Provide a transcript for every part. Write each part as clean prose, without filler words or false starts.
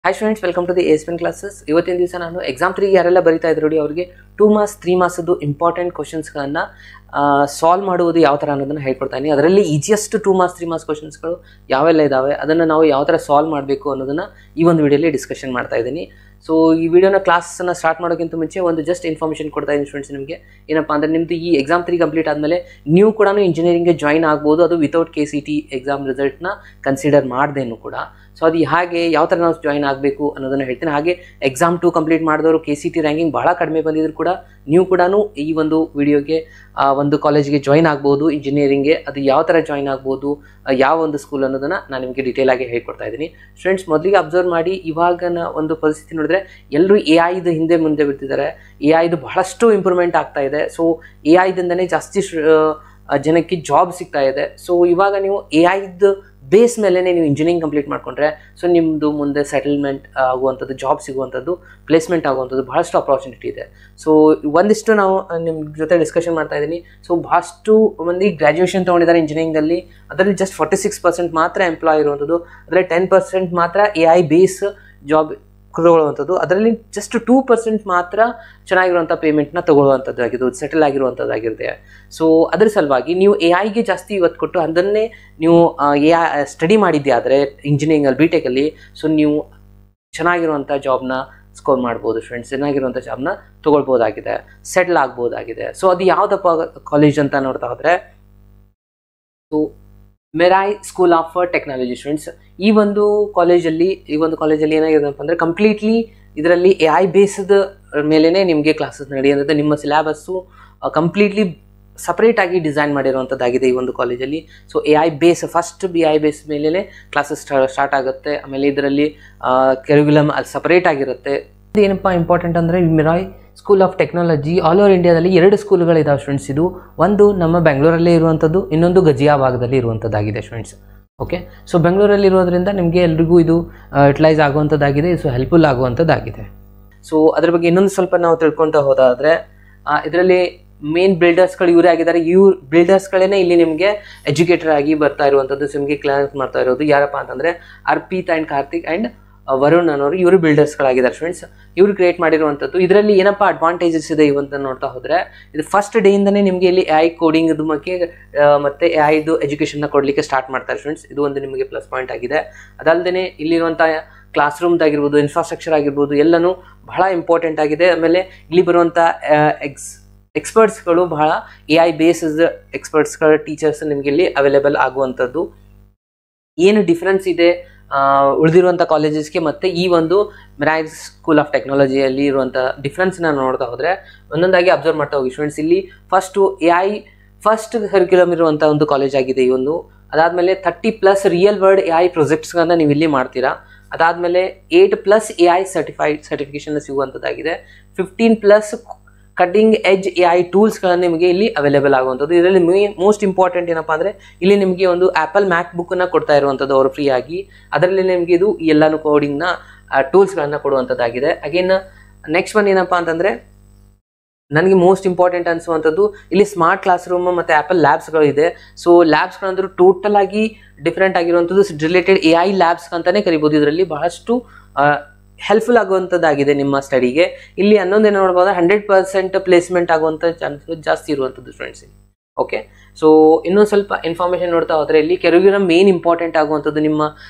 Hi students, welcome to the ASPN classes. ಇವತ್ತಿನ ದಿವಸ ನಾನು ಎಕ್ಸಾಮ್ 3 ಯಾರೆಲ್ಲ ಬರೀತಾ ಇದ್ರು ನೋಡಿ ಅವರಿಗೆ 2 ಮಾರ್ಕ್ಸ್ 3 ಮಾರ್ಕ್ಸ್ ಇಂಪಾರ್ಟೆಂಟ್ ಕ್ವೆಶ್ಚನ್ಸ್ಗಳನ್ನು ಸಾಲ್ವ್ ಮಾಡುವುದು ಯಾವ ಥರ ಅನ್ನೋದನ್ನು ಹೇಳ್ಕೊಡ್ತಾನೆ. ಅದರಲ್ಲಿ ಈಸಿಯೆಸ್ಟ್ 2 ಮಾರ್ಕ್ಸ್ 3 ಮಾರ್ಕ್ಸ್ ಕ್ವೆಶ್ಚನ್ಸ್ಗಳು ಯಾವೆಲ್ಲ ಇದ್ದಾವೆ ಅದನ್ನು ನಾವು ಯಾವ ಥರ ಸಾಲ್ವ್ ಮಾಡಬೇಕು ಅನ್ನೋದನ್ನು ಈ ಒಂದು ವಿಡಿಯೋಲಿ ಡಿಸ್ಕಷನ್ ಮಾಡ್ತಾ ಇದ್ದೀನಿ. ಸೊ ಈ ವಿಡಿಯೋನ ಕ್ಲಾಸನ್ನು ಸ್ಟಾರ್ಟ್ ಮಾಡೋಕ್ಕಿಂತ ಮುಂಚೆ ಒಂದು ಜಸ್ಟ್ ಇನ್ಫಾರ್ಮೇಷನ್ ಕೊಡ್ತಾ ಇದ್ದೀನಿ ಸ್ಟೂಡೆಂಟ್ಸ್. ನಿಮಗೆ ಏನಪ್ಪ ಅಂದರೆ ನಿಮ್ಮದು ಈ ಎಕ್ಸಾಮ್ 3 ಕಂಪ್ಲೀಟ್ ಆದಮೇಲೆ ನೀವು ಕೂಡ ಇಂಜಿನಿಯರಿಂಗ್ಗೆ ಜಾಯ್ನ್ ಆಗ್ಬೋದು, ಅದು ವಿತೌಟ್ KCT ಎಕ್ಸಾಮ್ ರಿಸಲ್ಟ್ನ ಕನ್ಸಿಡರ್ ಮಾಡ್ದೇನು ಕೂಡ. ಸೊ ಅದು ಹಾಗೆ ಯಾವ ಥರ ನಾವು ಜಾಯ್ನ್ ಆಗಬೇಕು ಅನ್ನೋದನ್ನು ಹೇಳ್ತೀನಿ. ಹಾಗೆ ಎಕ್ಸಾಮ್ 2 ಕಂಪ್ಲೀಟ್ ಮಾಡಿದವರು KCT ರ್ಯಾಂಕಿಂಗ್ ಭಾಳ ಕಡಿಮೆ ಬಂದಿದ್ರು ಕೂಡ ನೀವು ಕೂಡ ಈ ಒಂದು ವಿಡಿಯೋಗೆ ಒಂದು ಕಾಲೇಜಿಗೆ ಜಾಯ್ನ್ ಆಗ್ಬೋದು ಇಂಜಿನಿಯರಿಂಗ್ಗೆ. ಅದು ಯಾವ ಥರ ಜಾಯ್ನ್ ಆಗ್ಬೋದು, ಯಾವ ಒಂದು ಸ್ಕೂಲ್ ಅನ್ನೋದನ್ನು ನಾನು ನಿಮಗೆ ಡೀಟೇಲ್ ಆಗಿ ಹೇಳ್ಕೊಡ್ತಾ ಇದ್ದೀನಿ. ಸ್ಟೂಡೆಂಟ್ಸ್, ಮೊದಲಿಗೆ ಅಬ್ಸರ್ವ್ ಮಾಡಿ, ಇವಾಗಿನ ಒಂದು ಪರಿಸ್ಥಿತಿ ನೋಡಿದ್ರೆ ಎಲ್ಲರೂ AI ಹಿಂದೆ ಮುಂದೆ ಬಿಡ್ತಿದ್ದಾರೆ. AI ಬಹಳಷ್ಟು ಇಂಪ್ರೂವ್ಮೆಂಟ್ ಆಗ್ತಾ ಇದೆ. ಸೊ AI ದಿಂದನೇ ಜಾಸ್ತಿ ಜನಕ್ಕೆ ಜಾಬ್ ಸಿಗ್ತಾ ಇದೆ. ಸೊ ಇವಾಗ ನೀವು AI ಬೇಸ್ ಮೇಲೆ ನೀವು ಇಂಜಿನಿಯರಿಂಗ್ ಕಂಪ್ಲೀಟ್ ಮಾಡಿಕೊಂಡ್ರೆ ಸೊ ನಿಮ್ಮದು ಮುಂದೆ ಸೆಟಲ್ಮೆಂಟ್ ಆಗುವಂಥದ್ದು, ಜಾಬ್ ಸಿಗುವಂಥದ್ದು, ಪ್ಲೇಸ್ಮೆಂಟ್ ಆಗುವಂಥದ್ದು ಬಹಳಷ್ಟು ಅಪಾರ್ಚುನಿಟಿ ಇದೆ. ಸೊ ಒಂದಿಷ್ಟು ನಾವು ನಿಮ್ಮ ಜೊತೆ ಡಿಸ್ಕಷನ್ ಮಾಡ್ತಾ ಇದ್ದೀನಿ. ಸೊ ಬಹಳಷ್ಟು ಮಂದಿ ಗ್ರ್ಯಾಜುಯೇಷನ್ ತೊಗೊಂಡಿದ್ದಾರೆ ಇಂಜಿನಿಯರಿಂಗಲ್ಲಿ, ಅದರಲ್ಲಿ ಜಸ್ಟ್ 46% ಮಾತ್ರ ಎಂಪ್ಲಾಯ್ ಇರುವಂಥದ್ದು, ಅದರಲ್ಲಿ 10% ಮಾತ್ರ AI ಬೇಸ್ ಜಾಬ್ ತಗೊಳ್ಳುವಂಥದ್ದು, ಅದರಲ್ಲಿ ಜಸ್ಟ್ 2% ಮಾತ್ರ ಚೆನ್ನಾಗಿರುವಂಥ ಪೇಮೆಂಟ್ನ ತಗೊಳ್ಳುವಂಥದ್ದು ಆಗಿದ್ದು, ಸೆಟಲ್ ಆಗಿರುವಂಥದ್ದಾಗಿರುತ್ತೆ. ಸೊ ಅದರ ಸಲುವಾಗಿ ನೀವು AI ಜಾಸ್ತಿ ಇವತ್ತು ಕೊಟ್ಟು ಅದನ್ನೇ ನೀವು AI ಸ್ಟಡಿ ಮಾಡಿದ್ದೆ ಆದರೆ ಇಂಜಿನಿಯರಿಂಗಲ್ಲಿ BTechಲ್ಲಿ ಸೊ ನೀವು ಚೆನ್ನಾಗಿರುವಂಥ ಜಾಬ್ನ ಸ್ಕೋರ್ ಮಾಡ್ಬೋದು ಫ್ರೆಂಡ್ಸ್, ಚೆನ್ನಾಗಿರುವಂಥ ಜಾಬ್ನ ತೊಗೊಳ್ಬೋದಾಗಿದೆ, ಸೆಟಲ್ ಆಗ್ಬೋದಾಗಿದೆ. ಸೊ ಅದು ಯಾವುದಪ್ಪ ಕಾಲೇಜ್ ಅಂತ ನೋಡ್ತಾ ಹೋದರೆ so Merai school of technology students. ಈ ಒಂದು ಕಾಲೇಜಲ್ಲಿ ಏನಾಗಿದೆಪ್ಪ ಅಂದರೆ ಕಂಪ್ಲೀಟ್ಲಿ ಇದರಲ್ಲಿ AI ಬೇಸ್ಡ್ ಮೇಲೇ ನಿಮಗೆ ಕ್ಲಾಸಸ್ ನಡೆಯುವಂಥದ್ದು. ನಿಮ್ಮ ಸಿಲೆಬಸ್ಸು ಕಂಪ್ಲೀಟ್ಲಿ ಸಪ್ರೇಟಾಗಿ ಡಿಸೈನ್ ಮಾಡಿರುವಂಥದ್ದಾಗಿದೆ ಈ ಒಂದು ಕಾಲೇಜಲ್ಲಿ. So AI base first AI base ಮೇಲೇ ಕ್ಲಾಸಸ್ ಸ್ಟಾರ್ಟ್ ಆಗುತ್ತೆ. ಆಮೇಲೆ ಇದರಲ್ಲಿ ಕರಿಕ್ಯುಲಮ್ ಅಲ್ಲಿ ಸಪ್ರೇಟ್ ಆಗಿರುತ್ತೆ. ಏನಪ್ಪ ಇಂಪಾರ್ಟೆಂಟ್ ಅಂದರೆ Merai school of technology all over ಇಂಡಿಯಾದಲ್ಲಿ 2 ಸ್ಕೂಲ್ಗಳಿದ್ದಾವೆ ಸ್ಟೂಡೆಂಟ್ಸ್. ಇದು ಒಂದು ನಮ್ಮ ಬೆಂಗಳೂರಲ್ಲೇ ಇರುವಂಥದ್ದು, ಇನ್ನೊಂದು ಗಜಿಯಾಬಾಗ್ದಲ್ಲಿ ಇರುವಂಥದ್ದಾಗಿದೆ ಸ್ಟೂಡೆಂಟ್ಸ್. ಓಕೆ, ಸೊ ಬೆಂಗಳೂರಲ್ಲಿ ಇರೋದ್ರಿಂದ ನಿಮಗೆ ಎಲ್ರಿಗೂ ಇದು ಯುಟಿಲೈಸ್ ಆಗುವಂಥದ್ದಾಗಿದೆ, ಸೊ ಹೆಲ್ಪ್ಫುಲ್ ಆಗುವಂಥದ್ದಾಗಿದೆ. ಸೊ ಅದ್ರ ಬಗ್ಗೆ ಇನ್ನೊಂದು ಸ್ವಲ್ಪ ನಾವು ತಿಳ್ಕೊಳ್ತಾ ಹೋದಾದರೆ ಇದರಲ್ಲಿ ಮೇನ್ ಬಿಲ್ಡರ್ಸ್ಗಳು ಇವರೇ ಆಗಿದ್ದಾರೆ. ಬಿಲ್ಡರ್ಸ್ಗಳೇ ಇಲ್ಲಿ ನಿಮಗೆ ಎಜುಕೇಟರ್ ಆಗಿ ಬರ್ತಾ ಇರುವಂಥದ್ದು. ಸೊ ನಿಮಗೆ ಕ್ಲಾಸ್ ಮಾಡ್ತಾ ಇರೋದು ಯಾರಪ್ಪ ಅಂತಂದರೆ ಅರ್ಪಿತ್ ಆ್ಯಂಡ್ ಕಾರ್ತಿಕ್ ಆ್ಯಂಡ್ ವರುಣ್ ಅನ್ನೋರು, ಇವರು ಬಿಲ್ಡರ್ಸ್ಗಳಾಗಿದ್ದಾರೆ ಫ್ರೆಂಡ್ಸ್. ಇವರು ಕ್ರಿಯೇಟ್ ಮಾಡಿರುವಂಥದ್ದು. ಇದರಲ್ಲಿ ಏನಪ್ಪ ಅಡ್ವಾಂಟೇಜಸ್ ಇದೆ ಇವಂತ ನೋಡ್ತಾ ಹೋದರೆ, ಇದು ಫಸ್ಟ್ ಡೇಯಿಂದನೇ ನಿಮಗೆ ಇಲ್ಲಿ AI ಕೋಡಿಂಗ್ ಬಗ್ಗೆ ಮತ್ತು AI ಎಜುಕೇಷನ್ನ ಕೊಡಲಿಕ್ಕೆ ಸ್ಟಾರ್ಟ್ ಮಾಡ್ತಾರೆ ಫ್ರೆಂಡ್ಸ್. ಇದು ಒಂದು ನಿಮಗೆ ಪ್ಲಸ್ ಪಾಯಿಂಟ್ ಆಗಿದೆ. ಅದಲ್ಲದೆ ಇಲ್ಲಿರುವಂಥ ಕ್ಲಾಸ್ ರೂಮ್ದಾಗಿರ್ಬೋದು, ಇನ್ಫ್ರಾಸ್ಟ್ರಕ್ಚರ್ ಆಗಿರ್ಬೋದು ಎಲ್ಲನೂ ಬಹಳ ಇಂಪಾರ್ಟೆಂಟ್ ಆಗಿದೆ. ಆಮೇಲೆ ಇಲ್ಲಿ ಬರುವಂಥ ಎಕ್ಸ್ಪರ್ಟ್ಸ್ಗಳು ಬಹಳ AI ಬೇಸ್ಡ್ ಎಕ್ಸ್ಪರ್ಟ್ಸ್ಗಳ ಟೀಚರ್ಸ್ ನಿಮಗೆ ಇಲ್ಲಿ ಅವೈಲೇಬಲ್ ಆಗುವಂಥದ್ದು. ಏನು ಡಿಫ್ರೆನ್ಸ್ ಇದೆ ಉಳಿದಿರುವಂಥ ಕಾಲೇಜಸ್ಗೆ ಮತ್ತು ಈ ಒಂದು ಮೆರಾಯ್ ಸ್ಕೂಲ್ ಆಫ್ ಟೆಕ್ನಾಲಜಿಯಲ್ಲಿ ಇರುವಂಥ ಡಿಫ್ರೆನ್ಸ್ನ ನೋಡ್ತಾ ಹೋದರೆ ಒಂದೊಂದಾಗಿ ಅಬ್ಸರ್ವ್ ಮಾಡ್ತಾ ಹೋಗಿ ಸ್ಟೂಡೆಂಟ್ಸ್. ಇಲ್ಲಿ AI ಫಸ್ಟ್ ಕರಿಕ್ಯುಲಮ್ ಇರುವಂಥ ಒಂದು ಕಾಲೇಜ್ ಆಗಿದೆ ಈ ಒಂದು. ಅದಾದಮೇಲೆ 30+ ರಿಯಲ್ ವರ್ಲ್ಡ್ AI ಪ್ರಾಜೆಕ್ಟ್ಸ್ಗಳನ್ನ ನೀವು ಇಲ್ಲಿ ಮಾಡ್ತೀರಾ. ಅದಾದಮೇಲೆ 8+ AI ಸರ್ಟಿಫಿಕೇಷನ್ ಸಿಗುವಂಥದ್ದಾಗಿದೆ. 15+ ಕಟ್ಟಿಂಗ್ ಎಜ್ AI ಟೂಲ್ಸ್ಗಳನ್ನು ನಿಮಗೆ ಇಲ್ಲಿ ಅವೈಲೇಬಲ್ ಆಗುವಂಥದ್ದು. ಇದರಲ್ಲಿ ಮೋಸ್ಟ್ ಇಂಪಾರ್ಟೆಂಟ್ ಏನಪ್ಪ ಅಂದರೆ ಇಲ್ಲಿ ನಿಮಗೆ ಒಂದು ಆ್ಯಪಲ್ ಮ್ಯಾಕ್ ಬುಕ್ಕನ್ನು ಕೊಡ್ತಾ ಇರುವಂಥದ್ದು ಅವರು ಫ್ರೀ ಆಗಿ. ಅದರಲ್ಲಿ ನಿಮಗೆ ಇದು ಎಲ್ಲನೂ ಕೋಡಿಂಗ್ನ ಟೂಲ್ಸ್ಗಳನ್ನು ಕೊಡುವಂಥದ್ದಾಗಿದೆ. ಅಗೇನ್ ನೆಕ್ಸ್ಟ್ ಒನ್ ಏನಪ್ಪ ಅಂತಂದರೆ ನನಗೆ ಮೋಸ್ಟ್ ಇಂಪಾರ್ಟೆಂಟ್ ಅನಿಸುವಂಥದ್ದು ಇಲ್ಲಿ ಸ್ಮಾರ್ಟ್ ಕ್ಲಾಸ್ ರೂಮ್ ಮತ್ತು ಆ್ಯಪಲ್ ಲ್ಯಾಬ್ಸ್ಗಳು ಇದೆ. ಸೊ ಲ್ಯಾಬ್ಸ್ಗಳಂದ್ರೂ ಟೋಟಲ್ ಆಗಿ ಡಿಫ್ರೆಂಟ್ ಆಗಿರುವಂಥದ್ದು ರಿಲೇಟೆಡ್ AI ಲ್ಯಾಬ್ಸ್ ಅಂತಲೇ ಕರಿಬೋದು. ಇದರಲ್ಲಿ ಬಹಳಷ್ಟು ಹೆಲ್ಪ್ಫುಲ್ ಆಗುವಂಥದ್ದಾಗಿದೆ ನಿಮ್ಮ ಸ್ಟಡಿಗೆ. ಇಲ್ಲಿ ಅನ್ನೊಂದೇನು ನೋಡ್ಬೋದು, 100% ಪ್ಲೇಸ್ಮೆಂಟ್ ಆಗುವಂಥ ಚಾನ್ಸಸ್ ಜಾಸ್ತಿ ಇರುವಂಥದ್ದು ಸ್ಟೂಡೆಂಟ್ಸ್. ಓಕೆ, ಸೊ ಇನ್ನೊಂದು ಸ್ವಲ್ಪ ಇನ್ಫಾರ್ಮೇಷನ್ ನೋಡ್ತಾ ಹೋದರೆ ಇಲ್ಲಿ ಕರಿಕ್ಯುಲಮ್ ಮೇನ್ ಇಂಪಾರ್ಟೆಂಟ್ ಆಗುವಂಥದ್ದು ನಿಮ್ಮ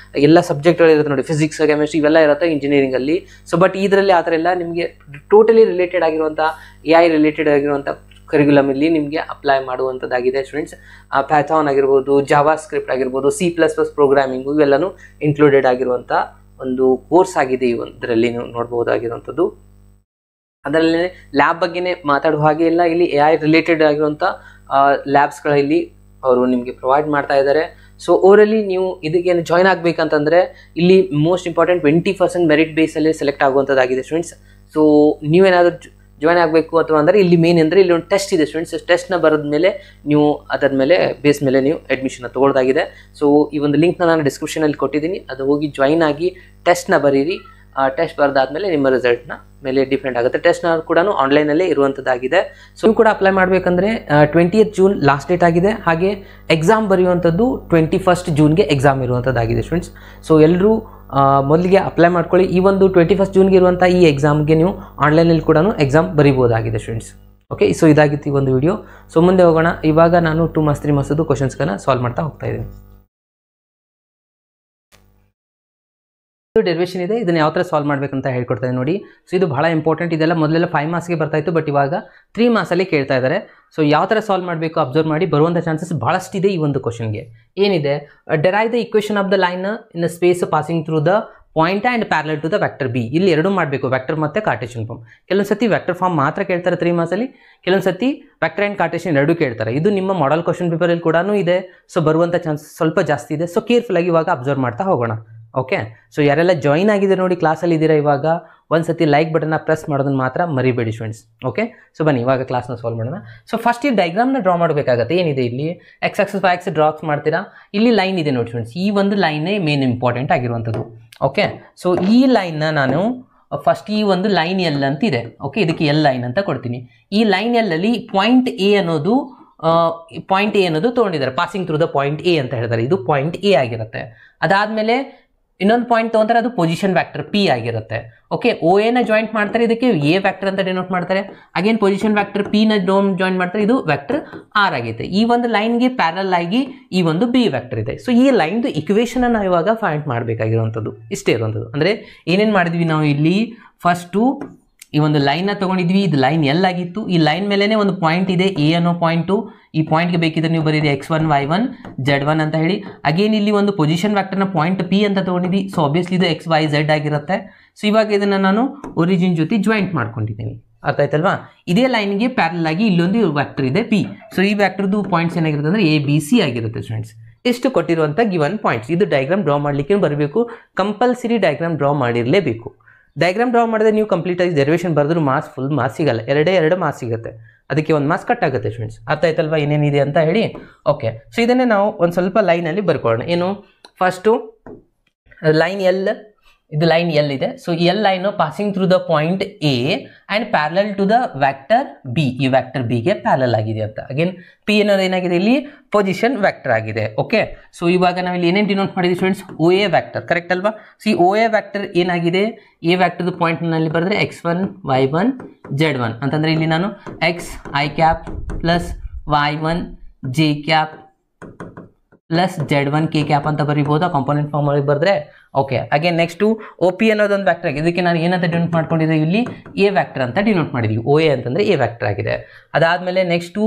ಎಲ್ಲ ಸಬ್ಜೆಕ್ಟ್ಗಳಿರುತ್ತೆ ನೋಡಿ, ಫಿಸಿಕ್ಸ್, ಕೆಮಿಸ್ಟ್ರಿ ಇವೆಲ್ಲ ಇರುತ್ತೆ ಇಂಜಿನಿಯರಿಂಗಲ್ಲಿ. ಸೊ ಬಟ್ ಇದರಲ್ಲಿ ಆ ಥರ ಎಲ್ಲ ನಿಮಗೆ ಟೋಟಲಿ ರಿಲೇಟೆಡ್ ಆಗಿರುವಂಥ AI ರಿಲೇಟೆಡ್ ಆಗಿರುವಂಥ ಕರಿಕ್ಯುಲಮ್ ಇಲ್ಲಿ ನಿಮಗೆ ಅಪ್ಲೈ ಮಾಡುವಂಥದ್ದಾಗಿದೆ ಸ್ಟೂಡೆಂಟ್ಸ್. ಪೈಥಾನ್ ಆಗಿರ್ಬೋದು, ಜಾವಾ ಸ್ಕ್ರಿಪ್ಟ್ ಆಗಿರ್ಬೋದು, C++ ಪ್ರೋಗ್ರಾಮಿಂಗು ಇವೆಲ್ಲನೂ ಇನ್ಕ್ಲೂಡೆಡ್ ಆಗಿರುವಂಥ ಒಂದು ಕೋರ್ಸ್ ಆಗಿದೆ ಇದರಲ್ಲಿ ನೀವು ನೋಡ್ಬೋದಾಗಿರುವಂಥದ್ದು. ಅದರಲ್ಲಿ ಲ್ಯಾಬ್ ಬಗ್ಗೆನೇ ಮಾತಾಡುವ ಹಾಗೆ ಇಲ್ಲ, ಇಲ್ಲಿ AI ರಿಲೇಟೆಡ್ ಆಗಿರುವಂಥ ಲ್ಯಾಬ್ಸ್ಗಳಲ್ಲಿ ಅವರು ನಿಮಗೆ ಪ್ರೊವೈಡ್ ಮಾಡ್ತಾ ಇದ್ದಾರೆ. ಸೊ ಓವರಲ್ಲಿ ನೀವು ಇದಕ್ಕೆ ಜಾಯ್ನ್ ಆಗಬೇಕಂತಂದರೆ ಇಲ್ಲಿ ಮೋಸ್ಟ್ ಇಂಪಾರ್ಟೆಂಟ್ 20% ಮೆರಿಟ್ ಬೇಸಲ್ಲಿ ಸೆಲೆಕ್ಟ್ ಆಗುವಂಥದ್ದಾಗಿದೆ ಸ್ಟೂಡೆಂಟ್ಸ್. ಸೊ ನೀವೇನಾದರೂ ಜಾಯ್ನ್ ಆಗಬೇಕು ಅಥವಾ ಅಂದರೆ ಇಲ್ಲಿ ಮೇನ್ ಅಂದರೆ ಇಲ್ಲಿ ಒಂದು ಟೆಸ್ಟ್ ಇದೆ ಸ್ಟೂಡೆಂಟ್ಸ್. ಟೆಸ್ಟ್ನ ಬರೆದ ಮೇಲೆ ನೀವು ಅದರ ಮೇಲೆ ಬೇಸ್ ಮೇಲೆ ನೀವು ಅಡ್ಮಿಷನ್ನ ತೊಗೊಳ್ದಾಗಿದೆ. ಸೊ ಈ ಒಂದು ಲಿಂಕ್ನ ನಾನು ಡಿಸ್ಕ್ರಿಪ್ಷನಲ್ಲಿ ಕೊಟ್ಟಿದ್ದೀನಿ, ಅದು ಹೋಗಿ ಜಾಯ್ನ್ ಆಗಿ ಟೆಸ್ಟ್ನ ಬರೀರಿ. ಟೆಸ್ಟ್ ಬರೆದಾದ್ಮೇಲೆ ನಿಮ್ಮ ರಿಸಲ್ಟ್ನ ಮೇಲೆ ಡಿಪೆಂಡ್ ಆಗುತ್ತೆ. ಟೆಸ್ಟ್ನ ಕೂಡ ಆನ್ಲೈನಲ್ಲೇ ಇರುವಂಥದ್ದಾಗಿದೆ. ಸೊ ನೀವು ಕೂಡ ಅಪ್ಲೈ ಮಾಡಬೇಕಂದ್ರೆ 20th ಜೂನ್ ಲಾಸ್ಟ್ ಡೇಟ್ ಆಗಿದೆ. ಹಾಗೆ ಎಕ್ಸಾಮ್ ಬರೆಯುವಂಥದ್ದು 21st ಜೂನ್ಗೆ ಎಕ್ಸಾಮ್ ಇರುವಂಥದ್ದಾಗಿದೆ ಸ್ಟೂಡೆಂಟ್ಸ್. ಸೊ ಎಲ್ಲರೂ ಮೊದಲಿಗೆ ಅಪ್ಲೈ ಮಾಡ್ಕೊಳ್ಳಿ. ಈ ಒಂದು 21 ಜೂನ್ಗೆ ಇರುವಂಥ ಈ ಎಕ್ಸಾಮ್ಗೆ ನೀವು ಆನ್ಲೈನಲ್ಲಿ ಕೂಡ ಎಕ್ಸಾಮ್ ಬರೀಬೋದಾಗಿದೆ ಸ್ಟೂಡೆಂಟ್ಸ್. ಓಕೆ, ಸೊ ಇದಾಗಿತ್ತು ಈ ಒಂದು ವಿಡಿಯೋ. ಸೊ ಮುಂದೆ ಹೋಗೋಣ. ಇವಾಗ ನಾನು 2 ಮಾರ್ಕ್ಸ್ 3 ಮಾರ್ಕ್ಸ್ದು ಕ್ವಶನ್ಸ್ಗಳನ್ನ ಸಾಲ್ವ್ ಮಾಡ್ತಾ ಹೋಗ್ತಾ ಇದ್ದೀನಿ. ಡೆರಿವೇಷನ್ ಇದೆ, ಇದನ್ನು ಯಾವ ಥರ ಸಾಲ್ವ್ ಮಾಡಬೇಕಂತ ಹೇಳ್ಕೊಡ್ತಾರೆ ನೋಡಿ. ಸೊ ಇದು ಬಹಳ ಇಂಪಾರ್ಟೆಂಟ್. ಇದೆಲ್ಲ ಮೊದಲೆಲ್ಲ 5 ಮಾರ್ಕ್ಸ್ಗೆ ಬರ್ತಾಯಿತ್ತು, ಬಟ್ ಇವಾಗ 3 ಮಾರ್ಕ್ಸಲ್ಲಿ ಕೇಳ್ತಾ ಇದ್ದಾರೆ. ಸೊ ಯಾವ ಥರ ಸಾಲ್ವ್ ಮಾಡಬೇಕು ಅಬ್ಸರ್ವ್ ಮಾಡಿ. ಬರುವಂಥ ಚಾನ್ಸಸ್ ಭಾಳಷ್ಟಿದೆ ಈ ಒಂದು ಕ್ವಶನ್ಗೆ. ಏನಿದೆ, derive the equation of the line in the space passing through the point and parallel to the vector B. ಇಲ್ಲಿ ಎರಡೂ ಮಾಡಬೇಕು, ವೆಕ್ಟರ್ ಮತ್ತು ಕಾರ್ಟೇಷನ್ ಫಾರ್ಮ್. ಕೆಲವೊಂದು ಸತಿ ವೆಕ್ಟರ್ ಫಾರ್ಮ್ ಮಾತ್ರ ಕೇಳ್ತಾರೆ 3 ಮಾರ್ಕ್ಸಲ್ಲಿ, ಕೆಲವೊಂದು ಸತಿ ವೆಕ್ಟರ್ ಆ್ಯಂಡ್ ಕಾರ್ಟೇಷನ್ ಎರಡೂ ಕೇಳ್ತಾರೆ. ಇದು ನಿಮ್ಮ ಮಾಡಲ್ ಕ್ವಶನ್ ಪೇಪರಲ್ಲಿ ಕೂಡ ಇದೆ. ಸೊ ಬರುವಂಥ ಚಾನ್ಸಸ್ ಸ್ವಲ್ಪ ಜಾಸ್ತಿ ಇದೆ. ಸೊ ಕೇರ್ಫುಲ್ಲಾಗಿ ಇವಾಗ ಅಬ್ಸರ್ವ್ ಮಾಡ್ತಾ ಹೋಗೋಣ. ಓಕೆ, ಸೊ ಯಾರೆಲ್ಲ ಜಾಯಿನ್ ಆಗಿದೆ ನೋಡಿ, ಕ್ಲಾಸಲ್ಲಿ ಇದ್ದೀರಾ ಇವಾಗ, ಒಂದು ಸತಿ ಲೈಕ್ ಬಟನ್ನ ಪ್ರೆಸ್ ಮಾಡೋದನ್ನು ಮಾತ್ರ ಮರಿಬೇಡಿ ಸ್ಟೂಡೆಂಟ್ಸ್. ಓಕೆ, ಸೊ ಬನ್ನಿ ಇವಾಗ ಕ್ಲಾಸ್ನ ಸಾಲ್ವ್ ಮಾಡೋಣ. ಸೊ ಫಸ್ಟ್ ಈ ಡೈಗ್ರಾಮ್ನ ಡ್ರಾ ಮಾಡಬೇಕಾಗತ್ತೆ. ಏನಿದೆ ಇಲ್ಲಿ X axis Y axis drops ಮಾಡ್ತೀರಾ. ಇಲ್ಲಿ ಲೈನ್ ಇದೆ ನೋಡಿ ಸ್ಟೂಡೆಂಟ್ಸ್, ಈ ಒಂದು ಲೈನೇ ಮೇನ್ ಇಂಪಾರ್ಟೆಂಟ್ ಆಗಿರುವಂಥದ್ದು. ಓಕೆ, ಸೊ ಈ ಲೈನ್ನ ನಾನು ಫಸ್ಟ್ ಈ ಒಂದು ಲೈನ್ ಎಲ್ ಅಂತಿದೆ. ಓಕೆ, ಇದಕ್ಕೆ ಎಲ್ ಲೈನ್ ಅಂತ ಕೊಡ್ತೀನಿ. ಈ ಲೈನ್ ಎಲ್ಲಲ್ಲಿ ಪಾಯಿಂಟ್ ಎ ಅನ್ನೋದು ತೊಗೊಂಡಿದ್ದಾರೆ. Passing through the point A ಅಂತ ಹೇಳ್ತಾರೆ. ಇದು ಪಾಯಿಂಟ್ ಎ ಆಗಿರುತ್ತೆ. ಅದಾದಮೇಲೆ ಇನ್ನೊಂದು ಪಾಯಿಂಟ್ ತೊಗೊಂತಾರೆ, ಅದು ಪೊಸಿಷನ್ ವ್ಯಾಕ್ಟರ್ ಪಿ ಆಗಿರುತ್ತೆ. ಓಕೆ, ಓ ಎನ ಜಾಯಿಂಟ್ ಮಾಡ್ತಾರೆ, ಇದಕ್ಕೆ ಎ ವ್ಯಾಕ್ಟರ್ ಅಂತ ಡಿನೋಟ್ ಮಾಡ್ತಾರೆ. ಅಗೇನ್ ಪೊಸಿಷನ್ ವ್ಯಾಕ್ಟರ್ ಪಿ ನ ಜಾಯಿಂಟ್ ಮಾಡ್ತಾರೆ, ಇದು ವ್ಯಾಕ್ಟರ್ ಆರ್ ಆಗೈತೆ. ಈ ಒಂದು ಲೈನ್ಗೆ ಪ್ಯಾರಲ್ ಆಗಿ ಈ ಒಂದು ಬಿ ವ್ಯಾಕ್ಟರ್ ಇದೆ. ಸೊ ಈ ಲೈನ್ದು ಇಕ್ವೇಷನ್ ನಾವು ಇವಾಗ ಫೈಂಡ್ ಮಾಡಬೇಕಾಗಿರುವಂಥದ್ದು ಇಷ್ಟೇ ಇರುವಂಥದ್ದು. ಅಂದರೆ ಏನೇನು ಮಾಡಿದ್ವಿ ನಾವು ಇಲ್ಲಿ, ಫಸ್ಟು ಈ ಒಂದು ಲೈನ್ನ ತೊಗೊಂಡಿದ್ವಿ. ಇದು ಲೈನ್ ಎಲ್ ಆಗಿತ್ತು. ಈ ಲೈನ್ ಮೇಲೇ ಒಂದು ಪಾಯಿಂಟ್ ಇದೆ, ಎ ಅನ್ನೋ ಪಾಯಿಂಟು. ಈ ಪಾಯಿಂಟ್ಗೆ ಬೇಕಿದ್ರೆ ನೀವು ಬರೀರಿ x1 y1 z1 ಅಂತ ಹೇಳಿ. ಅಗೇನ್ ಇಲ್ಲಿ ಒಂದು ಪೊಸಿಷನ್ ವ್ಯಾಕ್ಟರ್ನ ಪಾಯಿಂಟ್ ಪಿ ಅಂತ ತೊಗೊಂಡಿದ್ವಿ. ಸೊ ಆಬ್ವಿಯಸ್ಲಿ ಇದು x y z ಆಗಿರುತ್ತೆ. ಸೊ ಇವಾಗ ಇದನ್ನು ನಾನು ಒರಿಜಿನ್ ಜೊತೆ ಜಾಯಿಂಟ್ ಮಾಡ್ಕೊಂಡಿದ್ದೀನಿ. ಅರ್ಥ ಆಯ್ತಲ್ವಾ? ಇದೇ ಲೈನ್ಗೆ ಪ್ಯಾರಲ್ ಆಗಿ ಇಲ್ಲೊಂದು ವ್ಯಾಕ್ಟರ್ ಇದೆ ಪಿ. ಸೊ ಈ ವ್ಯಾಕ್ಟರ್ದು ಪಾಯಿಂಟ್ಸ್ ಏನಾಗಿರುತ್ತೆ ಅಂದರೆ ABC ಆಗಿರುತ್ತೆ ಸ್ಟೂಡೆಂಟ್ಸ್. ಎಷ್ಟು ಕೊಟ್ಟಿರುವಂಥ ಗಿವನ್ ಪಾಯಿಂಟ್ಸ್. ಇದು ಡಯಾಗ್ರಾಮ್ ಡ್ರಾ ಮಾಡಲಿಕ್ಕೆ ಬರಬೇಕು, ಕಂಪಲ್ಸರಿ ಡಯಾಗ್ರಾಮ್ ಡ್ರಾ ಮಾಡಿರಲೇಬೇಕು. ಡಯಾಗ್ರಾಮ್ ಡ್ರಾ ಮಾಡಿದ್ರೆ ನೀವು ಕಂಪ್ಲೀಟ್ ಆಗಿ ಡೆರಿವೇಷನ್ ಬರೆದ್ರು ಫುಲ್ ಮಾರ್ಕ್ಸ್ ಸಿಗಲ್ಲ, ಎರಡು ಮಾರ್ಕ್ಸ್ ಸಿಗುತ್ತೆ. ಅದಕ್ಕೆ ಒಂದು ಮಾರ್ಕ್ಸ್ ಕಟ್ ಆಗುತ್ತೆ ಸ್ಟೂಡೆಂಟ್ಸ್. ಅರ್ಥ ಆಯ್ತಲ್ವಾ ಏನೇನಿದೆ ಅಂತ ಹೇಳಿ? ಓಕೆ, ಸೊ ಇದನ್ನೇ ನಾವು ಒಂದು ಸ್ವಲ್ಪ ಲೈನಲ್ಲಿ ಬರ್ಕೊಳ್ಳೋಣ. ಏನು, ಫಸ್ಟು ಲೈನ್ ಎಲ್, ಇದು ಲೈನ್ ಎಲ್ ಇದೆ. So L line passing through the point A and parallel to the vector B. ಈ ವ್ಯಾಕ್ಟರ್ ಬಿಗೆ ಪ್ಯಾರಲಲ್ ಆಗಿದೆ ಅಂತ. ಅಗೇನ್ ಪಿ ಅನ್ನೋದು ಏನಾಗಿದೆ ಇಲ್ಲಿ ಪೊಸಿಷನ್ ವ್ಯಾಕ್ಟರ್ ಆಗಿದೆ. ಓಕೆ, ಸೊ ಇವಾಗ ನಾವು ಇಲ್ಲಿ ಏನೇನು ಡಿನೋಟ್ ಮಾಡಿದ್ವಿ students, O A vector, correct ಅಲ್ವಾ? ಸೊ ಈ ಓ ಎ ವ್ಯಾಕ್ಟರ್ ಏನಾಗಿದೆ, ಎ ವ್ಯಾಕ್ಟರ್ದು ಪಾಯಿಂಟ್ನಲ್ಲಿ ಬರೆದ್ರೆ x1 y1 z1 ಅಂತಂದರೆ ಇಲ್ಲಿ ನಾನು x i cap plus y1 j cap plus z1 k cap ಅಂತ ಬರೀಬೋದಾ ಕಾಂಪೋನೆಂಟ್ ಫಾರ್ಮ್ ಒಳಗೆ ಬರೆದ್ರೆ? Okay, again next O P ಅನ್ನೋದೊಂದು ವ್ಯಾಕ್ಟರ್ ಆಗಿದೆ. ಇದಕ್ಕೆ ನಾನು ಏನಂತ ಡಿನೋಟ್ ಮಾಡ್ಕೊಂಡಿದ್ದೆ, ಇಲ್ಲಿ ಎ ವ್ಯಾಕ್ಟರ್ ಅಂತ ಡಿನೋಟ್ ಮಾಡಿದ್ವಿ. ಓ ಎ ಅಂತಂದರೆ ಎ ವ್ಯಾಕ್ಟರ್ ಆಗಿದೆ. ಅದಾದಮೇಲೆ ನೆಕ್ಸ್ಟು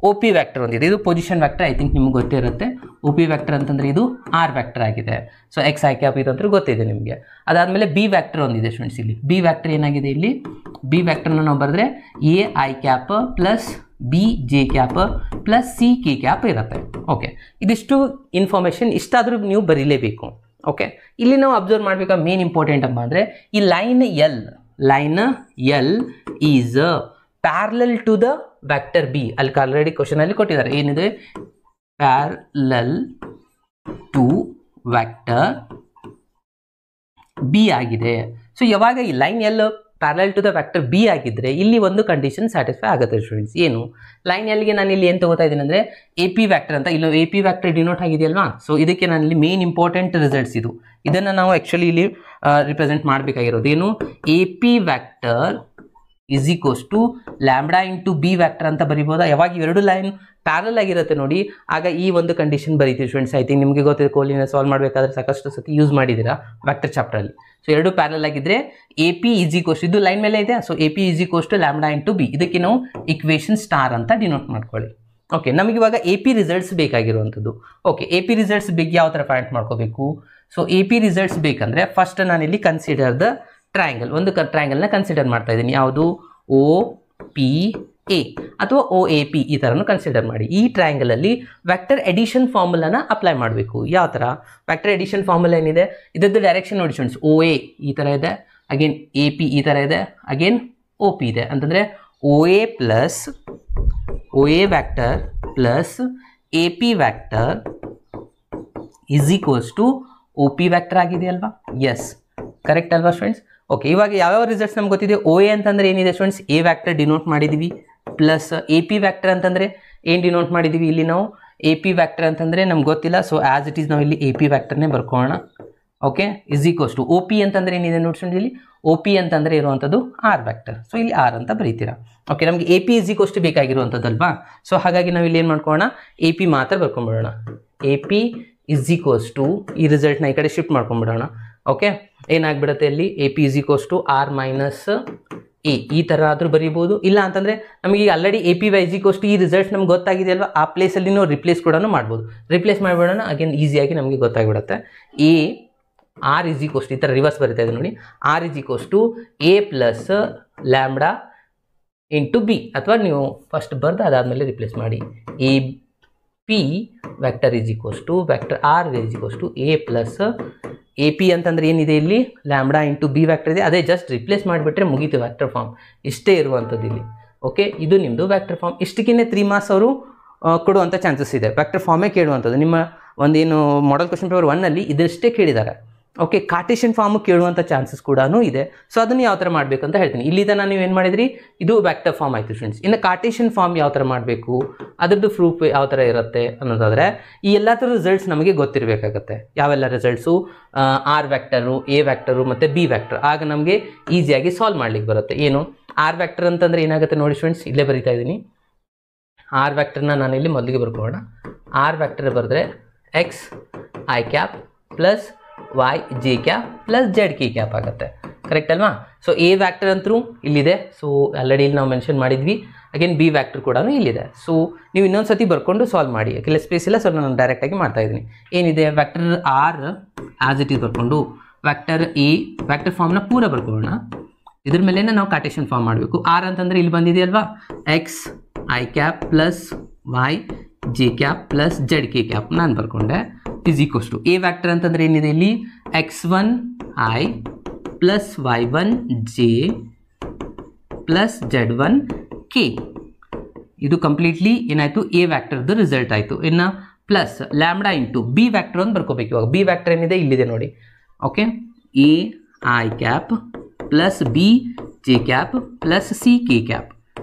ಒ ಪಿ ವ್ಯಾಕ್ಟರ್ ಒಂದಿದೆ, ಇದು ಪೊಸಿಷನ್ ವ್ಯಾಕ್ಟರ್. ಐ ಥಿಂಕ್ ನಿಮ್ಗೆ ಗೊತ್ತೇ ಇರುತ್ತೆ. ಒ ಪಿ ವ್ಯಾಕ್ಟರ್ ಅಂತಂದರೆ ಇದು ಆರ್ ವ್ಯಾಕ್ಟರ್ ಆಗಿದೆ. ಸೊ ಎಕ್ಸ್ ಐ ಕ್ಯಾಪ್ ಇದಂದ್ರೆ ಗೊತ್ತಿದೆ ನಿಮಗೆ. ಅದಾದಮೇಲೆ ಬಿ ವ್ಯಾಕ್ಟರ್ ಒಂದಿದೆ ಸ್ಟೂಡೆಂಟ್ಸ್. ಇಲ್ಲಿ ಬಿ ವ್ಯಾಕ್ಟರ್ ಏನಾಗಿದೆ, ಇಲ್ಲಿ ಬಿ ವ್ಯಾಕ್ಟರ್ನ ನಾವು ಬರೆದ್ರೆ A I cap plus B J cap plus C K cap ಇರುತ್ತೆ. ಓಕೆ, ಇದಿಷ್ಟು ಇನ್ಫಾರ್ಮೇಷನ್ ಇಷ್ಟಾದರೂ ನೀವು ಬರೀಲೇಬೇಕು. ಓಕೆ, ಇಲ್ಲಿ ನಾವು ಅಬ್ಸರ್ವ್ ಮಾಡಬೇಕಾದ ಮೇನ್ ಇಂಪಾರ್ಟೆಂಟ್ ಅಪ್ಪ ಅಂದರೆ ಈ line L is parallel to the vector B. ಅಲ್ಲಿ ಆಲ್ರೆಡಿ ಕ್ವಶನಲ್ಲಿ ಕೊಟ್ಟಿದ್ದಾರೆ, ಏನಿದೆ, ಪ್ಯಾರಲಲ್ ಟು ವ್ಯಾಕ್ಟರ್ ಬಿ ಆಗಿದೆ. ಸೊ ಯಾವಾಗ ಈ line L parallel to the vector B ಆಗಿದ್ರೆ ಇಲ್ಲಿ ಒಂದು ಕಂಡೀಷನ್ ಸ್ಯಾಟಿಸ್ಫೈ ಆಗುತ್ತೆ ಸ್ಟೂಡೆಂಟ್ಸ್. ಏನು, ಲೈನ್ ಎಲ್ಗೆ ನಾನು ಇಲ್ಲಿ ಏನು ತಗೋತಾ ಇದ್ದೀನಿ ಅಂದರೆ ಎ ಪಿ ವ್ಯಾಕ್ಟರ್ ಅಂತ. ಇಲ್ಲಿ ಎ ಪಿ ವ್ಯಾಕ್ಟರ್ ಡಿನೋಟ್ ಆಗಿದೆಯಲ್ವಾ? ಸೊ ಇದಕ್ಕೆ ನಾನು ಇಲ್ಲಿ ಮೇನ್ ಇಂಪಾರ್ಟೆಂಟ್ ರಿಸಲ್ಟ್ಸ್ ಇದು. ಇದನ್ನು ನಾವು ಆ್ಯಕ್ಚುಲಿ ಇಲ್ಲಿ ರಿಪ್ರೆಸೆಂಟ್ ಮಾಡಬೇಕಾಗಿರೋದು ಏನು, A P vector is equals to lambda into B vector ಅಂತ ಬರಿಬೋದಾ? ಯಾವಾಗ ಇವೆರಡು ಲೈನ್ ಪ್ಯಾರಲ್ ಆಗಿರುತ್ತೆ ನೋಡಿ, ಆಗ ಈ ಒಂದು ಕಂಡೀಷನ್ ಬರೀತೀವಿ ಸ್ಟೂಡೆಂಟ್ಸ್. ಐ ಥಿಂಕ್ ನಿಮಗೆ ಗೊತ್ತಿದೆ, ಕೋಲಿನ ಸಾಲ್ವ್ ಮಾಡಬೇಕಾದ್ರೆ ಸಾಕಷ್ಟು ಸತಿ ಯೂಸ್ ಮಾಡಿದ್ದೀರಾ ವ್ಯಾಕ್ಟರ್ ಚಾಪ್ಟರಲ್ಲಿ. ಸೊ ಎರಡು ಪ್ಯಾರಲ್ ಆಗಿದ್ರೆ ಎ ಪಿ ಈಸ್ ಈಕ್ವಲ್ಸ್, ಇದು ಲೈನ್ ಮೇಲೆ ಇದೆ. So A P is equals to lambda into B. ಇದಕ್ಕೆ ನಾವು ಇಕ್ವೇಷನ್ ಸ್ಟಾರ್ ಅಂತ ಡಿನೋಟ್ ಮಾಡ್ಕೊಳ್ಳಿ. ಓಕೆ, ನಮಗೆ ಇವಾಗ ಎ ಪಿ ರಿಸಲ್ಟ್ಸ್ ಬೇಕಾಗಿರುವಂಥದ್ದು. ಓಕೆ, ಎ ಪಿ ರಿಸಲ್ಟ್ಸ್ ಬಗ್ಗೆ ಯಾವ ಥರ ಫೈಂಡ್ ಮಾಡ್ಕೋಬೇಕು? ಸೊ ಎ ಪಿ ರಿಸಲ್ಟ್ಸ್ ಬೇಕಂದರೆ ಫಸ್ಟ್ ನಾನಿಲ್ಲಿ ಕನ್ಸಿಡರ್ ದ ಟ್ರಯಾಂಗಲ್, ಒಂದು ಟ್ರಯಾಂಗಲ್ನ ಕನ್ಸಿಡರ್ ಮಾಡ್ತಾ ಇದ್ದೀನಿ. ಯಾವುದು, ಓ ಪಿ ಎ ಅಥವಾ ಒ ಎ ಪಿ, ಈ ಥರನೂ ಕನ್ಸಿಡರ್ ಮಾಡಿ. ಈ ಟ್ರಯಾಂಗಲಲ್ಲಿ ವ್ಯಾಕ್ಟರ್ ಎಡಿಷನ್ ಫಾರ್ಮುಲಾನ ಅಪ್ಲೈ ಮಾಡಬೇಕು. ಯಾವ ಥರ ವ್ಯಾಕ್ಟರ್ ಎಡಿಷನ್ ಫಾರ್ಮುಲಾ ಏನಿದೆ, ಇದರದ್ದು ಡೈರೆಕ್ಷನ್ ನೋಡಿ ಸ್ಟೂಡೆಂಟ್ಸ್. ಓ ಎ ಈ ಥರ ಇದೆ, ಅಗೇನ್ ಎ ಪಿ ಈ ಥರ ಇದೆ, ಅಗೇನ್ ಒ ಪಿ ಇದೆ. ಅಂತಂದರೆ O A plus O A vector plus A P vector is equals to O P vector ಆಗಿದೆಯಲ್ವಾ? ಎಸ್, ಕರೆಕ್ಟ್ ಅಲ್ವಾ ಸ್ಟೂಡೆಂಟ್ಸ್? ಓಕೆ, ಇವಾಗ ಯಾವ್ಯಾವ ರಿಸಲ್ಟ್ಸ್ ನಮ್ಗೆ ಗೊತ್ತಿದೆ. ಓ ಎ ಅಂತಂದರೆ ಏನಿದೆ ಸ್ಟೂಡೆಂಟ್ಸ್, ಎ ವ್ಯಾಕ್ಟರ್ ಡಿನೋಟ್ ಮಾಡಿದ್ದೀವಿ. ಪ್ಲಸ್ ಎ ಪಿ ವ್ಯಾಕ್ಟರ್ ಅಂತಂದರೆ ಏನು ಡಿನೋಟ್ ಮಾಡಿದ್ದೀವಿ, ಇಲ್ಲಿ ನಾವು ಎ ಪಿ ವ್ಯಾಕ್ಟರ್ ಅಂತಂದರೆ ನಮ್ಗೆ ಗೊತ್ತಿಲ್ಲ. ಸೊ ಆ್ಯಸ್ ಇಟ್ ಈಸ್ ನಾವು ಇಲ್ಲಿ ಎ ಪಿ ವ್ಯಾಕ್ಟರ್ನೇ ಬರ್ಕೊಳ್ಳೋಣ. Okay is equals to O P ಅಂತಂದ್ರೆ ಏನಿದೆ ನೋಡ್ಕೊಂಡು ಇಲ್ಲಿ ಒ ಪಿ ಅಂತಂದ್ರೆ ಇರುವಂಥದ್ದು ಆರ್ ವೆಕ್ಟರ್. ಸೊ ಇಲ್ಲಿ ಆರ್ ಅಂತ ಬರೀತೀರಾ. ಓಕೆ ನಮಗೆ A P is equals to ಬೇಕಾಗಿರುವಂಥದ್ದಲ್ವಾ. ಸೊ ಹಾಗಾಗಿ ನಾವು ಇಲ್ಲಿ ಏನು ಮಾಡ್ಕೊಳ್ಳೋಣ, ಎ ಪಿ ಮಾತ್ರ ಬರ್ಕೊಂಡ್ಬಿಡೋಣ. A P is equals to ಈ ರಿಸಲ್ಟ್ನ ಈ ಕಡೆ ಶಿಫ್ಟ್ ಮಾಡ್ಕೊಂಡ್ಬಿಡೋಣ. ಓಕೆ ಏನಾಗ್ಬಿಡುತ್ತೆ ಇಲ್ಲಿ A P is equals to R minus A ಈ ಥರ ಆದರೂ ಬರೀಬೋದು. ಇಲ್ಲ ಅಂತಂದರೆ ನಮಗೆ ಈಗ already A P Y is equals to ಈ ರಿಸಲ್ಟ್ಸ್ ನಮ್ಗೆ ಗೊತ್ತಾಗಿದೆ ಅಲ್ವಾ, ಆ ಪ್ಲೇಸಲ್ಲಿ ನಾವು ರಿಪ್ಲೇಸ್ ಕೂಡ ಮಾಡ್ಬೋದು. ರಿಪ್ಲೇಸ್ ಮಾಡಿಬಿಡೋಣ, ಅಗೇನ್ ಈಸಿಯಾಗಿ ನಮಗೆ ಗೊತ್ತಾಗ್ಬಿಡುತ್ತೆ. A R is equals to ಈ ಥರ ರಿವರ್ಸ್ ಬರೀತಾ ಇದೆ ನೋಡಿ, R is equals to A plus lambda into B, ಅಥವಾ ನೀವು ಫಸ್ಟ್ ಬರ್ದು ಅದಾದಮೇಲೆ ರಿಪ್ಲೇಸ್ ಮಾಡಿ. A P vector is equals to vector R is equals to A plus A P ಅಂತಂದ್ರೆ ಏನಿದೆ ಇಲ್ಲಿ ಲ್ಯಾಂಬ್ಡಾ ಇಂಟು ಬಿ ವೆಕ್ಟರ್ ಇದೆ, ಅದೇ ಜಸ್ಟ್ ರಿಪ್ಲೇಸ್ ಮಾಡಿಬಿಟ್ರೆ ಮುಗೀತು ವೆಕ್ಟರ್ ಫಾರ್ಮ್. ಇಷ್ಟೇ ಇರುವಂಥದ್ದು ಇಲ್ಲಿ. ಓಕೆ ಇದು ನಿಮ್ಮದು ವೆಕ್ಟರ್ ಫಾರ್ಮ್. ಇಷ್ಟಕ್ಕಿಂತ 3 ಮಾರ್ಕ್ಸ್ ಅವರು ಕೊಡುವಂಥ ಚಾನ್ಸಸ್ ಇದೆ. ವೆಕ್ಟರ್ ಫಾರ್ಮೇ ಕೇಳುವಂಥದ್ದು. ನಿಮ್ಮ ಒಂದೇನು ಮಾಡೆಲ್ ಕ್ವಶನ್ ಪೇಪರ್ 1ನಲ್ಲಿ ಇದಷ್ಟೇ ಕೇಳಿದ್ದಾರೆ. ಓಕೆ ಕಾರ್ಟೇಷಿಯನ್ ಫಾರ್ಮು ಕೇಳುವಂಥ ಚಾನ್ಸಸ್ ಕೂಡ ಇದೆ. ಸೊ ಅದನ್ನು ಯಾವ ಥರ ಮಾಡಬೇಕು ಅಂತ ಹೇಳ್ತೀನಿ. ಇಲ್ಲಿ ತನಕ ನೀವು ಏನು ಮಾಡಿದ್ರಿ, ಇದು ವೆಕ್ಟರ್ ಫಾರ್ಮ್ ಆಯಿತು ಫ್ರೆಂಡ್ಸ್. ಇನ್ನು ಕಾರ್ಟೇಷಿಯನ್ ಫಾರ್ಮ್ ಯಾವ ಥರ ಮಾಡಬೇಕು, ಅದರದ್ದು ಪ್ರೂಫ್ ಯಾವ ಥರ ಇರುತ್ತೆ ಅನ್ನೋದಾದರೆ ಈ ಎಲ್ಲ ಥರ ರಿಸಲ್ಟ್ಸ್ ನಮಗೆ ಗೊತ್ತಿರಬೇಕಾಗತ್ತೆ. ಯಾವೆಲ್ಲ results, R vector, A vector ಮತ್ತು ಬಿ ವೆಕ್ಟರ್. ಆಗ ನಮಗೆ ಈಸಿಯಾಗಿ ಸಾಲ್ವ್ ಮಾಡ್ಲಿಕ್ಕೆ ಬರುತ್ತೆ. ಏನು ಆರ್ ವೆಕ್ಟರ್ ಅಂತಂದರೆ ಏನಾಗುತ್ತೆ ನೋಡಿ ಫ್ರೆಂಡ್ಸ್, ಇಲ್ಲೇ ಬರಿತಾ ಇದ್ದೀನಿ. ಆರ್ ವೆಕ್ಟರ್ನ ನಾನು ಇಲ್ಲಿ ಮೊದಲಿಗೆ ಬರ್ಕೊಳ್ಳೋಣ. ಆರ್ ವೆಕ್ಟರ್ ಬರೆದ್ರೆ X I cap plus Y J cap plus Z K cap ಆಗುತ್ತೆ. ಕರೆಕ್ಟ್ ಅಲ್ವಾ. ಸೊ ಎ ವ್ಯಾಕ್ಟರ್ ಅಂತೂ ಇಲ್ಲಿದೆ. ಸೊ ಆಲ್ರೆಡಿ ಇಲ್ಲಿ ನಾವು ಮೆನ್ಷನ್ ಮಾಡಿದ್ವಿ. ಅಗೇನ್ ಬಿ ವ್ಯಾಕ್ಟರ್ ಕೂಡ ಇಲ್ಲಿದೆ. ಸೊ ನೀವು ಇನ್ನೊಂದು ಸತಿ ಬರ್ಕೊಂಡು ಸಾಲ್ವ್ ಮಾಡಿ, ಯಾಕೆಲ್ಲ ಸ್ಪೇಸ್ ಇಲ್ಲ. ಸೊ ನಾನು ಡೈರೆಕ್ಟಾಗಿ ಮಾಡ್ತಾ ಇದ್ದೀನಿ. ಏನಿದೆ vector R as it is ಬರ್ಕೊಂಡು ವೆಕ್ಟರ್ ಎ ವೆಕ್ಟರ್ ಫಾರ್ಮ್ನ ಪೂರ ಬರ್ಕೊಳ್ಳೋಣ. ಇದ್ರ ಮೇಲೆ ನಾವು ಕಾರ್ಟೇಷಿಯನ್ ಫಾರ್ಮ್ ಮಾಡಬೇಕು. ಆರ್ ಅಂತಂದರೆ ಇಲ್ಲಿ ಬಂದಿದೆಯಲ್ವಾ, X I cap plus Y J cap plus Z K cap ನಾನು ಬರ್ಕೊಂಡೆ is equals to A vector ಅಂತಂದರೆ ಏನಿದೆ ಇಲ್ಲಿ x1 i plus y1 j plus z1 k. ಇದು ಕಂಪ್ಲೀಟ್ಲಿ ಏನಾಯಿತು, ಎ ವ್ಯಾಕ್ಟರ್ದು ರಿಸಲ್ಟ್ ಆಯಿತು. ಇನ್ನು plus lambda into B vector ಅಂತ ಬರ್ಕೋಬೇಕು. ಇವಾಗ ಬಿ ವ್ಯಾಕ್ಟರ್ ಏನಿದೆ ಇಲ್ಲಿದೆ ನೋಡಿ. Okay A I cap plus B J cap plus C K cap.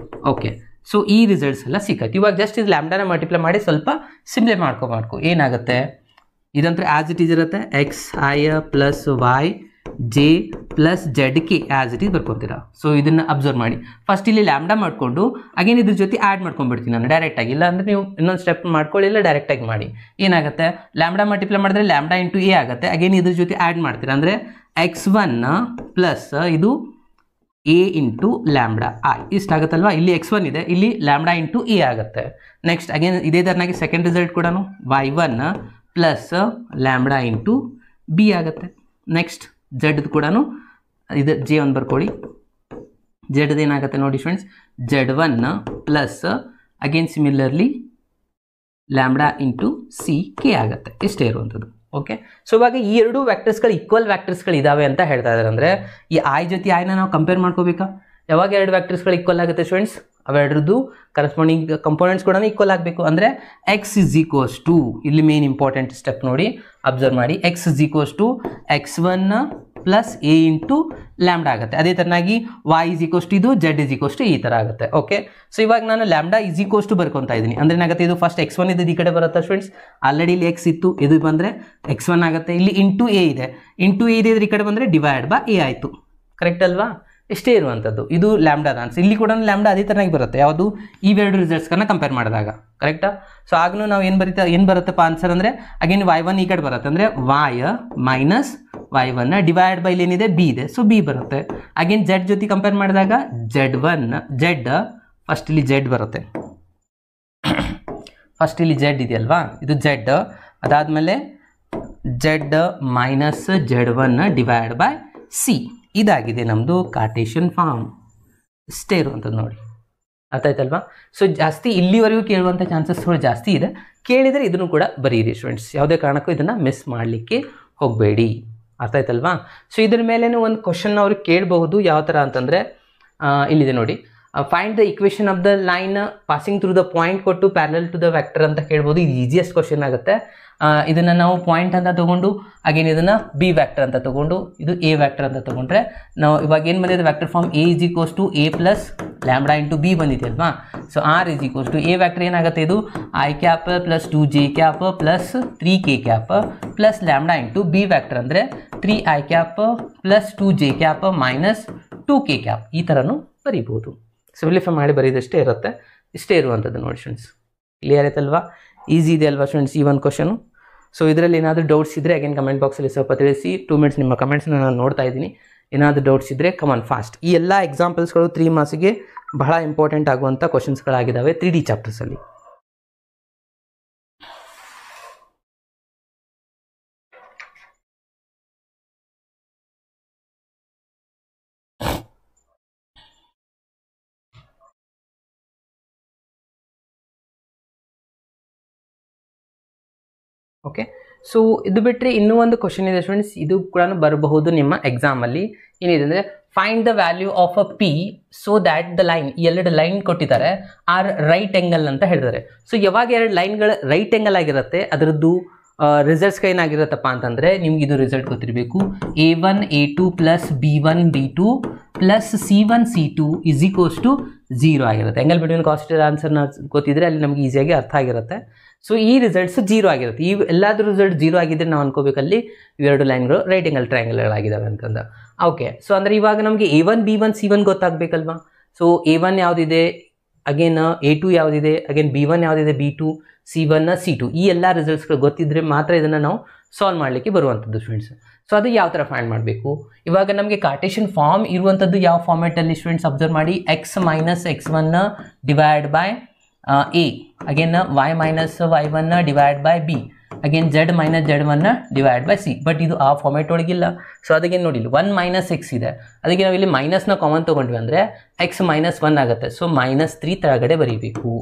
Okay so ಈ ರಿಸಲ್ಟ್ಸ್ ಎಲ್ಲ ಸಿಕ್ಕತ್ತೆ. ಇವಾಗ ಜಸ್ಟ್ ಇದು ಲ್ಯಾಂಬ್ಡಾನ ಮಲ್ಟಿಪ್ಲೈ ಮಾಡಿ ಸ್ವಲ್ಪ ಸಿಂಪ್ಲೈ ಮಾಡ್ಕೊ ಏನಾಗುತ್ತೆ, ಇದಂತೂ ಆ್ಯಸ್ ಇಟ್ ಈಸ್ ಇರುತ್ತೆ. X I plus Y J plus Z K as it is ಬರ್ಕೊತೀರಾ. ಸೊ ಇದನ್ನು ಅಬ್ಸರ್ವ್ ಮಾಡಿ. ಫಸ್ಟ್ ಇಲ್ಲಿ ಲ್ಯಾಂಬ್ಡಾ ಮಾಡಿಕೊಂಡು ಅಗೇನ್ ಇದ್ರ ಜೊತೆ ಆ್ಯಡ್ ಮಾಡ್ಕೊಂಡ್ಬಿಡ್ತೀನಿ ನಾನು ಡೈರೆಕ್ಟಾಗಿ. ಇಲ್ಲ ಅಂದರೆ ನೀವು ಇನ್ನೊಂದು ಸ್ಟೆಪ್ ಮಾಡ್ಕೊಳ್ಳಿಲ್ಲ, ಡೈರೆಕ್ಟಾಗಿ ಮಾಡಿ. ಏನಾಗುತ್ತೆ, ಲ್ಯಾಂಬ್ಡಾ ಮಲ್ಟಿಪ್ಲೈ ಮಾಡಿದ್ರೆ ಲ್ಯಾಂಬ್ಡಾ ಇಂಟು ಎ ಆಗುತ್ತೆ. ಅಗೇನ್ ಇದ್ರ ಜೊತೆ ಆ್ಯಡ್ ಮಾಡ್ತೀರಾ ಅಂದರೆ x1 ಪ್ಲಸ್ ಇದು ಎ ಇಂಟು ಲ್ಯಾಂಬ್ಡಾ ಐ ಇಷ್ಟಾಗುತ್ತಲ್ವಾ. ಇಲ್ಲಿ x1 ಇದೆ, ಇಲ್ಲಿ ಲ್ಯಾಂಬ್ಡಾ ಇಂಟು ಎ ಆಗುತ್ತೆ. ನೆಕ್ಸ್ಟ್ ಅಗೇನ್ ಇದೇ ಥರನಾಗಿ ಸೆಕೆಂಡ್ ರಿಸಲ್ಟ್ ಕೂಡ y1 plus lambda into B ಆಗುತ್ತೆ. ನೆಕ್ಸ್ಟ್ ಜೆಡ್ದು ಕೂಡ ಇದು ಜೆ ಒಂದು ಬರ್ಕೊಳ್ಳಿ. ಜೆಡ್ದು ಏನಾಗುತ್ತೆ ನೋಡಿ friends, z1 plus again similarly lambda into C K ಆಗುತ್ತೆ. ಇಷ್ಟೇ ಇರುವಂಥದ್ದು. ಓಕೆ ಸೊ ಇವಾಗ ಈ ಎರಡು ವ್ಯಾಕ್ಟರ್ಸ್ಗಳು ಈಕ್ವಲ್ ವ್ಯಾಕ್ಟರ್ಸ್ಗಳು ಇದ್ದಾವೆ ಅಂತ ಹೇಳ್ತಾ ಇದ್ದಾರೆ. ಅಂದರೆ ಈ ಐ ಜೊತೆ ಐನ ನಾವು ಕಂಪೇರ್ ಮಾಡ್ಕೋಬೇಕಾ. ಯಾವಾಗ ಎರಡು ವ್ಯಾಕ್ಟರ್ಸ್ಗಳು ಈಕ್ವಲ್ ಆಗುತ್ತೆ ಫ್ರೆಂಡ್ಸ್, ಅವೆರಡರದ್ದು ಕರೆಸ್ಪಾಂಡಿಂಗ್ ಕಂಪೋನೆಂಟ್ಸ್ ಕೂಡ ಈಕ್ವಲ್ ಆಗಬೇಕು. ಅಂದರೆ ಎಕ್ಸ್ ಇಸ್ ಈಕ್ವಲ್ಸ್ ಟು, ಇಲ್ಲಿ ಮೇನ್ ಇಂಪಾರ್ಟೆಂಟ್ ಸ್ಟೆಪ್ ನೋಡಿ ಅಬ್ಸರ್ವ್ ಮಾಡಿ. X is equals to x1 plus a into lambda ಆಗುತ್ತೆ. ಅದೇ ಥರನಾಗಿ y ಇಸ್ ಈಕ್ವಲ್ಸ್ ಟು ಇದು, z ಇಸ್ ಈಕ್ವಲ್ಸ್ ಟು ಈ ಥರ ಆಗುತ್ತೆ. ಓಕೆ ಸೊ ಇವಾಗ ನಾನು ಲ್ಯಾಂಬ್ಡಾ ಇಸ್ ಈಕ್ವಲ್ಸ್ ಟು ಬರ್ಕೊತಾ ಇದ್ದೀನಿ. ಅಂದರೆ ಏನಾಗುತ್ತೆ, ಇದು ಫಸ್ಟ್ x1 ಇದ್ದು ಈ ಕಡೆ ಬರುತ್ತೆ ಫ್ರೆಂಡ್ಸ್. ಆಲ್ರೆಡಿ ಇಲ್ಲಿ x ಇತ್ತು, ಇದು ಬಂದರೆ x1 ಆಗುತ್ತೆ. ಇಲ್ಲಿ ಇಂಟು ಎ ಇದೆ, ಇಂಟು ಎ ಇದೆ, ಈ ಕಡೆ ಬಂದರೆ ಡಿವೈಡ್ ಬೈ ಎ ಆಯಿತು. ಕರೆಕ್ಟ್ ಅಲ್ವಾ. ಇಷ್ಟೇ ಇರುವಂಥದ್ದು. ಇದು ಲ್ಯಾಂಬ್ಡಾದ ಆನ್ಸರ್. ಇಲ್ಲಿ ಕೂಡ ಲ್ಯಾಂಬ್ಡಾ ಅದೇ ಥರನಾಗಿ ಬರುತ್ತೆ. ಯಾವುದು, ಇವೆರಡು ರಿಸಲ್ಟ್ಸ್ಗಳನ್ನ ಕಂಪೇರ್ ಮಾಡಿದಾಗ. ಕರೆಕ್ಟಾ. ಸೊ ಆಗಲೂ ನಾವು ಏನು ಬರುತ್ತಪ್ಪ ಆನ್ಸರ್ ಅಂದರೆ ಅಗೇನ್ y1 ಈ ಕಡೆ ಬರುತ್ತೆ. ಅಂದರೆ y minus y1 divide by ಏನಿದೆ ಬಿ ಇದೆ, ಸೊ ಬಿ ಬರುತ್ತೆ. ಅಗೇನ್ ಜೆಡ್ ಜೊತೆ ಕಂಪೇರ್ ಮಾಡಿದಾಗ ಜೆಡ್ ಫಸ್ಟ್ ಇಲ್ಲಿ ಜೆಡ್ ಬರುತ್ತೆ. ಫಸ್ಟ್ ಇಲ್ಲಿ ಜೆಡ್ ಇದೆಯಲ್ವಾ, ಇದು ಜೆಡ್. ಅದಾದಮೇಲೆ Z minus z1 divide by C. ಇದಾಗಿದೆ ನಮ್ಮದು ಕಾರ್ಟೇಷಿಯನ್ ಫಾರ್ಮ್. ಇಷ್ಟೇ ಇರುವಂಥದ್ದು ನೋಡಿ. ಅರ್ಥ ಆಯ್ತಲ್ವಾ. ಸೊ ಜಾಸ್ತಿ ಇಲ್ಲಿವರೆಗೂ ಕೇಳುವಂಥ ಚಾನ್ಸಸ್ಗಳು ಜಾಸ್ತಿ ಇದೆ. ಕೇಳಿದರೆ ಇದನ್ನು ಕೂಡ ಬರೀರಿ ಸ್ಟೂಡೆಂಟ್ಸ್. ಯಾವುದೇ ಕಾರಣಕ್ಕೂ ಇದನ್ನು ಮಿಸ್ ಮಾಡಲಿಕ್ಕೆ ಹೋಗಬೇಡಿ. ಅರ್ಥ ಆಯ್ತಲ್ವಾ. ಸೊ ಇದ್ರ ಮೇಲೇ ಒಂದು ಕ್ವಶನ್ ಅವ್ರು ಕೇಳಬಹುದು. ಯಾವ ಥರ ಅಂತಂದರೆ ಇಲ್ಲಿದೆ ನೋಡಿ, find the equation of the line passing through the point ಕೊಟ್ಟು ಪ್ಯಾರಲಲ್ ಟು ದ ವೆಕ್ಟರ್ ಅಂತ ಕೇಳ್ಬೋದು. ಇದು ಈಸಿಯೆಸ್ಟ್ ಕ್ವಶನ್ ಆಗುತ್ತೆ. ಇದನ್ನು ನಾವು ಪಾಯಿಂಟ್ ಅಂತ ತೊಗೊಂಡು ಅಗೇನ್ ಇದನ್ನು ಬಿ ವ್ಯಾಕ್ಟರ್ ಅಂತ ತೊಗೊಂಡು ಇದು ಎ ವ್ಯಾಕ್ಟರ್ ಅಂತ ತೊಗೊಂಡ್ರೆ ನಾವು ಇವಾಗ ಏನು ಬಂದಿದೆ vector form a is equals to A plus lambda into b ಬಂದಿದೆ ಅಲ್ವಾ. So r is equals to A vector ಏನಾಗುತ್ತೆ ಇದು i cap plus 2j cap plus 3k cap plus lambda into B vector ಅಂದರೆ 3i cap plus 2j cap minus 2k cap ಈ ಥರನೂ ಬರೀಬೋದು. Simplify ಮಾಡಿ ಬರೀದಷ್ಟೇ ಇರುತ್ತೆ, ಇಷ್ಟೇ ಇರುವಂಥದ್ದು ನೋಡಿ ಸ್ಟೂಡೆಂಟ್ಸ್. ಕ್ಲಿಯರ್ ಆಯ್ತಲ್ವಾ, ಈಸಿ ಇದೆ ಅಲ್ವಾ ಸ್ಟೂಡೆಂಟ್ಸ್ ಈ ಒಂದು ಕ್ವಶನು. ಸೊ ಇದರಲ್ಲಿ ಏನಾದರೂ ಡೌಟ್ಸ್ ಇದ್ದರೆ ಅಗೇನ್ ಕಮೆಂಟ್ ಬಾಕ್ಸಲ್ಲಿ ಸ್ವಲ್ಪ ತಿಳಿಸಿ. 2 ಮಿನಿಟ್ಸ್ ನಿಮ್ಮ ಕಮೆಂಟ್ಸ್ನ ನಾನು ನೋಡ್ತಾ ಇದ್ದೀನಿ. ಏನಾದರೂ ಡೌಟ್ಸ್ ಇದ್ದರೆ ಕಮಾನ್ ಫಾಸ್ಟ್. ಈ ಎಲ್ಲ ಎಕ್ಸಾಂಪಲ್ಸ್ಗಳು 3 ಮಾರ್ಕ್ಸ್ಗೆ ಬಹಳ ಇಂಪಾರ್ಟೆಂಟ್ ಆಗುವಂಥ ಕ್ವಶನ್ಸ್ಗಳಾಗಿದ್ದಾವೆ 3D ಚಾಪ್ಟರ್ಸಲ್ಲಿ. ಓಕೆ, ಸೊ ಇದು ಬಿಟ್ಟರೆ ಇನ್ನೂ ಒಂದು ಕ್ವಶನ್ ಇದೆ ಸ್ಟೂಡೆಂಟ್ಸ್, ಇದು ಕೂಡ ಬರಬಹುದು ನಿಮ್ಮ ಎಕ್ಸಾಮಲ್ಲಿ. ಏನಿದೆ ಅಂದರೆ find the value of a P so that the line, ಎರಡು ಲೈನ್ ಕೊಟ್ಟಿದ್ದಾರೆ ಆರ್ ರೈಟ್ ಆ್ಯಂಗಲ್ ಅಂತ ಹೇಳಿದ್ದಾರೆ. ಸೊ ಯಾವಾಗ ಎರಡು ಲೈನ್ಗಳು ರೈಟ್ ಆ್ಯಂಗಲ್ ಆಗಿರುತ್ತೆ ಅದರದ್ದು ರಿಸಲ್ಟ್ಸ್ಗೆ ಏನಾಗಿರುತ್ತಪ್ಪ ಅಂತಂದರೆ ನಿಮ್ಗೆ ಇದು ರಿಸಲ್ಟ್ ಗೊತ್ತಿರಬೇಕು. A1 A2 plus B1 B2 plus C1 C2 is equals to 0 ಆಗಿರುತ್ತೆ. ಆ್ಯಂಗಲ್ ಬಿಟ್ವೀನ್ ಕಾನ್ಸ್ಟೆಂಟ್ ಆನ್ಸರ್ನ ಗೊತ್ತಿದ್ರೆ ಅಲ್ಲಿ ನಮಗೆ ಈಸಿಯಾಗಿ ಅರ್ಥ ಆಗಿರುತ್ತೆ. ಸೊ ಈ ರಿಸಲ್ಟ್ಸ್ 0 ಆಗಿರುತ್ತೆ. ಈ ಎಲ್ಲಾದರೂ ರಿಸಲ್ಟ್ 0 ಆಗಿದ್ದರೆ ನಾವು ಅನ್ಕೋಬೇಕಲ್ಲಿ ಇವೆರಡು ಲೈನ್ಗಳು ರೈಟ್ ಆ್ಯಂಗಲ್ ಟ್ರಯಾಂಗಲ್ಗಳಾಗಿದ್ದಾವೆ ಅಂತಂದ. ಓಕೆ, ಸೊ ಅಂದರೆ ಇವಾಗ ನಮಗೆ A1 B1 C1 ಗೊತ್ತಾಗಬೇಕಲ್ವಾ. So A1 ಯಾವುದಿದೆ, ಅಗೇನ್ A2 ಯಾವುದಿದೆ, ಅಗೇನ್ B1 ಯಾವುದಿದೆ, B2 C1 C2 ಈ ಎಲ್ಲ ರಿಸಲ್ಟ್ಸ್ಗಳು ಗೊತ್ತಿದ್ರೆ ಮಾತ್ರ ಇದನ್ನು ನಾವು ಸಾಲ್ವ್ ಮಾಡಲಿಕ್ಕೆ ಬರುವಂಥದ್ದು ಸ್ಟೂಡೆಂಟ್ಸ್. ಸೊ ಅದು ಯಾವ ಥರ ಫೈಂಡ್ ಮಾಡಬೇಕು, ಇವಾಗ ನಮಗೆ ಕಾರ್ಟೇಷನ್ ಫಾರ್ಮ್ ಇರುವಂಥದ್ದು ಯಾವ ಫಾರ್ಮೆಟಲ್ಲಿ ಸ್ಟೂಡೆಂಟ್ಸ್ ಅಬ್ಸರ್ವ್ ಮಾಡಿ. x minus x1 divide by a, again y minus y1 divide by b, again z minus z1 divide by c. But ಇದು ಆ ಫಾರ್ಮೆಟ್ ಒಳಗಿಲ್ಲ. ಸೊ ಅದಕ್ಕೆ ನೋಡಿ 1 ಮೈನಸ್ x ಇದೆ, ಅದಕ್ಕೆ ನಾವು ಇಲ್ಲಿ ಮೈನಸ್ನ ಕಾಮನ್ ತೊಗೊಂಡ್ವಿ ಅಂದರೆ x ಮೈನಸ್ 1 ಆಗುತ್ತೆ. ಸೊ -3 ಕೆಳಗಡೆ ಬರೀಬೇಕು.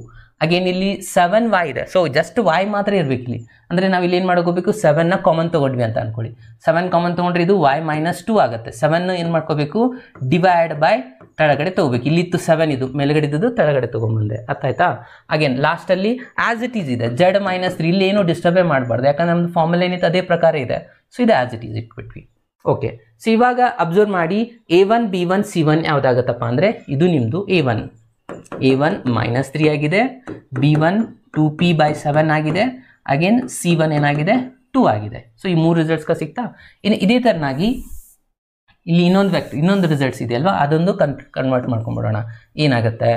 ಅಗೇನ್ ಇಲ್ಲಿ 7y ಇದೆ, ಸೊ ಜಸ್ಟ್ y ಮಾತ್ರ ಇರಬೇಕು ಇಲ್ಲಿ. ಅಂದರೆ ನಾವು ಇಲ್ಲಿ ಏನು ಮಾಡ್ಕೋಬೇಕು, 7ನ ಕಾಮನ್ ತೊಗೊಂಡ್ವಿ ಅಂತ ಅಂದ್ಕೊಳ್ಳಿ. 7 ಕಾಮನ್ ತೊಗೊಂಡ್ರೆ ಇದು y ಮೈನಸ್ 2 ಆಗುತ್ತೆ. 7 ಏನು ಮಾಡ್ಕೋಬೇಕು, ಡಿವೈಡ್ ಬೈ ಕೆಳಗಡೆ ತೊಗೋಬೇಕು. ಇಲ್ಲಿತ್ತು 7, ಇದು ಮೇಲ್ಗಡೆ ಇದ್ದು ಕೆಳಗಡೆ ತೊಗೊಂಬಂದೆ. ಅರ್ಥ ಆಯ್ತಾ. ಅಗೇನ್ ಲಾಸ್ಟಲ್ಲಿ ಆ್ಯಸ್ ಇಟ್ ಈಸ್ ಇದೆ z ಮೈನಸ್ 3, ಇಲ್ಲಿ ಏನು ಡಿಸ್ಟರ್ಬೇ ಮಾಡಬಾರ್ದು, ಯಾಕಂದ್ರೆ ನಮ್ಮದು ಫಾರ್ಮುಲಾ ಏನಿತ್ತು ಅದೇ ಪ್ರಕಾರ ಇದೆ. ಸೊ ಇದು ಆ್ಯಸ್ ಇಟ್ ಈಸ್ ಇಟ್ಬಿಟ್ವಿ. ಓಕೆ, ಸೊ ಇವಾಗ ಅಬ್ಸರ್ವ್ ಮಾಡಿ A1 B1 C1 ಯಾವುದಾಗತ್ತಪ್ಪ ಅಂದರೆ ಇದು ನಿಮ್ಮದು A1 ಮೈನಸ್ 3 ಆಗಿದೆ, B1 2p/7 ಆಗಿದೆ, ಅಗೇನ್ C1 ಏನಾಗಿದೆ 2 ಆಗಿದೆ. ಸೊ ಈ 3 ರಿಸಲ್ಟ್ಸ್ಗೆ ಸಿಗ್ತಾ. ಇನ್ನು ಇದೇ ಥರನಾಗಿ ಇಲ್ಲಿ ಇನ್ನೊಂದು ರಿಸಲ್ಟ್ಸ್ ಇದೆಯಲ್ವಾ, ಅದೊಂದು ಕನ್ವರ್ಟ್ ಮಾಡ್ಕೊಂಡ್ಬಿಡೋಣ. ಏನಾಗುತ್ತೆ,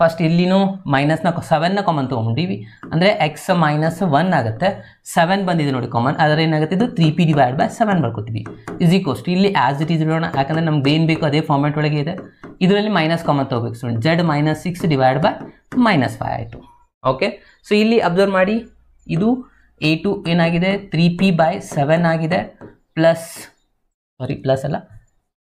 ಫಸ್ಟ್ ಇಲ್ಲಿನೂ ಮೈನಸ್ನ 7ನ ಕಾಮನ್ ತೊಗೊಂಡಿವಿ ಅಂದರೆ x ಮೈನಸ್ 1 ಆಗುತ್ತೆ. 7 ಬಂದಿದೆ ನೋಡಿ ಕಾಮನ್, ಆದರೆ ಏನಾಗುತ್ತೆ ಇದು 3p ಡಿವೈಡ್ ಬೈ 7 ಬರ್ಕೋತೀವಿ ಇಸ್ ಈಕ್ವಲ್ಸ್ ಟು ಇಲ್ಲಿ ಆ್ಯಸ್ ಇಟ್ ಈಸ್ ಇಡೋಣ, ಯಾಕಂದರೆ ನಮ್ಗೆ ಏನು ಬೇಕು ಅದೇ ಫಾರ್ಮೆಟ್ ಒಳಗೆ ಇದೆ. ಇದರಲ್ಲಿ ಮೈನಸ್ ಕಾಮನ್ ತೊಗೋಬೇಕು student, z minus 6 divide by -5 ಆಯಿತು. ಓಕೆ, ಸೊ ಇಲ್ಲಿ ಅಬ್ಸರ್ವ್ ಮಾಡಿ ಇದು A2 ಏನಾಗಿದೆ 3p/7 ಆಗಿದೆ, ಪ್ಲಸ್ ಅಲ್ಲ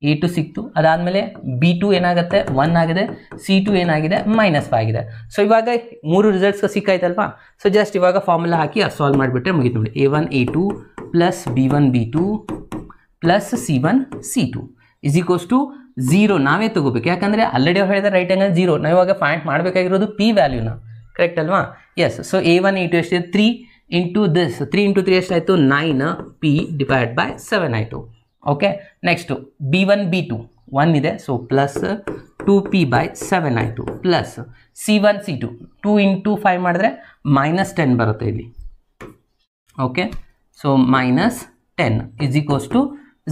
A2 ಸಿಕ್ತು. ಅದಾದಮೇಲೆ B2 ಏನಾಗುತ್ತೆ 1 ಆಗಿದೆ, C2 ಏನಾಗಿದೆ -5 ಆಗಿದೆ. ಸೊ ಇವಾಗ 3 ರಿಸಲ್ಟ್ಸ್ ಸಿಕ್ಕಾಯ್ತಲ್ವಾ. ಸೊ ಜಸ್ಟ್ ಇವಾಗ ಫಾರ್ಮುಲಾ ಹಾಕಿ ಅದು ಸಾಲ್ವ್ ಮಾಡಿಬಿಟ್ರೆ ಮುಗಿತು ನೋಡಿ. A1 A2 plus B1 B2 plus C1 C2 is equals to 0 ನಾವೇ ತೊಗೋಬೇಕು, ಯಾಕಂದರೆ ಆಲ್ರೆಡಿ ಅವ್ರು ಹೇಳಿದ್ರೆ ರೈಟ್ ಆ್ಯಂಗಲ್ 0. ನಾವು ಇವಾಗ ಫೈಂಡ್ ಮಾಡಬೇಕಾಗಿರೋದು ಪಿ ವ್ಯಾಲ್ಯೂನ, ಕರೆಕ್ಟ್ ಅಲ್ವಾ. ಎಸ್, ಸೊ A1 A2 ಎಷ್ಟಿದೆ 3 ಇಂಟು ದಿಸ್, 3 ಇಂಟು 3 ಎಷ್ಟಾಯಿತು 9p ಡಿವೈಡ್ ಬೈ 7 ಆಯಿತು. ಓಕೆ, ನೆಕ್ಸ್ಟು B1 B2 1 ಇದೆ, ಸೊ ಪ್ಲಸ್ 2p/7 ಆಯಿತು, ಪ್ಲಸ್ C1 C2 2 ಇಂಟು 5 ಮಾಡಿದ್ರೆ -10 ಬರುತ್ತೆ ಇಲ್ಲಿ. Okay, so -10 is equals to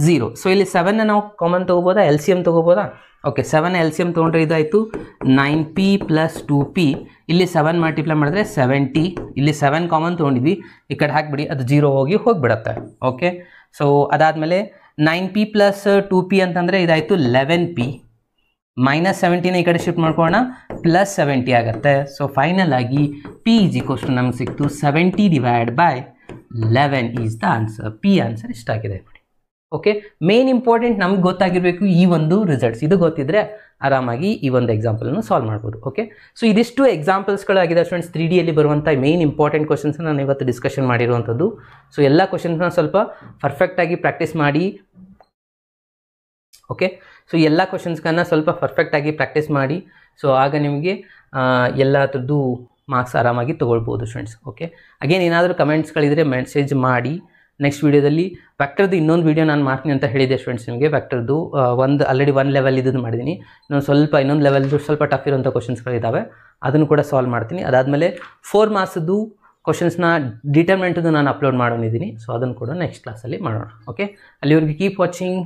0. So ಇಲ್ಲಿ 7ನ ನಾವು ಕಾಮನ್ ತೊಗೋಬೋದಾ, LCM ತೊಗೋಬೋದಾ. ಓಕೆ, 7 LCM ತೊಗೊಂಡ್ರೆ ಇದಾಯಿತು 9p ಪ್ಲಸ್ 2p. ಇಲ್ಲಿ 7 ಮಲ್ಟಿಪ್ಲೈ ಮಾಡಿದ್ರೆ 70, ಇಲ್ಲಿ 7 ಕಾಮನ್ ತೊಗೊಂಡಿದ್ವಿ, ಈ ಕಡೆ ಹಾಕಿಬಿಡಿ, ಅದು 0 ಹೋಗಿಬಿಡುತ್ತೆ. ಓಕೆ, ಸೊ ಅದಾದಮೇಲೆ 9p ಪ್ಲಸ್ 2p ಅಂತಂದರೆ ಇದಾಯಿತು 11p, -17 ಈ ಕಡೆ ಶಿಫ್ಟ್ ಮಾಡ್ಕೊಳ್ಳೋಣ, ಪ್ಲಸ್ 70 ಆಗುತ್ತೆ. ಸೊ ಫೈನಲ್ ಆಗಿ p ಈಸ್ ಈಕ್ವಲ್ಸ್ ಟು ನಮ್ಗೆ ಸಿಕ್ತು 70 divide by 11 is the answer. P answer ಇಷ್ಟಾಗಿದೆ ನೋಡಿ. ಓಕೆ, ಮೇನ್ ಇಂಪಾರ್ಟೆಂಟ್ ನಮ್ಗೆ ಗೊತ್ತಾಗಿರಬೇಕು ಈ ಒಂದು ರಿಸಲ್ಟ್ಸ್. ಇದು ಗೊತ್ತಿದ್ರೆ ಆರಾಮಾಗಿ ಈ ಒಂದು ಎಕ್ಸಾಂಪಲನ್ನು ಸಾಲ್ವ್ ಮಾಡ್ಬೋದು. ಓಕೆ, ಸೊ ಇದಿಷ್ಟು ಎಕ್ಸಾಂಪಲ್ಸ್ಗಳಾಗಿದೆ ಸ್ಟೂಡೆಂಟ್ಸ್ 3Dಯಲ್ಲಿ ಬರುವಂಥ ಮೇನ್ ಇಂಪಾರ್ಟೆಂಟ್ ಕ್ವಶನ್ಸ್ ನಾನು ಇವತ್ತು ಡಿಸ್ಕಷನ್ ಮಾಡಿರುವಂಥದ್ದು. ಸೊ ಎಲ್ಲ ಕ್ವಶನ್ಸ್ನ ಸ್ವಲ್ಪ ಪರ್ಫೆಕ್ಟಾಗಿ ಪ್ರಾಕ್ಟೀಸ್ ಮಾಡಿ. ಓಕೆ, ಸೊ ಎಲ್ಲ ಕ್ವಶನ್ಸ್ಗಳನ್ನ ಸ್ವಲ್ಪ ಪರ್ಫೆಕ್ಟಾಗಿ ಪ್ರಾಕ್ಟೀಸ್ ಮಾಡಿ. ಸೊ ಆಗ ನಿಮಗೆ ಎಲ್ಲ ಥರದ್ದು ಮಾರ್ಕ್ಸ್ ಆರಾಮಾಗಿ ತೊಗೊಳ್ಬೋದು ಸ್ಟೂಡೆಂಟ್ಸ್. ಓಕೆ, ಅಗೇನ್ ಏನಾದರೂ ಕಮೆಂಟ್ಸ್ಗಳಿದ್ರೆ ಮೆಸೇಜ್ ಮಾಡಿ, ನೆಕ್ಸ್ಟ್ ವೀಡಿಯೋದಲ್ಲಿ ವೆಕ್ಟರ್ದು ಇನ್ನೊಂದು ವೀಡಿಯೋ ನಾನು ಮಾಡ್ತೀನಿ ಅಂತ ಹೇಳಿದೆ ಸ್ಟೂಡೆಂಟ್ಸ್ ನಿಮಗೆ. ವೆಕ್ಟರ್ದು ಆಲ್ರೆಡಿ ಒಂದು ಲೆವೆಲ್ ಇದನ್ನು ಮಾಡಿದ್ದೀನಿ, ಇನ್ನೊಂದು ಲೆವೆಲ್ದು ಸ್ವಲ್ಪ ಟಫ್ ಇರೋಂಥ ಕ್ವಶನ್ಸ್ಗಳಿದ್ದಾವೆ, ಅದನ್ನು ಕೂಡ ಸಾಲ್ವ್ ಮಾಡ್ತೀನಿ. ಅದಾದಮೇಲೆ 4 ಮಾರ್ಕ್ಸ್ದು ಕ್ವಶನ್ಸ್ನ ಡಿಟರ್ಮೆಂಟ್ದು ನಾನು ಅಪ್ಲೋಡ್ ಮಾಡೋನಿದ್ದೀನಿ. ಸೊ ಅದನ್ನು ಕೂಡ ನೆಕ್ಸ್ಟ್ ಕ್ಲಾಸಲ್ಲಿ ಮಾಡೋಣ. ಓಕೆ, ಅಲ್ಲಿವರೆಗೆ ಕೀಪ್ ವಾಚಿಂಗ್.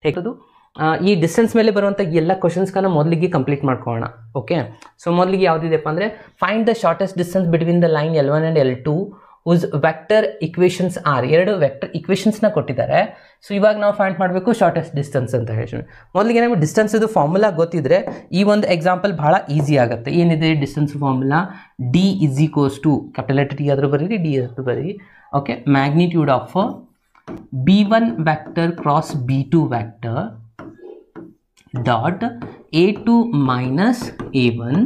ಹೇಗೋದು ಈ ಡಿಸ್ಟೆನ್ಸ್ ಮೇಲೆ ಬರುವಂಥ ಎಲ್ಲ ಕ್ವಶನ್ಸ್ಗಳನ್ನ ಮೊದಲಿಗೆ ಕಂಪ್ಲೀಟ್ ಮಾಡ್ಕೊಳ್ಳೋಣ. ಓಕೆ, ಸೊ ಮೊದಲಿಗೆ ಯಾವುದಿದೆಪ್ಪ ಅಂದರೆ find the shortest distance between the line L1 and L2 whose vector equations are. 2 vector ಇಕ್ವೇಷನ್ಸ್ನ ಕೊಟ್ಟಿದ್ದಾರೆ. ಸೊ ಇವಾಗ ನಾವು ಫೈಂಡ್ ಮಾಡಬೇಕು ಶಾರ್ಟೆಸ್ಟ್ ಡಿಸ್ಟೆನ್ಸ್ ಅಂತ ಹೇಳಿ. ಮೊದಲಿಗೆ ನಮಗೆ ಡಿಸ್ಟೆನ್ಸ್ದು ಫಾರ್ಮುಲಾ ಗೊತ್ತಿದ್ರೆ ಈ ಒಂದು ಎಕ್ಸಾಂಪಲ್ ಭಾಳ ಈಸಿ ಆಗುತ್ತೆ. ಏನಿದೆ distance formula? D = capital letter T ಆದರೂ ಬರೀರಿ, ಡಿ ಆದರೂ ಬರೀರಿ. Okay, magnitude of B1 vector cross B2 vector dot A2 minus A1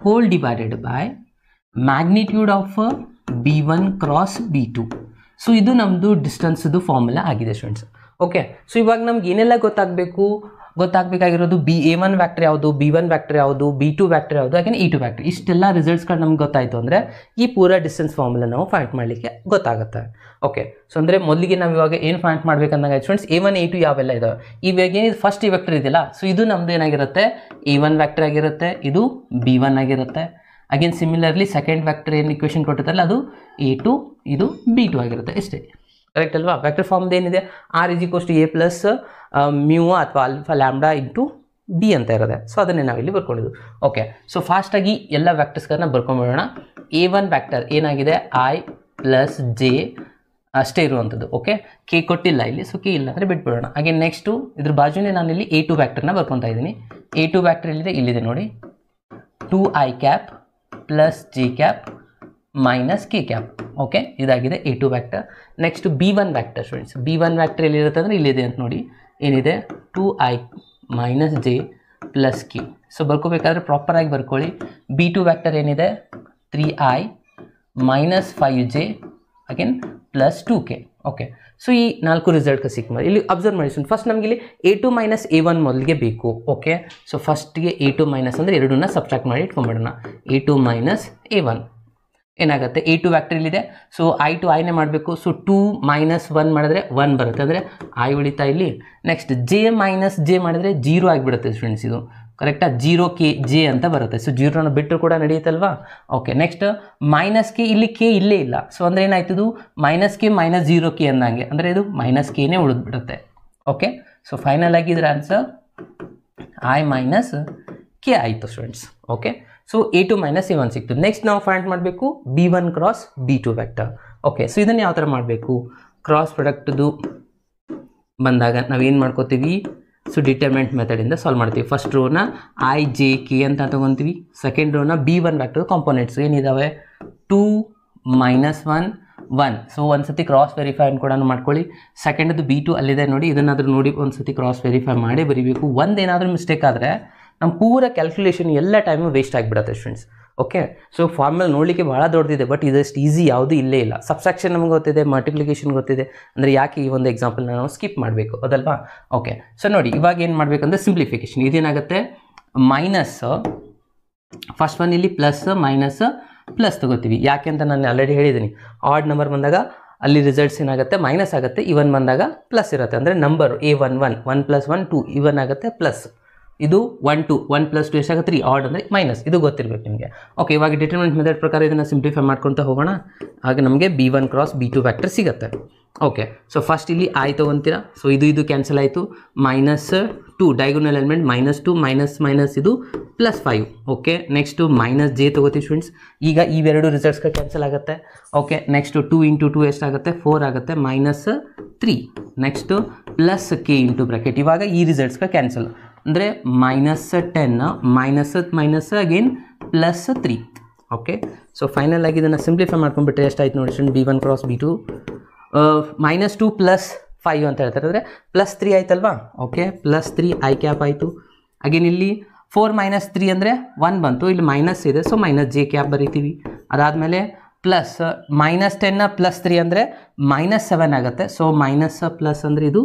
whole divided by magnitude of B1 cross B2. So ಇದು ನಮ್ಮದು ಡಿಸ್ಟೆನ್ಸ್ದು ಫಾರ್ಮುಲಾ ಆಗಿದೆ ಸ್ಟೂಡೆಂಟ್ಸ್. ಓಕೆ, ಸೊ ಇವಾಗ ನಮ್ಗೆ ಏನೆಲ್ಲ ಗೊತ್ತಾಗಬೇಕಾಗಿರೋದು A1 ವ್ಯಾಕ್ಟರ್ ಯಾವುದು, B1 ವ್ಯಾಕ್ಟರ್ ಯಾವುದು, B2 ವ್ಯಾಕ್ಟರ್ ಯಾವುದು, ಯಾಕೆಂದರೆ E2 ವ್ಯಾಕ್ಟರ್. ಇಷ್ಟೆಲ್ಲ ರಿಸಲ್ಟ್ಸ್ಗಳು ನಮ್ಗೆ ಗೊತ್ತಾಯಿತು ಅಂದರೆ ಈ ಪೂರ ಡಿಸ್ಟೆನ್ಸ್ ಫಾರ್ಮುಲಾ ನಾವು ಫೈಂಡ್ ಮಾಡಲಿಕ್ಕೆ ಗೊತ್ತಾಗುತ್ತೆ. ಓಕೆ, ಸೊ ಅಂದರೆ ಮೊದಲಿಗೆ ನಾವು ಇವಾಗ ಏನು ಫೈಂಡ್ ಮಾಡಬೇಕಂದಾಗ ಸ್ಟೂಡೆಂಟ್ಸ್ A1 A2 ಯಾವೆಲ್ಲ ಇದಾವೆ. ಇವಾಗ ಏನಿದೆ ಫಸ್ಟ್ ಈ ವೆಕ್ಟರ್ ಇದೆಯಲ್ಲ, ಸೊ ಇದು ನಮ್ಮದು ಏನಾಗಿರುತ್ತೆ A1 ವ್ಯಾಕ್ಟರ್ ಆಗಿರುತ್ತೆ, ಇದು B1 ಆಗಿರುತ್ತೆ. ಅಗೇನ್ ಸಿಮಿಲರ್ಲಿ ಸೆಕೆಂಡ್ ವ್ಯಾಕ್ಟರ್ ಏನು ಇಕ್ವೇಷನ್ ಕೊಟ್ಟಿರ್ತಾರಲ್ಲ ಅದು A2, ಇದು B2 ಆಗಿರುತ್ತೆ. ಇಷ್ಟೇ ಕರೆಕ್ಟ್ ಅಲ್ವಾ? ವೆಕ್ಟರ್ ಫಾರ್ಮ್ದು ಏನಿದೆ R = A ಪ್ಲಸ್ ಮ್ಯೂ ಅಥವಾ ಆಲ್ಫಾ ಲ್ಯಾಂಬ್ಡಾ ಇಂಟು B ಅಂತ ಇರುತ್ತೆ. ಸೊ ಅದನ್ನೇ ನಾವಿಲ್ಲಿ ಬರ್ಕೊಂಡಿದ್ದು. ಓಕೆ, ಸೊ ಫಾಸ್ಟಾಗಿ ಎಲ್ಲ ವ್ಯಾಕ್ಟರ್ಸ್ಗಳನ್ನ ಬರ್ಕೊಂಡ್ಬಿಡೋಣ. A1 ವ್ಯಾಕ್ಟರ್ ಏನಾಗಿದೆ I ಪ್ಲಸ್ J ಅಷ್ಟೇ ಇರುವಂಥದ್ದು. ಓಕೆ, ಕೆ ಕೊಟ್ಟಿಲ್ಲ ಇಲ್ಲಿ, ಸೊ ಕೆ ಇಲ್ಲ ಅಂದರೆ ಬಿಟ್ಬಿಡೋಣ. ಹಾಗೆ ನೆಕ್ಸ್ಟು ಇದ್ರ ಬಾಜುನೇ ನಾನು ಇಲ್ಲಿ A2 ವ್ಯಾಕ್ಟರ್ನ ಬರ್ಕೊತಾ ಇದ್ದೀನಿ. A2 ವ್ಯಾಕ್ಟರ್ ಇಲ್ಲಿದೆ ನೋಡಿ, 2i cap plus J cap minus K cap. Okay, ಇದಾಗಿದೆ A2 vector. Next B1 vector students. B1 vector ಎಲ್ಲಿರುತ್ತೆ ಅಂದರೆ ಇಲ್ಲಿದೆ ಅಂತ ನೋಡಿ, ಏನಿದೆ 2i minus J plus K. So ಬರ್ಕೋಬೇಕಾದ್ರೆ ಪ್ರಾಪರಾಗಿ ಬರ್ಕೊಳ್ಳಿ. B2 ವ್ಯಾಕ್ಟರ್ ಏನಿದೆ 3i minus 5j again plus 2k. Okay, so ಈ 4 ರಿಸಲ್ಟ್ಗೆ ಸಿಕ್ಕಿದೆ. ಇಲ್ಲಿ ಅಬ್ಸರ್ವ್ ಮಾಡಿ ಫಸ್ಟ್ ನಮಗೆ ಇಲ್ಲಿ A2 ಮೈನಸ್ A1 ಮೊದಲಿಗೆ ಬೇಕು. ಓಕೆ, ಸೊ ಫಸ್ಟಿಗೆ A2 ಮೈನಸ್ ಅಂದರೆ ಎರಡನ್ನ ಸಬ್ಟ್ರಾಕ್ಟ್ ಮಾಡಿ ಇಟ್ಕೊಂಡ್ಬಿಡೋಣ. A2 ಮೈನಸ್ A1 ಏನಾಗುತ್ತೆ, A2 ವ್ಯಾಕ್ಟರ್ ಇಲ್ಲಿದೆ, ಸೊ I to I ನೇ ಮಾಡಬೇಕು. ಸೊ 2 ಮೈನಸ್ 1 ಮಾಡಿದ್ರೆ 1 ಬರುತ್ತೆ, ಅಂದರೆ I ಉಳಿತಾ ಇಲ್ಲಿ. ನೆಕ್ಸ್ಟ್ J ಮೈನಸ್ J ಮಾಡಿದ್ರೆ 0 ಆಗಿಬಿಡುತ್ತೆ ಸ್ಟೂಡೆಂಟ್ಸ್. ಇದು ಕರೆಕ್ಟಾ? 0k J ಅಂತ ಬರುತ್ತೆ. ಸೊ 0ನ ಬಿಟ್ಟರು ಕೂಡ ನಡೆಯುತ್ತಲ್ವಾ? ಓಕೆ, ನೆಕ್ಸ್ಟ್ ಮೈನಸ್ ಕೆ, ಇಲ್ಲಿ ಕೆ ಇಲ್ಲೇ ಇಲ್ಲ. ಸೊ ಅಂದರೆ ಏನಾಯ್ತದು ಮೈನಸ್ ಕೆ ಮೈನಸ್ 0k ಅಂದಂಗೆ, ಅಂದರೆ ಇದು ಮೈನಸ್ ಕೆನೇ ಉಳಿದ್ಬಿಡುತ್ತೆ. ಓಕೆ, ಸೊ ಫೈನಲ್ ಆಗಿ ಇದರ ಆನ್ಸರ್ I ಮೈನಸ್ ಕೆ ಆಯಿತು students. Okay, so A2 minus A1 ಸಿಕ್ತು. ನೆಕ್ಸ್ಟ್ ನಾವು ಫೈಂಡ್ ಮಾಡಬೇಕು B1 cross B2 vector. Okay, so ಇದನ್ನು ಯಾವ ಥರ ಮಾಡಬೇಕು? ಕ್ರಾಸ್ ಪ್ರಾಡಕ್ಟ್ದು ಬಂದಾಗ ನಾವೇನು ಮಾಡ್ಕೋತೀವಿ, ಸೊ ಡಿಟರ್ಮೆಂಟ್ ಮೆಥಡಿಂದ ಸಾಲ್ವ್ ಮಾಡ್ತೀವಿ. ಫಸ್ಟ್ ರೋನ I J K ಅಂತ ತೊಗೊತೀವಿ. ಸೆಕೆಂಡ್ ರೋನ B1 ವ್ಯಾಕ್ಟರ್ ಕಾಂಪೋನೆಂಟ್ಸ್ ಏನಿದ್ದಾವೆ 2 ಮೈನಸ್ 1 1. ಸೊ ಒಂದು ಸತಿ ಕ್ರಾಸ್ ವೆರಿಫೈ ಕೂಡ ಮಾಡ್ಕೊಳ್ಳಿ. ಸೆಕೆಂಡ್ದು B2 ಅಲ್ಲಿದೆ ನೋಡಿ, ಇದನ್ನಾದರೂ ನೋಡಿ ಒಂದು ಸತಿ ಕ್ರಾಸ್ ವೆರಿಫೈ ಮಾಡಿ ಬರೀಬೇಕು. ಒಂದೇನಾದರೂ ಮಿಸ್ಟೇಕ್ ಆದರೆ ನಮ್ಮ ಪೂರ ಕ್ಯಾಲ್ಕುಲೇಷನ್ ಎಲ್ಲ ಟೈಮು ವೇಸ್ಟ್ ಆಗಿಬಿಡುತ್ತೆ ಸ್ಟೂಡೆಂಟ್ಸ್. ಓಕೆ, ಸೊ ಫಾರ್ಮಲ್ ನೋಡಲಿಕ್ಕೆ ಭಾಳ ದೊಡ್ಡದಿದೆ, ಬಟ್ ಇದಷ್ಟು ಈಸಿ ಯಾವುದೂ ಇಲ್ಲೇ ಇಲ್ಲ. ಸಬ್ಸ್ಟ್ರಾಕ್ಷನ್ ನಮಗೆ ಗೊತ್ತಿದೆ, ಮಲ್ಟಿಪ್ಲಿಕೇಶನ್ ಗೊತ್ತಿದೆ, ಅಂದರೆ ಯಾಕೆ ಈ ಒಂದು ಎಕ್ಸಾಂಪಲ್ನ ನಾವು ಸ್ಕಿಪ್ ಮಾಡಬೇಕು ಅದಲ್ವಾ? ಓಕೆ, ಸೊ ನೋಡಿ ಇವಾಗ ಏನು ಮಾಡಬೇಕಂದ್ರೆ ಸಿಂಪ್ಲಿಫಿಕೇಶನ್. ಇದೇನಾಗುತ್ತೆ ಮೈನಸ್, ಫಸ್ಟ್ ಒನ್ ಇಲ್ಲಿ ಪ್ಲಸ್ ಮೈನಸ್ ಪ್ಲಸ್ ತೊಗೋತೀವಿ. ಯಾಕೆ ಅಂತ ನಾನು ಆಲ್ರೆಡಿ ಹೇಳಿದ್ದೀನಿ, ಆಡ್ ನಂಬರ್ ಬಂದಾಗ ಅಲ್ಲಿ ರಿಸಲ್ಟ್ಸ್ ಏನಾಗುತ್ತೆ ಮೈನಸ್ ಆಗುತ್ತೆ, ಇವನ್ ಬಂದಾಗ ಪ್ಲಸ್ ಇರುತ್ತೆ. ಅಂದರೆ ನಂಬರ್ A1 1 ಪ್ಲಸ್ 1 2 ಇವನ್ ಆಗುತ್ತೆ ಪ್ಲಸ್, ಇದು 1 2 1 ಪ್ಲಸ್ 2 ಎಷ್ಟಾಗುತ್ತೆ 3, ಆಡ್ ಅಂದರೆ ಮೈನಸ್. ಇದು ಗೊತ್ತಿರಬೇಕು ನಿಮಗೆ. ಓಕೆ, ಇವಾಗ ಡಿಟರ್ಮೆಂಟ್ ಮೆಥಡ್ ಪ್ರಕಾರ ಇದನ್ನು ಸಿಂಪ್ಲಿಫೈ ಮಾಡ್ಕೊತ ಹೋಗೋಣ. ಹಾಗೆ ನಮಗೆ B1 ಕ್ರಾಸ್ B2 ವ್ಯಾಕ್ಟರ್ ಸಿಗುತ್ತೆ. ಓಕೆ, ಸೊ ಫಸ್ಟ್ ಇಲ್ಲಿ I ತೊಗೊತೀರಾ. ಸೊ ಇದು ಕ್ಯಾನ್ಸಲ್ ಆಯಿತು. Minus 2 diagonal element minus 2 minus minus ಇದು plus 5. Okay, next minus J ತೊಗೋತೀವಿ ಸ್ಟೂಡೆಂಟ್ಸ್. ಈಗ ಇವೆರಡು ರಿಸಲ್ಟ್ಸ್ಗೆ ಕ್ಯಾನ್ಸಲ್ ಆಗುತ್ತೆ. ಓಕೆ, ನೆಕ್ಸ್ಟು 2 ಇಂಟು 2 ಎಷ್ಟಾಗುತ್ತೆ 4 ಆಗುತ್ತೆ, minus 3. Next plus K into bracket. ಇವಾಗ ಈ ರಿಸಲ್ಟ್ಸ್ಗೆ ಕ್ಯಾನ್ಸಲ್ ಅಂದರೆ minus 10 minus again plus 3. Okay, so final ಆಗಿ ಇದನ್ನು ಸಿಂಪ್ಲಿಫೈ ಮಾಡ್ಕೊಂಡ್ಬಿಟ್ರೆ ಎಷ್ಟಾಯ್ತು ನೋಡಿ student, B1 cross B2 minus 2 plus 5 ಅಂತ ಹೇಳ್ತಾರೆ, ಅಂದರೆ ಪ್ಲಸ್ 3 ಆಯ್ತಲ್ವಾ? ಓಕೆ, ಪ್ಲಸ್ 3 I ಕ್ಯಾಪ್ ಆಯಿತು. ಅಗೇನ್ ಇಲ್ಲಿ 4 ಮೈನಸ್ 3 ಅಂದರೆ 1 ಬಂತು, ಇಲ್ಲಿ ಮೈನಸ್ ಇದೆ, ಸೊ ಮೈನಸ್ ಜೆ ಕ್ಯಾಪ್ ಬರೀತೀವಿ. ಅದಾದಮೇಲೆ ಪ್ಲಸ್ ಮೈನಸ್ 10 ಪ್ಲಸ್ 3 ಅಂದರೆ ಮೈನಸ್ 7 ಆಗುತ್ತೆ. ಸೊ ಮೈನಸ್ ಪ್ಲಸ್ ಅಂದರೆ ಇದು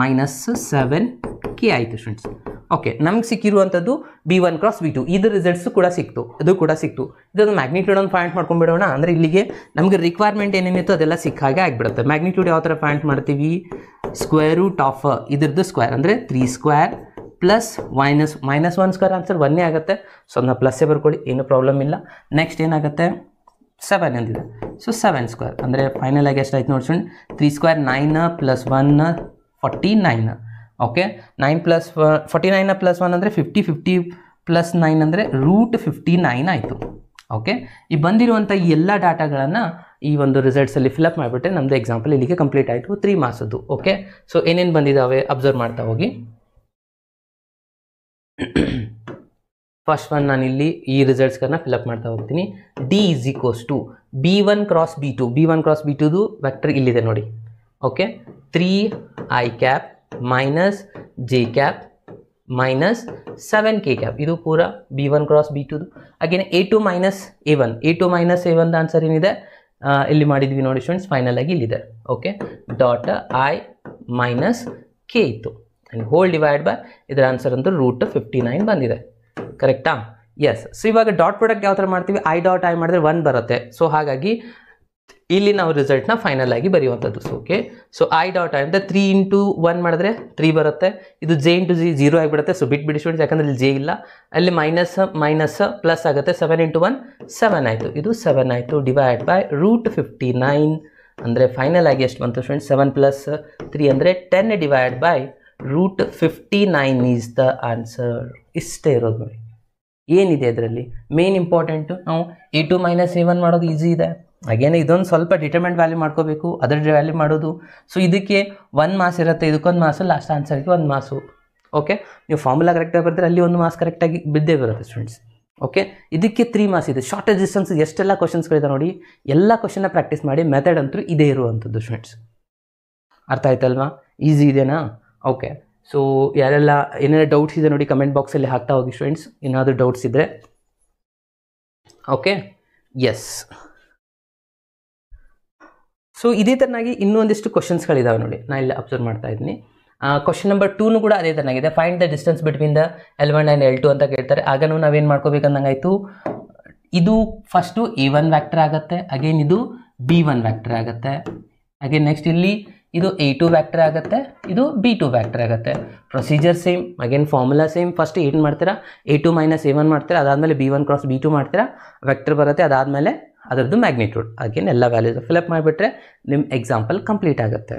ಮೈನಸ್ 7k ಆಯಿತು ಸ್ಟೂಡೆಂಟ್ಸ್. ಓಕೆ, ನಮ್ಗೆ ಸಿಕ್ಕಿರುವಂಥದ್ದು B1 × B2, ಇದು ರಿಸಲ್ಟ್ಸ್ ಕೂಡ ಸಿಕ್ತು, ಇದು ಕೂಡ ಸಿಕ್ತು. ಇದೊಂದು ಮ್ಯಾಗ್ನಿಟ್ಯೂಡ್ ಒಂದು ಪಾಯಿಂಟ್ ಮಾಡ್ಕೊಂಡ್ಬಿಡೋಣ. ಅಂದರೆ ಇಲ್ಲಿಗೆ ನಮಗೆ ರಿಕ್ವೈರ್ಮೆಂಟ್ ಏನೇನಿತ್ತು ಅದೆಲ್ಲ ಸಿಕ್ಕ ಹಾಗೆ ಆಗಿಬಿಡುತ್ತೆ. ಮ್ಯಾಗ್ನಿಟ್ಯೂಡ್ ಯಾವ ಥರ ಪಾಯಿಂಟ್ ಮಾಡ್ತೀವಿ, √ ಇದ್ರದ್ದು ಸ್ಕ್ವೇರ್ ಅಂದರೆ 3² ಪ್ಲಸ್ -1² ಆನ್ಸರ್ 1 ಆಗುತ್ತೆ. ಸೊ ಅದನ್ನ ಪ್ಲಸ್ಸೇ ಬರ್ಕೊಳ್ಳಿ, ಏನು ಪ್ರಾಬ್ಲಮ್ ಇಲ್ಲ. ನೆಕ್ಸ್ಟ್ ಏನಾಗುತ್ತೆ, 7 ಅಂದಿದೆ. ಸೊ 7² ಅಂದರೆ ಫೈನಲ್ ಆಗಿ ಎಷ್ಟಾಯ್ತು ನೋಡಿ ಸ್ಟೂಡೆಂಟ್, 3² 9 + 1 49. ಓಕೆ, 9 + 49 + 1 ಅಂದರೆ 50, 50 + 9 ಅಂದರೆ √59 ಆಯಿತು. ಓಕೆ, ಈ ಬಂದಿರುವಂಥ ಈ ಎಲ್ಲ ಡಾಟಾಗಳನ್ನು ಈ ಒಂದು ರಿಸಲ್ಟ್ಸಲ್ಲಿ ಫಿಲಪ್ ಮಾಡಿಬಿಟ್ಟೆ ನಮ್ಮದು ಎಕ್ಸಾಂಪಲ್ ಇಲ್ಲಿಗೆ ಕಂಪ್ಲೀಟ್ ಆಯಿತು, 3 ಮಾರ್ಕ್ಸದ್ದು. ಓಕೆ, ಸೊ ಏನೇನು ಬಂದಿದ್ದಾವೆ ಅಬ್ಸರ್ವ್ ಮಾಡ್ತಾ ಹೋಗಿ. ಫಸ್ಟ್ ಒನ್ ನಾನು ಇಲ್ಲಿ ಈ ರಿಸಲ್ಟ್ಸ್ಗಳನ್ನ ಫಿಲಪ್ ಮಾಡ್ತಾ ಹೋಗ್ತೀನಿ. D = B1 × B2. B1 × B2ದು vector ಇಲ್ಲಿದೆ ನೋಡಿ. Okay, 3i - j - 7k. ಇದು ಪೂರ B1 × B2ದು. Again A2 - A1. A2 - A1ದ answer ಏನಿದೆ ಇಲ್ಲಿ ಮಾಡಿದ್ವಿ ನೋಡಿ ಸ್ಟೂಡೆಂಟ್ಸ್, ಫೈನಲ್ ಆಗಿ ಇಲ್ಲಿದೆ. ಓಕೆ, .i - k ಇತ್ತು. ಆ್ಯಂಡ್ ಹೋಲ್ ಡಿವೈಡ್ ಬೈ ಇದರ ಆನ್ಸರ್ ಅಂತೂ √59 ಬಂದಿದೆ. ಕರೆಕ್ಟಾ? ಎಸ್. ಸೊ ಇವಾಗ ಡಾಟ್ ಪ್ರಾಡಕ್ಟ್ ಯಾವ ಥರ ಮಾಡ್ತೀವಿ, I ಮಾಡಿದ್ರೆ 1 ಬರುತ್ತೆ. ಸೊ ಹಾಗಾಗಿ ಇಲ್ಲಿ ನಾವು ರಿಸಲ್ಟ್ನ ಫೈನಲ್ ಆಗಿ ಬರೆಯುವಂಥದ್ದು. ಸೊ ಓಕೆ, ಸೊ I ಅಂದರೆ 3 × 1 ಮಾಡಿದ್ರೆ 3 ಬರುತ್ತೆ. ಇದು J × G 0 ಆಗಿಬಿಡುತ್ತೆ. ಸೊ ಬಿಟ್ಬಿಡಿ ಸ್ಟೂಡೆಂಟ್ಸ್, ಯಾಕಂದರೆ ಇಲ್ಲಿ J ಇಲ್ಲ. ಅಲ್ಲಿ ಮೈನಸ್ ಪ್ಲಸ್ ಆಗುತ್ತೆ. 7 × 1 7 ಆಯಿತು. ಇದು 7 ಆಯಿತು. ಡಿವೈಡ್ ಬೈ √59 ಅಂದರೆ ಫೈನಲ್ ಆಗಿ ಎಷ್ಟು ಬಂತು ಸ್ಟೂಡೆಂಟ್ಸ್, 7 + 3 ಅಂದರೆ 10 divide by √59 is the answer. ಇಷ್ಟೇ ಇರೋದು ನೋಡಿ. ಏನಿದೆ ಅದರಲ್ಲಿ ಮೇನ್ ಇಂಪಾರ್ಟೆಂಟು, ನಾವು A2 - A1 ಮಾಡೋದು ಈಸಿ ಇದೆ. ಹಾಗೇನೆ ಇದೊಂದು ಸ್ವಲ್ಪ ಡಿಟರ್ಮೆಂಟ್ ವ್ಯಾಲ್ಯೂ ಮಾಡ್ಕೋಬೇಕು, ಅದರ ವ್ಯಾಲ್ಯೂ ಮಾಡೋದು. ಸೊ ಇದಕ್ಕೆ 1 ಮಾರ್ಕ್ಸ್ ಇರುತ್ತೆ, ಇದಕ್ಕೊಂದು ಮಾರ್ಕ್ಸು, ಲಾಸ್ಟ್ ಆನ್ಸರ್ಗೆ 1 ಮಾರ್ಕ್ಸು. ಓಕೆ, ನೀವು ಫಾರ್ಮುಲಾ ಕರೆಕ್ಟಾಗಿ ಬರ್ತಾರೆ ಅಲ್ಲಿ 1 ಮಾರ್ಕ್ಸ್ ಕರೆಕ್ಟಾಗಿ ಬಿದ್ದೇ ಬರುತ್ತೆ ಸ್ಟೂಡೆಂಟ್ಸ್. ಓಕೆ, ಇದಕ್ಕೆ 3 ಮಾರ್ಕ್ಸ್ ಇದೆ. ಶಾರ್ಟೆಸ್ಟ್ ಡಿಸ್ಟೆನ್ಸ್ ಎಷ್ಟೆಲ್ಲ ಕ್ವಶನ್ಸ್ಗಳಿದೆ ನೋಡಿ, ಎಲ್ಲ ಕ್ವಶನ್ನ ಪ್ರಾಕ್ಟೀಸ್ ಮಾಡಿ. ಮೆಥಡ್ ಅಂತೂ ಇದೇ ಇರುವಂಥದ್ದು ಸ್ಟೂಡೆಂಟ್ಸ್. ಅರ್ಥ ಆಯ್ತಲ್ವಾ? ಈಸಿ ಇದೆನಾ? ಓಕೆ, ಸೊ ಯಾರೆಲ್ಲ ಏನೆಲ್ಲ ಡೌಟ್ಸ್ ಇದೆ ನೋಡಿ ಕಮೆಂಟ್ ಬಾಕ್ಸಲ್ಲಿ ಹಾಕ್ತಾ ಹೋಗಿ ಸ್ಟೂಡೆಂಟ್ಸ್, ಏನಾದರೂ ಡೌಟ್ಸ್ ಇದ್ದರೆ. Okay, S. ಸೊ ಇದೇ ಥರನಾಗಿ ಇನ್ನೊಂದಿಷ್ಟು ಕ್ವಶನ್ಸ್ಗಳಿದ್ದಾವೆ ನೋಡಿ, ನಾನು ಇಲ್ಲಿ ಅಬ್ಸರ್ವ್ ಮಾಡ್ತಾ ಇದ್ದೀನಿ. ಕ್ವಶನ್ ನಂಬರ್ 2 ಕೂಡ ಅದೇ ಥರನಾಗಿದೆ. Find the distance between the L1 and L2 ಅಂತ ಕೇಳ್ತಾರೆ. ಆಗನೂ ನಾವೇನು ಮಾಡ್ಕೋಬೇಕಂದಂಗಾಯಿತು, ಇದು ಫಸ್ಟು A1 ವ್ಯಾಕ್ಟರ್ ಆಗುತ್ತೆ, ಅಗೇನ್ ಇದು B1 ವ್ಯಾಕ್ಟರ್ ಆಗುತ್ತೆ. ಅಗೇನ್ ನೆಕ್ಸ್ಟ್ ಇಲ್ಲಿ ಇದು A2 ವ್ಯಾಕ್ಟರ್ ಆಗುತ್ತೆ, ಇದು B2 ವ್ಯಾಕ್ಟರ್ ಆಗುತ್ತೆ. Procedure same, again formula same. First ಏನು ಮಾಡ್ತೀರಾ, A2 - A1 ಮಾಡ್ತೀರಾ, ಅದಾದಮೇಲೆ B1 × B2 ಮಾಡ್ತೀರಾ, ವೆಕ್ಟರ್ ಬರುತ್ತೆ, ಅದಾದಮೇಲೆ ಅದರದ್ದು ಮ್ಯಾಗ್ನಿಟ್ಯೂಡ್. ಅಗೇನ್ ಎಲ್ಲ ವ್ಯಾಲ್ಯೂಸ್ ಫಿಲಪ್ ಮಾಡಿಬಿಟ್ರೆ ನಿಮ್ಮ ಎಕ್ಸಾಂಪಲ್ ಕಂಪ್ಲೀಟ್ ಆಗುತ್ತೆ.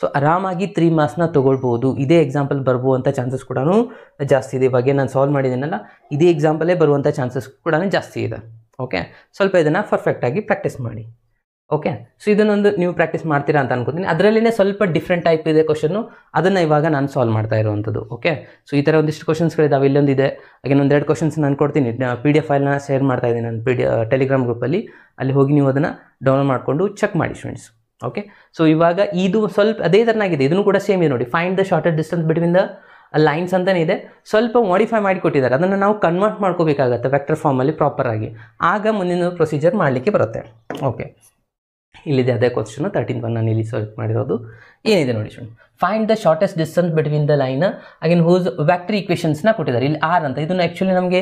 ಸೊ ಆರಾಮಾಗಿ 3 ಮಾರ್ಕ್ಸ್ನ ತೊಗೊಳ್ಬೋದು. ಇದೇ ಎಕ್ಸಾಂಪಲ್ ಬರ್ಬೋವಂಥ ಚಾನ್ಸಸ್ ಕೂಡ ಜಾಸ್ತಿ ಇದೆ. ಇವಾಗ ನಾನು ಸಾಲ್ವ್ ಮಾಡಿದ್ದೀನಲ್ಲ, ಇದೇ ಎಕ್ಸಾಂಪಲೇ ಬರುವಂಥ ಚಾನ್ಸಸ್ ಕೂಡ ಜಾಸ್ತಿ ಇದೆ. ಓಕೆ, ಸ್ವಲ್ಪ ಇದನ್ನು ಪರ್ಫೆಕ್ಟಾಗಿ ಪ್ರಾಕ್ಟೀಸ್ ಮಾಡಿ. ಓಕೆ, ಸೊ ಇದನ್ನೊಂದು ನೀವು ಪ್ರಾಕ್ಟೀಸ್ ಮಾಡ್ತೀರಾ ಅಂತ ಅನ್ಕೋತೀನಿ. ಅದರಲ್ಲಿನೇ ಸ್ವಲ್ಪ ಡಿಫ್ರೆಂಟ್ ಟೈಪ್ ಇದೆ ಕ್ವಶನ್ನು, ಅದನ್ನು ಇವಾಗ ನಾನು ಸಾಲ್ವ್ ಮಾಡ್ತಾ ಇರುವಂಥದ್ದು. ಓಕೆ, ಸೊ ಈ ಥರ ಒಂದಿಷ್ಟು ಕ್ವಶನ್ಸ್ಗಳಿದ್ದಾವೆ. ಇಲ್ಲೊಂದಿದೆ, ಹಾಗೆ ಒಂದೆರಡು ಕ್ವಶನ್ಸ್ ನಾನು ಕೊಡ್ತೀನಿ. PDF ಫೈಲ್ನ ಶೇರ್ ಮಾಡ್ತಾ ಇದ್ದೀನಿ ನಾನು ಟೆಲಿಗ್ರಾಮ್ ಗ್ರೂಪಲ್ಲಿ. ಅಲ್ಲಿ ಹೋಗಿ ನೀವು ಅದನ್ನು ಡೌನ್ಲೋಡ್ ಮಾಡಿಕೊಂಡು ಚೆಕ್ ಮಾಡಿ ಸ್ಟೂಡೆಂಟ್ಸ್. ಓಕೆ, ಸೊ ಇವಾಗ ಇದು ಸ್ವಲ್ಪ ಅದೇ ಥರನಾಗಿದೆ. ಇದನ್ನು ಕೂಡ ಸೇಮ್ ಇದೆ ನೋಡಿ. Find the shortest distance between the lines ಅಂತಲೇ ಇದೆ. ಸ್ವಲ್ಪ ಮಾಡಿಫೈ ಮಾಡಿ ಕೊಟ್ಟಿದ್ದಾರೆ, ಅದನ್ನು ನಾವು ಕನ್ವರ್ಟ್ ಮಾಡ್ಕೋಬೇಕಾಗತ್ತೆ ವೆಕ್ಟರ್ ಫಾರ್ಮಲ್ಲಿ ಪ್ರಾಪರಾಗಿ. ಆಗ ಮುಂದಿನ ಪ್ರೊಸೀಜರ್ ಮಾಡಲಿಕ್ಕೆ ಬರುತ್ತೆ. ಓಕೆ, ಇಲ್ಲಿದೆ ಅದೇ ಕ್ವಶನ್ 13 ನಾನು ಇಲ್ಲಿ ಸರ್ಚ್ ಮಾಡಿರೋದು. ಏನಿದೆ ನೋಡಿ student, find the shortest distance between the line again whose vector ಈಕ್ವೇಷನ್ಸ್ನ ಕೊಟ್ಟಿದ್ದಾರೆ. ಇಲ್ಲಿ R ಅಂತ, ಇದನ್ನು ಆ್ಯಕ್ಚುಲಿ ನಮಗೆ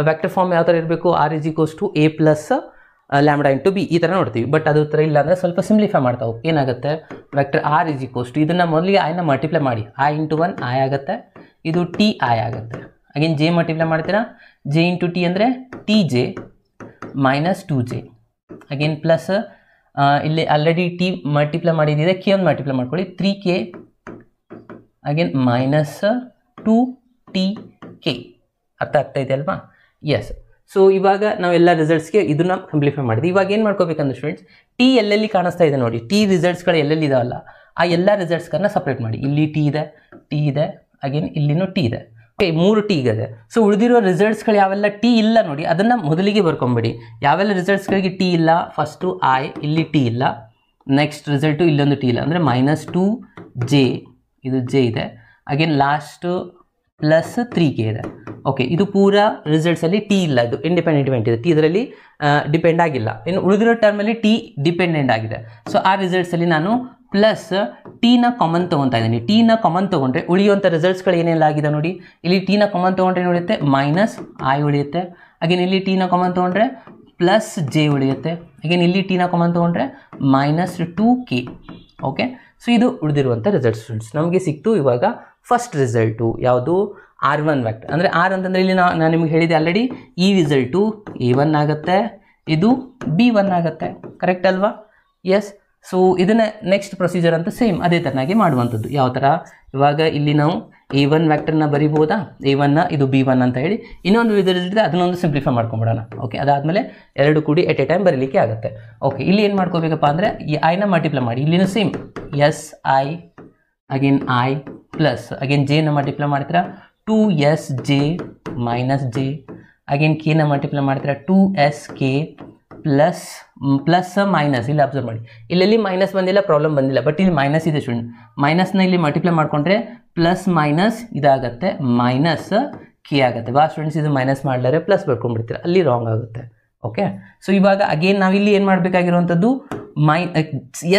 ವೆಕ್ಟರ್ ಫಾರ್ಮ್ ಯಾವ ಥರ ಇರಬೇಕು, R = A + λ × B ಈ ಥರ ನೋಡ್ತೀವಿ. ಬಟ್ ಅದು ಥರ ಇಲ್ಲ ಅಂದರೆ ಸ್ವಲ್ಪ ಸಿಂಪ್ಲಿಫೈ ಮಾಡ್ತಾ ಹೋಗಿ ಏನಾಗುತ್ತೆ, ವೆಕ್ಟರ್ R = ಇದನ್ನು ಮೊದಲಿಗೆ I ನ ಮಲ್ಟಿಪ್ಲೈ ಮಾಡಿ, I × 1 I ಆಗುತ್ತೆ, ಇದು TI ಆಗುತ್ತೆ. ಅಗೇನ್ J ಮಲ್ಟಿಪ್ಲೈ ಮಾಡ್ತೀರಾ, J × T ಅಂದರೆ TJ - 2J. ಅಗೇನ್ ಪ್ಲಸ್ ಇಲ್ಲಿ ಆಲ್ರೆಡಿ T ಮಲ್ಟಿಪ್ಲೈ ಮಾಡಿದ್ದಿದೆ, K ಒಂದು ಮಲ್ಟಿಪ್ಲೈ ಮಾಡ್ಕೊಳ್ಳಿ, 3K ಅಗೇನ್ -2TK. ಅರ್ಥ ಆಗ್ತಾಯಿದೆ ಅಲ್ವಾ? ಎಸ್. ಸೊ ಇವಾಗ ನಾವೆಲ್ಲ ರಿಸಲ್ಟ್ಸ್ಗೆ ಇದನ್ನ ಸಿಂಪ್ಲಿಫೈ ಮಾಡಿದ್ವಿ. ಇವಾಗ ಏನು ಮಾಡ್ಕೋಬೇಕಂದ್ರೆ ಸ್ಟೂಡೆಂಟ್ಸ್, T ಎಲ್ಲೆಲ್ಲಿ ಕಾಣಿಸ್ತಾ ಇದೆ ನೋಡಿ, T ರಿಸಲ್ಟ್ಸ್ಗಳು ಎಲ್ಲೆಲ್ಲಿ ಇದಾವಲ್ಲ ಆ ಎಲ್ಲ ರಿಸಲ್ಟ್ಸ್ಗಳನ್ನ ಸಪ್ರೇಟ್ ಮಾಡಿ. ಇಲ್ಲಿ T ಇದೆ, ಅಗೇನ್ ಇಲ್ಲಿನೂ T ಇದೆ. ಓಕೆ, 3 T ಇದೆ. ಸೊ ಉಳಿದಿರೋ ರಿಸಲ್ಟ್ಸ್ಗಳು ಯಾವೆಲ್ಲ T ಇಲ್ಲ ನೋಡಿ, ಅದನ್ನು ಮೊದಲಿಗೆ ಬರ್ಕೊಂಬಿಡಿ. ಯಾವೆಲ್ಲ ರಿಸಲ್ಟ್ಸ್ಗಳಿಗೆ T ಇಲ್ಲ, ಫಸ್ಟು I, ಇಲ್ಲಿ T ಇಲ್ಲ. ನೆಕ್ಸ್ಟ್ ರಿಸಲ್ಟು ಇಲ್ಲೊಂದು T ಇಲ್ಲ, ಅಂದರೆ -2J, ಇದು J ಇದೆ. ಅಗೇನ್ ಲಾಸ್ಟು +3K ಇದೆ. ಓಕೆ, ಇದು ಪೂರಾ ರಿಸಲ್ಟ್ಸಲ್ಲಿ T ಇಲ್ಲ, ಇದು ಇಂಡಿಪೆಂಡೆಂಟ್ ಇವೆಂಟ್ ಇದೆ. T ಇದರಲ್ಲಿ ಡಿಪೆಂಡ್ ಆಗಿಲ್ಲ. ಇನ್ನು ಉಳಿದಿರೋ ಟರ್ಮಲ್ಲಿ T ಡಿಪೆಂಡೆಂಟ್ ಆಗಿದೆ. ಸೊ ಆ ರಿಸಲ್ಟ್ಸಲ್ಲಿ ನಾನು ಪ್ಲಸ್ ಟಿನ ಕಾಮನ್ ತೊಗೊತಾ ಇದ್ದೀನಿ. ಟಿನ ಕಾಮನ್ ತೊಗೊಂಡ್ರೆ ಉಳಿಯುವಂಥ ರಿಸಲ್ಟ್ಸ್ಗಳು ಏನೆಲ್ಲ ಆಗಿದೆ ನೋಡಿ. ಇಲ್ಲಿ ಟಿನ ಕಾಮನ್ ತೊಗೊಂಡ್ರೆ ಏನು ಉಳಿಯುತ್ತೆ, ಮೈನಸ್ ಐ ಉಳಿಯುತ್ತೆ. ಅಗೇನ್ ಇಲ್ಲಿ ಟಿನ ಕಾಮನ್ ತೊಗೊಂಡ್ರೆ ಪ್ಲಸ್ ಜೆ ಉಳಿಯುತ್ತೆ. ಅಗೇನ್ ಇಲ್ಲಿ ಟಿನ ಕಾಮನ್ ತೊಗೊಂಡ್ರೆ ಮೈನಸ್ 2k. ಓಕೆ, ಸೊ ಇದು ಉಳಿದಿರುವಂಥ ರಿಸಲ್ಟ್ ಸ್ಟೂಡೆಂಟ್ಸ್. ನಮಗೆ ಸಿಕ್ತು ಇವಾಗ ಫಸ್ಟ್ ರಿಸಲ್ಟು ಯಾವುದು, R1 ವ್ಯಾಕ್ಟರ್. ಅಂದರೆ ಆರ್ ಅಂತಂದರೆ ಇಲ್ಲಿ ನಾನು ನಿಮ್ಗೆ ಹೇಳಿದೆ ಆಲ್ರೆಡಿ, ಈ ರಿಸಲ್ಟು A1 ಆಗುತ್ತೆ, ಇದು B1 ಆಗುತ್ತೆ. ಕರೆಕ್ಟ್ ಅಲ್ವಾ? ಎಸ್. ಸೊ ಇದನ್ನು ನೆಕ್ಸ್ಟ್ ಪ್ರೊಸೀಜರ್ ಅಂತ ಸೇಮ್ ಅದೇ ಥರನಾಗಿ ಮಾಡುವಂಥದ್ದು. ಯಾವ ಥರ, ಇವಾಗ ಇಲ್ಲಿ ನಾವು A1 ವ್ಯಾಕ್ಟರ್ನ ಬರಿಬೋದಾ, A1ನ ಇದು B1 ಅಂತ ಹೇಳಿ. ಇನ್ನೊಂದು ರಿಸಲ್ಟ್ ಇದೆ, ಅದನ್ನೊಂದು ಸಿಂಪ್ಲಿಫೈ ಮಾಡ್ಕೊಂಬಿಡೋಣ. ಓಕೆ, ಅದಾದಮೇಲೆ ಎರಡು ಕೂಡಿ ಎಟ್ ಎ ಟೈಮ್ ಬರೀಲಿಕ್ಕೆ ಆಗುತ್ತೆ. ಓಕೆ, ಇಲ್ಲಿ ಏನು ಮಾಡ್ಕೋಬೇಕಪ್ಪ ಅಂದರೆ ಈ ಐನ ಮಲ್ಟಿಪ್ಲೈ ಮಾಡಿ. ಇಲ್ಲಿನೂ same SI again I plus again ಜೆನ ಮಲ್ಟಿಪ್ಲೈ ಮಾಡ್ತೀರಾ 2SJ ಮೈನಸ್ ಜೆ. ಅಗೇನ್ ಕೆನ ಮಲ್ಟಿಪ್ಲೈ ಮಾಡ್ತೀರಾ 2SK ಪ್ಲಸ್ ಮೈನಸ್. ಇಲ್ಲಿ ಅಬ್ಸರ್ವ್ ಮಾಡಿ, ಇಲ್ಲೆಲ್ಲಿ ಮೈನಸ್ ಬಂದಿಲ್ಲ, ಪ್ರಾಬ್ಲಮ್ ಬಂದಿಲ್ಲ, ಬಟ್ ಇಲ್ಲಿ ಮೈನಸ್ ಇದೆ ಸ್ಟೂಡೆಂಟ್. ಮೈನಸ್ನ ಇಲ್ಲಿ ಮಲ್ಟಿಪ್ಲೈ ಮಾಡಿಕೊಂಡ್ರೆ ಪ್ಲಸ್ ಮೈನಸ್ ಇದಾಗುತ್ತೆ, ಮೈನಸ್ ಕೆ ಆಗುತ್ತೆ. ವಾ ಸ್ಟೂಡೆಂಟ್ಸ್, ಇದು ಮೈನಸ್ ಮಾಡಲಾರೆ ಪ್ಲಸ್ ಬರ್ಕೊಂಡ್ಬಿಡ್ತೀರ, ಅಲ್ಲಿ ರಾಂಗ್ ಆಗುತ್ತೆ. ಓಕೆ, ಸೊ ಇವಾಗ ಅಗೇನ್ ನಾವಿಲ್ಲಿ ಏನು ಮಾಡಬೇಕಾಗಿರುವಂಥದ್ದು,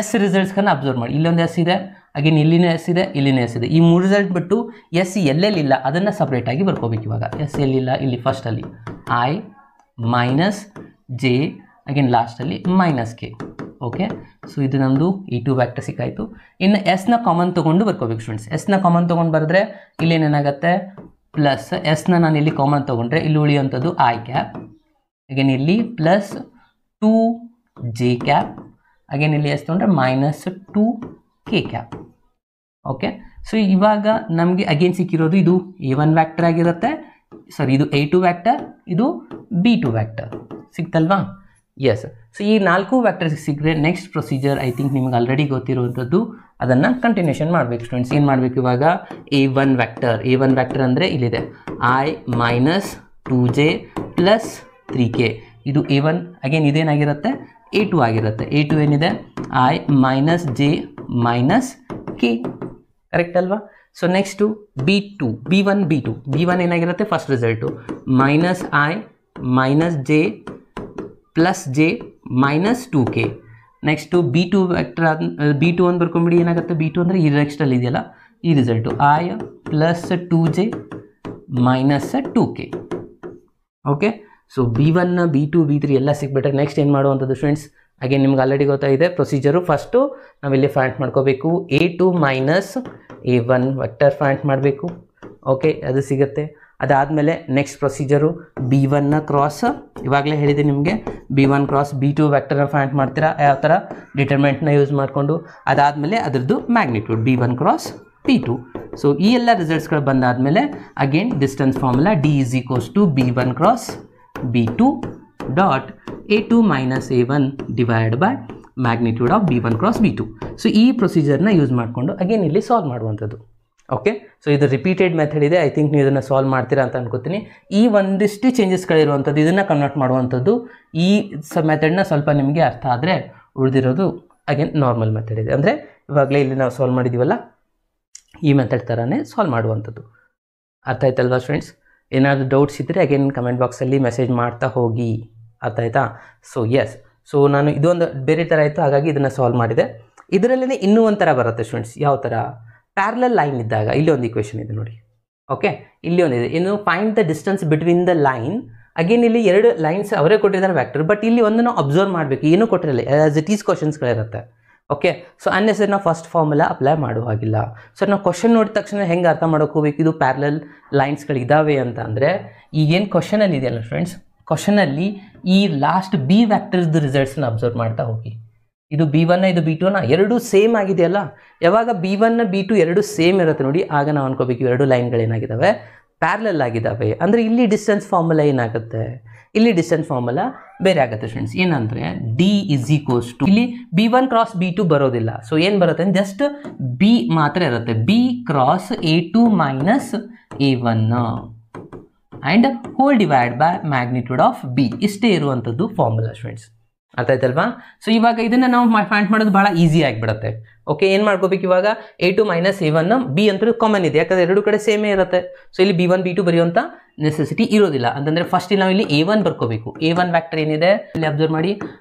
ಎಸ್ ರಿಸಲ್ಟ್ಸ್ಗಳನ್ನ ಅಬ್ಸರ್ವ್ ಮಾಡಿ. ಇಲ್ಲೊಂದು ಎಸ್ ಇದೆ, ಅಗೇನ್ ಇಲ್ಲಿನೂ ಎಸ್ ಇದೆ, ಇಲ್ಲಿನೂ ಎಸ್ ಇದೆ. ಈ ಮೂರು ರಿಸಲ್ಟ್ ಬಿಟ್ಟು ಎಸ್ ಎಲ್ಲೆಲ್ಲಿಲ್ಲ ಅದನ್ನು ಸಪ್ರೇಟಾಗಿ ಬರ್ಕೋಬೇಕು. ಇವಾಗ ಎಸ್ ಎಲ್ಲಿಲ್ಲ, ಇಲ್ಲಿ ಫಸ್ಟಲ್ಲಿ ಐ ಮೈನಸ್ ಜೆ, ಅಗೇನ್ ಲಾಸ್ಟಲ್ಲಿ ಮೈನಸ್ ಕೆ. ಓಕೆ, ಸೊ ಇದು ನಮ್ಮದು E2 ವ್ಯಾಕ್ಟರ್ ಸಿಕ್ಕಾಯಿತು. ಇನ್ನು ಎಸ್ನ ಕಾಮನ್ ತೊಗೊಂಡು ಬರ್ಕೋಬೇಕು ಸ್ಟೂಡೆಂಟ್ಸ್. ಎಸ್ನ ಕಾಮನ್ ತೊಗೊಂಡು ಬರೆದ್ರೆ ಇಲ್ಲೇನೇನಾಗುತ್ತೆ, ಪ್ಲಸ್ ಎಸ್ನ ನಾನು ಇಲ್ಲಿ ಕಾಮನ್ ತೊಗೊಂಡ್ರೆ ಇಲ್ಲಿ ಉಳಿಯುವಂಥದ್ದು ಐ ಕ್ಯಾಪ್. ಅಗೇನ್ ಇಲ್ಲಿ ಪ್ಲಸ್ 2J ಕ್ಯಾಪ್. ಅಗೇನ್ ಇಲ್ಲಿ ಎಸ್ ತೊಗೊಂಡ್ರೆ minus 2K cap. Okay, so ಇವಾಗ ನಮಗೆ ಅಗೇನ್ ಸಿಕ್ಕಿರೋದು ಇದು A1 ವ್ಯಾಕ್ಟರ್ ಆಗಿರುತ್ತೆ. ಸಾರಿ, ಇದು A2 ವ್ಯಾಕ್ಟರ್, ಇದು B2 ವ್ಯಾಕ್ಟರ್ ಸಿಕ್ತಲ್ವಾ? ಎಸ್. ಸೊ ಈ 4 ವ್ಯಾಕ್ಟರ್ಸ್ ಸಿಕ್ಕರೆ ನೆಕ್ಸ್ಟ್ ಪ್ರೊಸೀಜರ್ ಐ ಥಿಂಕ್ ನಿಮ್ಗೆ ಆಲ್ರೆಡಿ ಗೊತ್ತಿರುವಂಥದ್ದು, ಅದನ್ನು ಕಂಟಿನ್ಯೂಷನ್ ಮಾಡಬೇಕು ಸ್ಟೂಡೆಂಟ್ಸ್. ಏನು ಮಾಡಬೇಕು ಇವಾಗ, A1 ವ್ಯಾಕ್ಟರ್ ಅಂದರೆ ಇಲ್ಲಿದೆ I minus 2J plus 3K. ಇದು A1. ಅಗೇನ್ ಇದೇನಾಗಿರುತ್ತೆ, A2 ಆಗಿರುತ್ತೆ. A2 ಏನಿದೆ, I minus J minus K. Correct ಅಲ್ವಾ? ಸೊ ನೆಕ್ಸ್ಟು B1 ಏನಾಗಿರುತ್ತೆ, first result minus I minus J plus J minus 2K. Next B2 vector B2 ಅಂತ ಬರ್ಕೊಂಬಿಡಿ. ಏನಾಗುತ್ತೆ, B2 ಅಂದರೆ ಈ ನೆಕ್ಸ್ಟಲ್ಲಿ ಇದೆಯಲ್ಲ ಈ result I plus 2J minus 2K. Okay, so B1 B2 B3 ಎಲ್ಲ ಸಿಕ್ಬಿಟ್ರೆ next ಏನು ಮಾಡುವಂಥದ್ದು ಸ್ಟೂಡೆಂಟ್ಸ್, ಅಗೇನ್ ನಿಮ್ಗೆ ಆಲ್ರೆಡಿ ಗೊತ್ತಾಗಿದೆ ಪ್ರೊಸೀಜರು. ಫಸ್ಟು ನಾವಿಲ್ಲಿ ಫೈಂಡ್ ಮಾಡ್ಕೋಬೇಕು, A2 minus A1 vector find ಮಾಡಬೇಕು. ಓಕೆ, ಅದು ಸಿಗುತ್ತೆ. ಅದಾದಮೇಲೆ ನೆಕ್ಸ್ಟ್ ಪ್ರೊಸೀಜರು B1ನ ಕ್ರಾಸ್, ಇವಾಗಲೇ ಹೇಳಿದೆ ನಿಮಗೆ, B1 ಕ್ರಾಸ್ B2 ವೆಕ್ಟರ್ನ ಫೈಂಡ್ ಮಾಡ್ತೀರಾ ಯಾವ ಥರ, ಡಿಟರ್ಮೆಂಟ್ನ ಯೂಸ್ ಮಾಡಿಕೊಂಡು. ಅದಾದಮೇಲೆ ಅದರದ್ದು magnitude B1 cross B2. So ಈ ಎಲ್ಲ ರಿಸಲ್ಟ್ಸ್ಗಳು ಬಂದಾದಮೇಲೆ again distance formula D is equals to B1 cross B2 dot A2 minus A1 divide by magnitude of B1 cross B2. So ಈ ಪ್ರೊಸೀಜರ್ನ ಯೂಸ್ ಮಾಡಿಕೊಂಡು ಅಗೇನ್ ಇಲ್ಲಿ ಸಾಲ್ವ್ ಮಾಡುವಂಥದ್ದು. ಓಕೆ, ಸೊ ಇದು ರಿಪೀಟೆಡ್ ಮೆಥಡ್ ಇದೆ. ಐ ಥಿಂಕ್ ನೀವು ಇದನ್ನು solve ಮಾಡ್ತೀರಾ ಅಂತ ಅನ್ಕೋತೀನಿ. ಈ ಒಂದಿಷ್ಟು ಚೇಂಜಸ್ಗಳಿರುವಂಥದ್ದು, ಇದನ್ನು ಕನ್ವರ್ಟ್ ಮಾಡುವಂಥದ್ದು, ಈ ಮೆಥಡ್ನ ಸ್ವಲ್ಪ ನಿಮಗೆ ಅರ್ಥ ಆದರೆ ಉಳಿದಿರೋದು ಅಗೇನ್ ನಾರ್ಮಲ್ ಮೆಥಡ್ ಇದೆ. ಅಂದರೆ ಇವಾಗಲೇ ಇಲ್ಲಿ ನಾವು ಸಾಲ್ವ್ ಮಾಡಿದ್ದೀವಲ್ಲ ಈ ಮೆಥಡ್ ಥರನೇ ಸಾಲ್ವ್ ಮಾಡುವಂಥದ್ದು. ಅರ್ಥ ಆಯ್ತಲ್ವಾ ಸ್ಟೂಡೆಂಟ್ಸ್? ಏನಾದರೂ ಡೌಟ್ಸ್ ಇದ್ದರೆ ಅಗೇನ್ ಕಮೆಂಟ್ ಬಾಕ್ಸಲ್ಲಿ ಮೆಸೇಜ್ ಮಾಡ್ತಾ ಹೋಗಿ. ಅರ್ಥ ಆಯ್ತಾ? ಸೊ ಎಸ್, ಸೊ ನಾನು ಇದೊಂದು ಬೇರೆ ಥರ ಆಯಿತು, ಹಾಗಾಗಿ ಇದನ್ನು ಸಾಲ್ವ್ ಮಾಡಿದೆ. ಇದರಲ್ಲೇ ಇನ್ನೂ ಒಂಥರ ಬರುತ್ತೆ ಸ್ಟೂಡೆಂಟ್ಸ್. ಯಾವ ಥರ, ಪ್ಯಾರಲಲ್ ಲೈನ್ ಇದ್ದಾಗ ಇಲ್ಲಿ ಒಂದು ಇಕ್ವೇಷನ್ ಇದೆ ನೋಡಿ. ಓಕೆ, ಇಲ್ಲಿ ಒಂದಿದೆ, ಇನ್ನು find the distance between the line. Again ಇಲ್ಲಿ ಎರಡು ಲೈನ್ಸ್ ಅವರೇ ಕೊಟ್ಟಿದ್ದಾರೆ ವ್ಯಾಕ್ಟರ್, ಬಟ್ ಇಲ್ಲಿ ಒಂದು ನಾವು ಅಬ್ಸರ್ವ್ ಮಾಡಬೇಕು, ಏನೂ ಕೊಟ್ಟಿರಲ್ಲ, ಆಸ್ ಇಟ್ ಈಸ್ ಕ್ವಶನ್ಸ್ಗಳಿರುತ್ತೆ. ಓಕೆ, ಸೊ ಅನ್ನೆಸರಿ ನಾವು ಫಸ್ಟ್ ಫಾರ್ಮುಲಾ ಅಪ್ಲೈ ಮಾಡುವ ಹಾಗಿಲ್ಲ. ಸೊ ನಾವು ಕ್ವಶನ್ ನೋಡಿದ ತಕ್ಷಣ ಹೆಂಗೆ ಅರ್ಥ ಮಾಡ್ಕೋಬೇಕು ಇದು ಪ್ಯಾರಲಲ್ ಲೈನ್ಸ್ಗಳಿದ್ದಾವೆ ಅಂತ ಅಂದರೆ, ಈಗೇನು ಕ್ವಶನಲ್ಲಿ ಇದೆಯಲ್ಲ ಫ್ರೆಂಡ್ಸ್, ಕ್ವಶನಲ್ಲಿ ಈ ಲಾಸ್ಟ್ B ವ್ಯಾಕ್ಟರ್ಸ್ದು ರಿಸಲ್ಟ್ಸ್ನ ಅಬ್ಸರ್ವ್ ಮಾಡ್ತಾ ಹೋಗಿ. ಇದು B1 ಇದು B2 ಎರಡೂ ಸೇಮ್ ಆಗಿದೆಯಲ್ಲ. ಯಾವಾಗ B1 B2 ಎರಡೂ ಸೇಮ್ ಇರುತ್ತೆ ನೋಡಿ, ಆಗ ನಾವು ಅನ್ಕೋಬೇಕು ಎರಡು ಲೈನ್ಗಳೇನಾಗಿದ್ದಾವೆ, ಪ್ಯಾರಲಲ್ ಆಗಿದ್ದಾವೆ. ಅಂದರೆ ಇಲ್ಲಿ ಡಿಸ್ಟೆನ್ಸ್ ಫಾರ್ಮುಲಾ ಏನಾಗುತ್ತೆ, ಇಲ್ಲಿ ಡಿಸ್ಟೆನ್ಸ್ ಫಾರ್ಮುಲಾ ಬೇರೆ ಆಗುತ್ತೆ ಫ್ರೆಂಡ್ಸ್. ಏನಂದರೆ D ಈಸ್ ಈಕ್ವಲ್ಸ್ ಟು, ಇಲ್ಲಿ B1 ಕ್ರಾಸ್ B2 ಬರೋದಿಲ್ಲ. ಸೊ ಏನು ಬರುತ್ತೆ, ಜಸ್ಟ್ B ಮಾತ್ರ ಇರುತ್ತೆ, B cross A2 minus A1 and whole divide by magnitude of B. ಇಷ್ಟೇ ಇರುವಂಥದ್ದು ಫಾರ್ಮುಲಾ ಸ್ಟೂಡೆಂಟ್ಸ್. ಅರ್ಥ ಆಯ್ತಲ್ವಾ? ಸೊ ಇವಾಗ ಇದನ್ನು ನಾವು ಫೈಂಡ್ ಮಾಡೋದು ಭಾಳ ಈಸಿ ಆಗಿಬಿಡುತ್ತೆ. ಓಕೆ, ಏನು ಮಾಡ್ಕೋಬೇಕು ಇವಾಗ, A2 ಮೈನಸ್ A1 B ಅಂತೂ ಕಾಮನ್ ಇದೆ, ಯಾಕಂದರೆ ಎರಡು ಕಡೆ ಸೇಮೇ ಇರುತ್ತೆ. ಸೊ ಇಲ್ಲಿ B1 B2 ಬರೆಯುವಂಥ ನೆಸೆಸಿಟಿ ಇರೋದಿಲ್ಲ. ಅಂತಂದರೆ ಫಸ್ಟ್ ನಾವು ಇಲ್ಲಿ A1 ಬರ್ಕೋಬೇಕು. A1 ವ್ಯಾಕ್ಟರ್ ಏನಿದೆ ಇಲ್ಲಿ ಅಬ್ಸರ್ವ್ ಮಾಡಿ,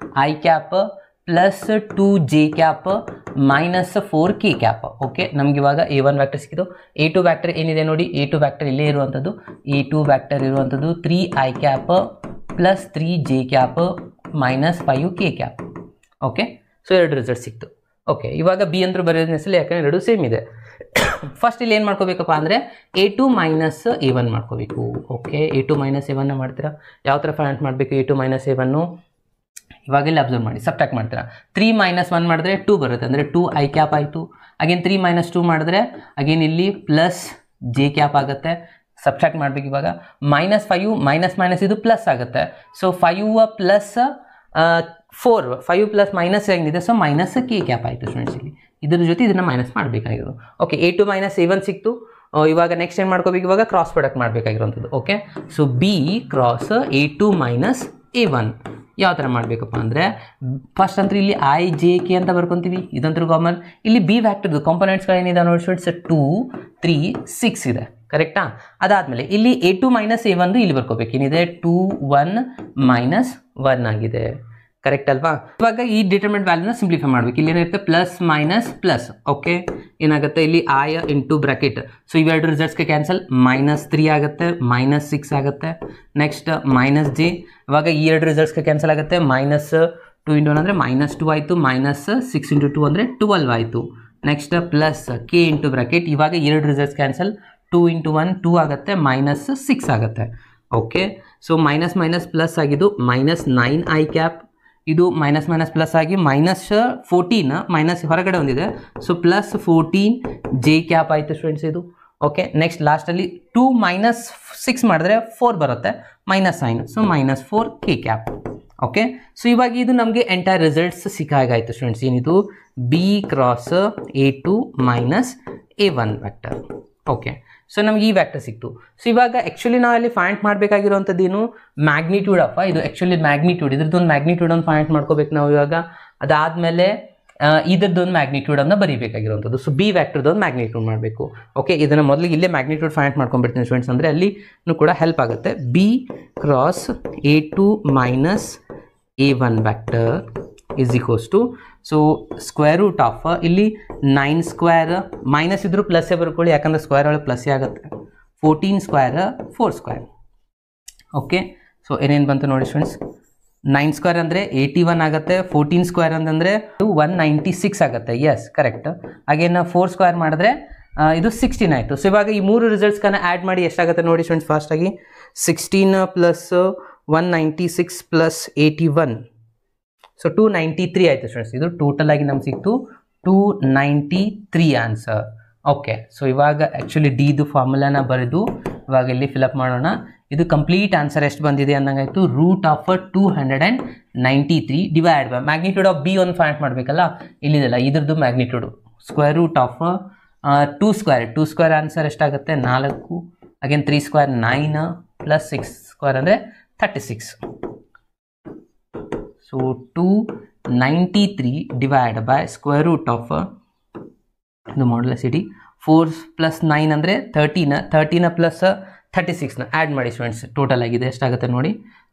I cap plus 2j cap minus 4k cap. Okay, ನಮ್ಗೆ ಇವಾಗ A1 ವ್ಯಾಕ್ಟರ್ ಸಿಕ್ಕಿತು. A2 ವ್ಯಾಕ್ಟರ್ ಏನಿದೆ ನೋಡಿ, A2 ವ್ಯಾಕ್ಟರ್ ಇಲ್ಲೇ ಇರುವಂಥದ್ದು. A2 ವ್ಯಾಕ್ಟರ್ ಇರುವಂಥದ್ದು 3i cap plus 3j cap minus 5k cap. Okay, so 2 result ಸಿಕ್ತು. ಓಕೆ, ಇವಾಗ ಬಿ ಅಂತೂ ಬರೆಯೋದನ್ನ ಹೆಸರು, ಯಾಕಂದರೆ 2 ಸೇಮ್ ಇದೆ. ಫಸ್ಟ್ ಇಲ್ಲಿ ಏನು ಮಾಡ್ಕೋಬೇಕಪ್ಪ ಅಂದರೆ A2 ಮೈನಸ್ A1 ಮಾಡ್ಕೋಬೇಕು. ಓಕೆ, A2 ಮೈನಸ್ A1 ಮಾಡ್ತೀರಾ. ಯಾವ ಥರ ಫೈಂಡ್ ಮಾಡಬೇಕು A2 ಮೈನಸ್ A1? ಇವಾಗ ಇಲ್ಲಿ ಅಬ್ಸರ್ವ್ ಮಾಡಿ, ಸಬ್ಟ್ರಾಕ್ಟ್ ಮಾಡ್ತೀರಾ. 3 ಮೈನಸ್ 1 ಮಾಡಿದ್ರೆ 2 ಬರುತ್ತೆ, ಅಂದರೆ 2i ಕ್ಯಾಪ್ ಆಯಿತು. ಅಗೇನ್ 3 ಮೈನಸ್ 2 ಮಾಡಿದ್ರೆ ಅಗೇನ್ ಇಲ್ಲಿ ಪ್ಲಸ್ j ಕ್ಯಾಪ್ ಆಗುತ್ತೆ. ಸಬ್ಟ್ರಾಕ್ಟ್ ಮಾಡಬೇಕು ಇವಾಗ. ಮೈನಸ್ 5 ಮೈನಸ್ ಮೈನಸ್ ಇದು ಪ್ಲಸ್ ಆಗುತ್ತೆ. ಸೊ 5 ಪ್ಲಸ್ 4, 5 ಪ್ಲಸ್ ಮೈನಸ್ ಏನಿದೆ, ಸೊ ಮೈನಸ್ k ಕ್ಯಾಪ್ ಆಯಿತು ಸ್ಟೂಡೆಂಟ್ಸ್. ಇಲ್ಲಿ ಇದ್ರ ಜೊತೆ ಇದನ್ನು ಮೈನಸ್ ಮಾಡಬೇಕಾಗಿರೋದು. ಓಕೆ, A2 ಮೈನಸ್ A1 ಸಿಕ್ತು. ಇವಾಗ ನೆಕ್ಸ್ಟ್ ಏನು ಮಾಡ್ಕೋಬೇಕು, ಇವಾಗ ಕ್ರಾಸ್ ಪ್ರಾಡಕ್ಟ್ ಮಾಡಬೇಕಾಗಿರೋಂಥದ್ದು. Okay, so B cross A2 minus A1 ಯಾವ ಥರ ಮಾಡಬೇಕಪ್ಪ ಅಂದರೆ, ಫಸ್ಟ್ ಅಂತೂ ಇಲ್ಲಿ i,j,k ಅಂತ ಬರ್ಕೊತೀವಿ. ಇದಂತೂ ಕಾಮನ್. ಇಲ್ಲಿ ಬಿ ವ್ಯಾಕ್ಟರ್ದು ಕಾಂಪೊನೆಂಟ್ಸ್ಗಳೇನಿದೆ ನೋಡಿ ಸ್ಟೂಡೆಂಟ್ಸ್, 2, 3, 6 ಇದೆ. ಕರೆಕ್ಟಾ? ಅದಾದಮೇಲೆ ಇಲ್ಲಿ A2 ಮೈನಸ್ A1 ಇಲ್ಲಿ ಬರ್ಕೋಬೇಕು. ಏನಿದೆ 2, 1 ಮೈನಸ್ 1 ಆಗಿದೆ. ಕರೆಕ್ಟ್ ಅಲ್ವಾ? ಇವಾಗ ಈ ಡಿಟರ್ಮಿನೆಂಟ್ ವ್ಯಾಲ್ಯೂನ ಸಿಂಪ್ಲಿಫೈ ಮಾಡಬೇಕು. ಇಲ್ಲಿ ಏನಿರುತ್ತೆ ಪ್ಲಸ್ ಮೈನಸ್ ಪ್ಲಸ್. ಓಕೆ, ಏನಾಗುತ್ತೆ ಇಲ್ಲಿ i ಇಂಟು ಬ್ರಾಕೆಟ್. ಸೊ ಇವೆರಡು ರಿಸಲ್ಟ್ಸ್ಗೆ ಕ್ಯಾನ್ಸಲ್. ಮೈನಸ್ 3 ಆಗುತ್ತೆ, ಮೈನಸ್ 6 ಆಗುತ್ತೆ. Next minus j. ಇವಾಗ ಈ 2 ರಿಸಲ್ಟ್ಸ್ಗೆ ಕ್ಯಾನ್ಸಲ್ ಆಗುತ್ತೆ. ಮೈನಸ್ 2 ಇಂಟು 1 ಅಂದರೆ ಮೈನಸ್ 2 ಆಯಿತು. ಮೈನಸ್ 6 ಇಂಟು 2 ಅಂದರೆ 12 ಆಯಿತು. Next plus k into bracket. ಇವಾಗ 2 ರಿಸಲ್ಟ್ಸ್ ಕ್ಯಾನ್ಸಲ್. 2 ಇಂಟು 1 2 ಆಗುತ್ತೆ, ಮೈನಸ್ 6 ಆಗುತ್ತೆ. Okay, so minus minus plus ಆಗಿದ್ದು ಮೈನಸ್ 9i ಕ್ಯಾಪ್. ಇದು ಮೈನಸ್ ಮೈನಸ್ ಪ್ಲಸ್ ಆಗಿ ಮೈನಸ್ 14 ಮೈನಸ್ ಹೊರಗಡೆ ಒಂದಿದೆ. ಸೊ ಪ್ಲಸ್ 14j ಕ್ಯಾಪ್ ಆಯಿತು ಸ್ಟೂಡೆಂಟ್ಸ್ ಇದು. ಓಕೆ, ನೆಕ್ಸ್ಟ್ ಲಾಸ್ಟಲ್ಲಿ 2 ಮೈನಸ್ 6 ಮಾಡಿದ್ರೆ 4 ಬರುತ್ತೆ, minus sign. So minus 4k cap. Okay, so ಇವಾಗ ಇದು ನಮಗೆ ಎಂಟೈರ್ ರಿಸಲ್ಟ್ಸ್ ಸಿಕ್ಕಾಗಾಯಿತು ಸ್ಟೂಡೆಂಟ್ಸ್. ಏನಿದು b cross A2 minus A1 vector. Okay, so ನಮ್ಗೆ ಈ ವ್ಯಾಕ್ಟರ್ ಸಿಕ್ತು. ಸೊ ಇವಾಗ ಆ್ಯಕ್ಚುಲಿ ನಾವು ಅಲ್ಲಿ ಫೈಂಡ್ ಮಾಡಬೇಕಾಗಿರುವಂಥದ್ದು ಏನು, ಮ್ಯಾಗ್ನಿಟ್ಯೂಡ್ ಅಪ್ಪ. ಇದು ಆ್ಯಕ್ಚುಲಿ ಮ್ಯಾಗ್ನಿಟ್ಯೂಡ್, ಇದ್ರದ್ದೊಂದು ಮ್ಯಾಗ್ನಿಟ್ಯೂಡನ್ನು ಫೈಂಡ್ ಮಾಡ್ಕೋಬೇಕು ನಾವು ಇವಾಗ. ಅದಾದಮೇಲೆ ಇದ್ರದ್ದೊಂದು ಮ್ಯಾಗ್ನಿಟ್ಯೂಡನ್ನು ಬರೀಬೇಕಾಗಿರುವಂಥದ್ದು. ಸೊ ಬಿ ವ್ಯಾಕ್ಟರ್ದೊಂದು ಮ್ಯಾಗ್ನಿಟ್ಯೂಡ್ ಮಾಡಬೇಕು. ಓಕೆ, ಇದನ್ನು ಮೊದಲಿಗೆ ಇಲ್ಲೇ ಮ್ಯಾಗ್ನಿಟ್ಯೂಡ್ ಫೈಂಡ್ ಮಾಡ್ಕೊಂಡ್ಬಿಡ್ತೀನಿ ಸ್ಟೂಡೆಂಟ್ಸ್, ಅಂದರೆ ಅಲ್ಲಿನೂ ಕೂಡ ಹೆಲ್ಪ್ ಆಗುತ್ತೆ. B cross A2 minus A1 vector is equals to, so square root of ಇಲ್ಲಿ 9 ಸ್ಕ್ವೇರ್ ಮೈನಸ್ ಇದ್ರೂ ಪ್ಲಸ್ಸೇ ಬರ್ಕೊಳ್ಳಿ, ಯಾಕಂದರೆ ಸ್ಕ್ವೇರ್ ಒಳಗೆ ಪ್ಲಸ್ಸೇ ಆಗುತ್ತೆ. 14 ಸ್ಕ್ವೇರ್ 4 ಸ್ಕ್ವೇರ್. ಓಕೆ, ಸೊ ಏನೇನು ಬಂತು ನೋಡಿ ಸ್ಟೂಡೆಂಟ್ಸ್. 9 ಸ್ಕ್ವೇರ್ ಅಂದರೆ 81 ಆಗುತ್ತೆ. 14 ಸ್ಕ್ವೇರ್ ಅಂತಂದರೆ 196 ಆಗುತ್ತೆ. Yes, correct. ಹಾಗೇನು 4 ಸ್ಕ್ವೇರ್ ಮಾಡಿದ್ರೆ ಇದು 16 ಆಯಿತು. ಸೊ ಇವಾಗ ಈ 3 ರಿಸಲ್ಟ್ಸ್ಗಳನ್ನ ಆ್ಯಡ್ ಮಾಡಿ ಎಷ್ಟಾಗುತ್ತೆ ನೋಡಿ ಸ್ಟೂಡೆಂಟ್ಸ್. ಫಾಸ್ಟಾಗಿ 16 ಪ್ಲಸ್ 196 ಪ್ಲಸ್ 81, ಸೊ 293 ಆಯಿತು ಸ್ಟೂಡೆಂಟ್ಸ್. ಇದು ಟೋಟಲ್ ಆಗಿ ನಮ್ಗೆ ಸಿಕ್ತು 293 ಆನ್ಸರ್. ಓಕೆ, ಸೊ ಇವಾಗ ಆ್ಯಕ್ಚುಲಿ ಡಿದು ಫಾರ್ಮುಲಾನ ಬರೆದು ಇವಾಗ ಇಲ್ಲಿ ಫಿಲಪ್ ಮಾಡೋಣ. ಇದು ಕಂಪ್ಲೀಟ್ ಆನ್ಸರ್ ಎಷ್ಟು ಬಂದಿದೆ ಅನ್ನಂಗಾಯಿತು, root of 293 divide by magnitude of B ಒಂದು ಫೈಂಡ್ ಮಾಡಬೇಕಲ್ಲ. ಇಲ್ಲಿದೆಲ್ಲ ಇದ್ರದ್ದು magnitude square root of 2 square answer ಎಷ್ಟಾಗುತ್ತೆ 4. ಅಗೇನ್ 3 ಸ್ಕ್ವೇರ್ 9 ಪ್ಲಸ್ 6 ಸ್ಕ್ವೇರ್ ಅಂದರೆ 36. So 293 divide by square root of ಇದು ಮಾಡ್ಯುಲಸ್ 4 ಪ್ಲಸ್ 9 ಅಂದರೆ 13 ಪ್ಲಸ್ 36ನ ಆ್ಯಡ್ ಮಾಡಿ ಸ್ಟೂಡೆಂಟ್ಸ್. ಟೋಟಲ್ ಆಗಿದೆ ಎಷ್ಟಾಗುತ್ತೆ ನೋಡಿ.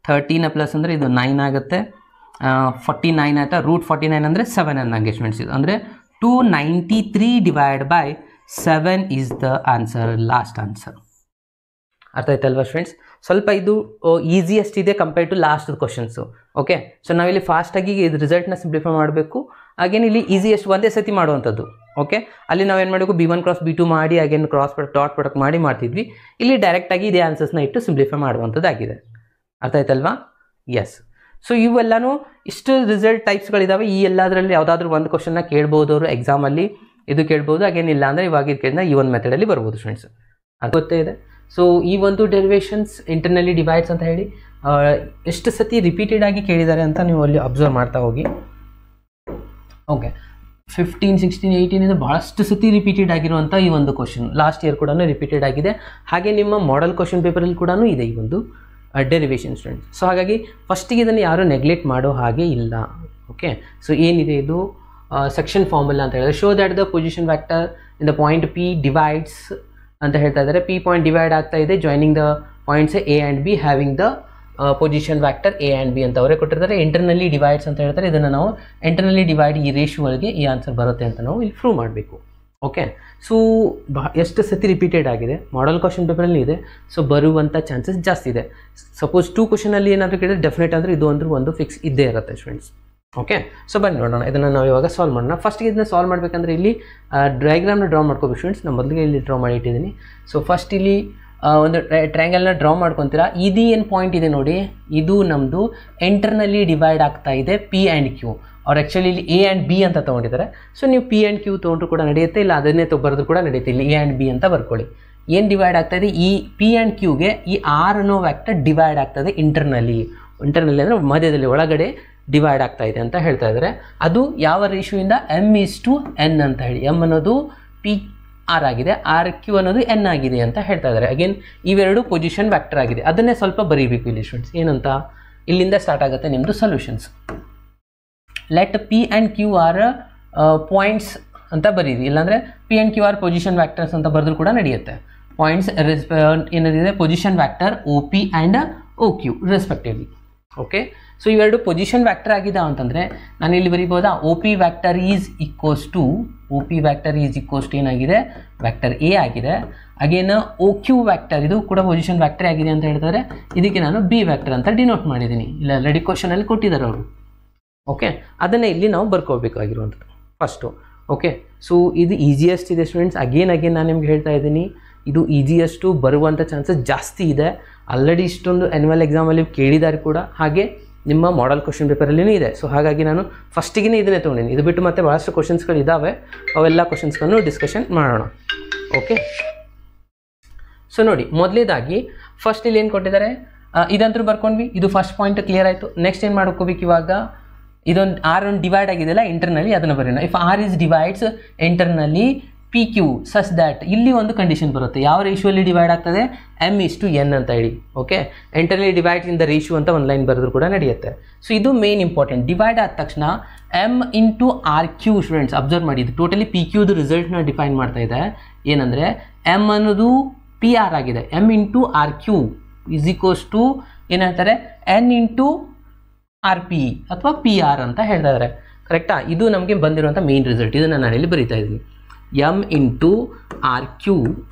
13 ಪ್ಲಸ್ ಅಂದರೆ ಇದು 9 ಆಗುತ್ತೆ, 49 ಆಯಿತಾ. ರೂಟ್ 49 ಅಂದರೆ 7 ಅನ್ನಂಗೆ ಸ್ಟೂಡೆಂಟ್ಸ್. ಇದು ಅಂದರೆ 293 divide by 7 is the answer, last answer. ಅರ್ಥ ಆಯ್ತಲ್ವಾ ಸ್ಟೂಡೆಂಟ್ಸ್? ಸ್ವಲ್ಪ ಇದು ಈಸಿಯೆಸ್ಟ್ ಇದೆ compare to last questions. Okay, so ನಾವಿಲ್ಲಿ ಫಾಸ್ಟಾಗಿ ಇದು ರಿಸಲ್ಟ್ನ ಸಿಂಪ್ಲಿಫೈ ಮಾಡಬೇಕು. ಅಗೇನ್ ಇಲ್ಲಿ ಈಸಿಯೆಸ್ಟ್ ಒಂದೇ ಸತಿ ಮಾಡುವಂಥದ್ದು. ಓಕೆ, ಅಲ್ಲಿ ನಾವೇನು ಮಾಡಬೇಕು, B1 ಕ್ರಾಸ್ B2 ಮಾಡಿ ಅಗೇನ್ ಕ್ರಾಸ್ ಡಾಟ್ ಪ್ರಾಡಕ್ಟ್ ಮಾಡಿ ಮಾಡ್ತಿದ್ವಿ. ಇಲ್ಲಿ ಡೈರೆಕ್ಟಾಗಿ ಇದೇ ಆನ್ಸರ್ಸ್ನ ಇಟ್ಟು ಸಿಂಪ್ಲಿಫೈ ಮಾಡುವಂಥದ್ದಾಗಿದೆ. ಅರ್ಥ ಆಯ್ತಲ್ವಾ? ಎಸ್. ಸೊ ಇವೆಲ್ಲನೂ ಇಷ್ಟು ರಿಸಲ್ಟ್ ಟೈಪ್ಸ್ಗಳಿದ್ದಾವೆ. ಈ ಎಲ್ಲದರಲ್ಲಿ ಯಾವುದಾದ್ರೂ ಒಂದು ಕ್ವಶನ್ನ ಕೇಳ್ಬೋದು ಅವರು ಎಕ್ಸಾಮಲ್ಲಿ. ಇದು ಕೇಳ್ಬೋದು, ಅಗೇನ್ ಇಲ್ಲ ಅಂದರೆ ಇವಾಗ ಇದು ಕೇಳಿದ ಈ ಒಂದು ಮೆಥಡಲ್ಲಿ ಬರ್ಬೋದು ಸ್ಟೂಡೆಂಟ್ಸ್. ಅದು ಗೊತ್ತೇ ಇದೆ. ಸೊ ಈ ಒಂದು ಡೆರಿವೇಷನ್ಸ್ ಇಂಟರ್ನಲಿ ಡಿವೈಡ್ಸ್ ಅಂತ ಹೇಳಿ ಎಷ್ಟು ಸತಿ ರಿಪೀಟೆಡ್ ಆಗಿ ಕೇಳಿದ್ದಾರೆ ಅಂತ ನೀವು ಅಲ್ಲಿ ಅಬ್ಸರ್ವ್ ಮಾಡ್ತಾ ಹೋಗಿ. ಓಕೆ, 15, 16, 18 ಭಾಳಷ್ಟು ಸತಿ ರಿಪೀಟೆಡ್ ಆಗಿರುವಂಥ ಈ ಒಂದು ಕ್ವಶನ್ ಲಾಸ್ಟ್ ಇಯರ್ ಕೂಡ ರಿಪೀಟೆಡ್ ಆಗಿದೆ. ಹಾಗೆ ನಿಮ್ಮ ಮಾಡೆಲ್ ಕ್ವಶನ್ ಪೇಪರಲ್ಲಿ ಕೂಡ ಇದೆ ಈ ಒಂದು ಡೆರಿವೇಷನ್ ಸ್ಟೂಡೆಂಟ್ಸ್. ಸೊ ಹಾಗಾಗಿ ಫಸ್ಟಿಗೆ ಇದನ್ನು ಯಾರೂ ನೆಗ್ಲೆಕ್ಟ್ ಮಾಡೋ ಹಾಗೆ ಇಲ್ಲ. ಓಕೆ, ಸೊ ಏನಿದೆ ಇದು ಸೆಕ್ಷನ್ ಫಾರ್ಮುಲಾ ಅಂತ ಹೇಳಿದ್ರೆ, show that the position vector in the point P divides ಅಂತ ಹೇಳ್ತಾ ಇದ್ದಾರೆ. P ಪಾಯಿಂಟ್ ಡಿವೈಡ್ ಆಗ್ತಾ ಇದೆ joining the points A and B having the position vector A and B ಅಂತ ಅವರೇ ಕೊಟ್ಟಿರ್ತಾರೆ. ಇಂಟರ್ನಲಿ ಡಿವೈಡ್ಸ್ ಅಂತ ಹೇಳ್ತಾರೆ. ಇದನ್ನು ನಾವು ಇಂಟರ್ನಲಿ ಡಿವೈಡ್ ಈ ರೇಷಿಯೋ ಒಳಗೆ ಈ ಆನ್ಸರ್ ಬರುತ್ತೆ ಅಂತ ನಾವು ಇಲ್ಲಿ ಪ್ರೂವ್ ಮಾಡಬೇಕು. ಓಕೆ, ಸೊ ಎಷ್ಟು ಸತಿ ರಿಪೀಟೆಡ್ ಆಗಿದೆ, ಮಾಡಲ್ ಕ್ವಶನ್ ಪೇಪರಲ್ಲಿ ಇದೆ, ಸೊ ಬರುವಂಥ ಚಾನ್ಸಸ್ ಜಾಸ್ತಿ ಇದೆ. ಸಪೋಸ್ 2 ಕ್ವಶನಲ್ಲಿ ಏನಾದರೂ ಕೇಳಿದ್ರೆ ಡೆಫಿನೆಟ್ ಅಂದರೆ ಇದು ಒಂದು ಫಿಕ್ಸ್ ಇದ್ದೇ ಇರುತ್ತೆ ಸ್ಟೂಡೆಂಟ್ಸ್. ಓಕೆ, ಸೊ ಬನ್ನಿ ನೋಡೋಣ, ಇದನ್ನು ನಾವು ಇವಾಗ ಸಾಲ್ವ್ ಮಾಡೋಣ. ಫಸ್ಟ್ಗೆ ಇದನ್ನ ಸಾಲ್ವ್ ಮಾಡಬೇಕಂದ್ರೆ ಇಲ್ಲಿ ಡಯಾಗ್ರಾಮ್ನ ಡ್ರಾ ಮಾಡ್ಕೋಬೇಕು ಸ್ಟೂಡೆಂಟ್ಸ್. ನಾನು ಮೊದಲಿಗೆ ಇಲ್ಲಿ ಡ್ರಾ ಮಾಡಿ ಇಟ್ಟಿದ್ದೀನಿ. ಸೊ ಫಸ್ಟ್ ಇಲ್ಲಿ ಒಂದು ಟ್ರಯಾಂಗಲ್ನ ಡ್ರಾ ಮಾಡ್ಕೊತೀರಾ. ಇದು ಏನು ಪಾಯಿಂಟ್ ಇದೆ ನೋಡಿ, ಇದು ನಮ್ಮದು ಇಂಟರ್ನಲಿ ಡಿವೈಡ್ ಆಗ್ತಾ ಇದೆ ಪಿ ಆ್ಯಂಡ್ ಕ್ಯೂ. ಅವ್ರು ಆ್ಯಕ್ಚುಲಿ ಇಲ್ಲಿ ಎ ಆ್ಯಂಡ್ ಬಿ ಅಂತ ತೊಗೊಂಡಿದ್ದಾರೆ. ಸೊ ನೀವು ಪಿ ಆ್ಯಂಡ್ ಕ್ಯೂ ತೊಗೊಂಡ್ರು ಕೂಡ ನಡೆಯುತ್ತೆ, ಇಲ್ಲ ಅದನ್ನೇ ಬರೆದ್ರು ಕೂಡ ನಡೆಯುತ್ತೆ. ಇಲ್ಲಿ ಎ ಆ್ಯಂಡ್ ಬಿ ಅಂತ ಬರ್ಕೊಳ್ಳಿ. ಏನು ಡಿವೈಡ್ ಆಗ್ತಾ ಇದೆ, ಈ ಪಿ ಆ್ಯಂಡ್ ಕ್ಯೂಗೆ ಈ ಆರ್ ಅನ್ನೋ ವ್ಯಾಕ್ಟರ್ ಡಿವೈಡ್ ಆಗ್ತದೆ ಇಂಟರ್ನಲಿ ಅಂದರೆ ಮಧ್ಯದಲ್ಲಿ ಒಳಗಡೆ ಡಿವೈಡ್ ಆಗ್ತಾ ಇದೆ ಅಂತ ಹೇಳ್ತಾ ಇದ್ದಾರೆ. ಅದು ಯಾವ ರೇಷಿಯೋಯಿಂದ m:n ಅಂತ ಹೇಳಿ. ಎಮ್ ಅನ್ನೋದು ಪಿ ಆರ್ ಆಗಿದೆ, ಆರ್ ಕ್ಯೂ ಅನ್ನೋದು ಎನ್ ಆಗಿದೆ ಅಂತ ಹೇಳ್ತಾ ಇದ್ದಾರೆ. ಅಗೇನ್ ಇವೆರಡು ಪೊಸಿಷನ್ ವ್ಯಾಕ್ಟರ್ ಆಗಿದೆ. ಅದನ್ನೇ ಸ್ವಲ್ಪ ಬರೀಬೇಕು ಇಲ್ಲಿ ಸ್ಟೂಡೆಂಟ್ಸ್. ಏನಂತ, ಇಲ್ಲಿಂದ ಸ್ಟಾರ್ಟ್ ಆಗುತ್ತೆ ನಿಮ್ಮದು solutions. Let P and Q are points ಅಂತ ಬರೀರಿ, ಇಲ್ಲಾಂದರೆ P and Q are position vectors ಅಂತ ಬರೆದ್ರು ಕೂಡ ನಡೆಯುತ್ತೆ. ಪಾಯಿಂಟ್ಸ್ ಏನಿದೆ position vector O P and O Q respectively. Okay, so ಇವೆರಡು ಪೊಸಿಷನ್ ವ್ಯಾಕ್ಟರ್ ಆಗಿದೆ ಅಂತಂದರೆ ನಾನು ಇಲ್ಲಿ ಬರೀಬೋದಾ, O P vector is equals to ಏನಾಗಿದೆ, ವ್ಯಾಕ್ಟರ್ ಎ ಆಗಿದೆ. ಅಗೇನ್ ಒ ಕ್ಯೂ ವ್ಯಾಕ್ಟರ್ ಇದು ಕೂಡ ಪೊಸಿಷನ್ ವ್ಯಾಕ್ಟರ್ ಆಗಿದೆ ಅಂತ ಹೇಳ್ತಾರೆ. ಇದಕ್ಕೆ ನಾನು ಬಿ ವ್ಯಾಕ್ಟರ್ ಅಂತ ಡಿನೋಟ್ ಮಾಡಿದ್ದೀನಿ. ಇಲ್ಲ ಆಲ್ರೆಡಿ ಕ್ವಶನಲ್ಲಿ ಕೊಟ್ಟಿದ್ದಾರೆ ಅವರು. ಓಕೆ, ಅದನ್ನೇ ಇಲ್ಲಿ ನಾವು ಬರ್ಕೋಬೇಕಾಗಿರುವಂಥದ್ದು ಫಸ್ಟು. ಓಕೆ, ಸೊ ಇದು ಈಸಿಯೆಸ್ಟ್ ಇದೆ ಸ್ಟೂಡೆಂಟ್ಸ್. ಅಗೇನ್ ನಾನು ನಿಮ್ಗೆ ಹೇಳ್ತಾ ಇದ್ದೀನಿ, ಇದು ಈಸಿಯೆಸ್ಟು ಬರುವಂಥ ಚಾನ್ಸಸ್ ಜಾಸ್ತಿ ಇದೆ. ಆಲ್ರೆಡಿ ಇಷ್ಟೊಂದು ಆ್ಯನ್ಯುವಲ್ ಎಕ್ಸಾಮಲ್ಲಿ ಕೇಳಿದ್ದಾರೆ ಕೂಡ, ಹಾಗೆ ನಿಮ್ಮ ಮಾಡಲ್ ಕ್ವಶನ್ ಪೇಪರಲ್ಲಿಯೂ ಇದೆ. ಸೊ ಹಾಗಾಗಿ ನಾನು ಫಸ್ಟಿಗೆ ಇದನ್ನೇ ತೊಗೊಂಡಿನಿ. ಇದು ಬಿಟ್ಟು ಮತ್ತೆ ಭಾಳಷ್ಟು ಕ್ವಶನ್ಸ್ಗಳು ಇದ್ದಾವೆ, ಅವೆಲ್ಲ ಕ್ವಶನ್ಸ್ಗಳನ್ನು ಡಿಸ್ಕಷನ್ ಮಾಡೋಣ. ಓಕೆ, ಸೊ ನೋಡಿ, ಮೊದಲೇದಾಗಿ ಫಸ್ಟ್ ಇಲ್ಲಿ ಏನು ಕೊಟ್ಟಿದ್ದಾರೆ, ಇದಂತೂ ಬರ್ಕೊಂಡ್ವಿ. ಇದು ಫಸ್ಟ್ ಪಾಯಿಂಟ್ ಕ್ಲಿಯರ್ ಆಯಿತು. ನೆಕ್ಸ್ಟ್ ಏನು ಮಾಡ್ಕೋಬೇಕು ಇವಾಗ, ಇದೊಂದು ಆರ್ ಒಂದು ಡಿವೈಡ್ ಆಗಿದೆಯಲ್ಲ ಇಂಟರ್ನಲಿ, ಅದನ್ನು ಬರೋಣ. If r is divides internally p q such that, ಇಲ್ಲಿ ಒಂದು ಕಂಡೀಷನ್ ಬರುತ್ತೆ. ಯಾವ ರೇಷಿಯೋಲಿ ಡಿವೈಡ್ ಆಗ್ತದೆ, m:n ಅಂತ ಹೇಳಿ. Okay, internally divide in the ratio ಅಂತ ಒಂದು ಲೈನ್ ಬರೆದ್ರು ಕೂಡ ನಡೆಯುತ್ತೆ. ಸೊ ಇದು ಮೇನ್ ಇಂಪಾರ್ಟೆಂಟ್. ಡಿವೈಡ್ ಆದ ತಕ್ಷಣ m:r⁴ ಸ್ಟೂಡೆಂಟ್ಸ್ ಅಬ್ಸರ್ವ್ ಮಾಡಿ, ಇದು ಟೋಟಲಿ ಪಿ ಕ್ಯೂದು ರಿಸಲ್ಟ್ನ ಡಿಫೈನ್ ಮಾಡ್ತಾ ಇದೆ. ಏನಂದರೆ m ಅನ್ನೋದು ಪಿ ಆರ್ ಆಗಿದೆ, m:r³ ಇಸ್ ಈಕ್ವಲ್ಸ್ ಟು ಏನು ಹೇಳ್ತಾರೆ, n:r⁻p ಅಥವಾ ಪಿ ಆರ್ ಅಂತ ಹೇಳ್ತಾ ಇದ್ದಾರೆ. ಕರೆಕ್ಟಾ? ಇದು ನಮಗೆ ಬಂದಿರುವಂಥ ಮೇನ್ ರಿಸಲ್ಟ್. ಇದನ್ನು ನಾನು ಇಲ್ಲಿ ಬರೀತಾ ಇದ್ದೀನಿ. m:r³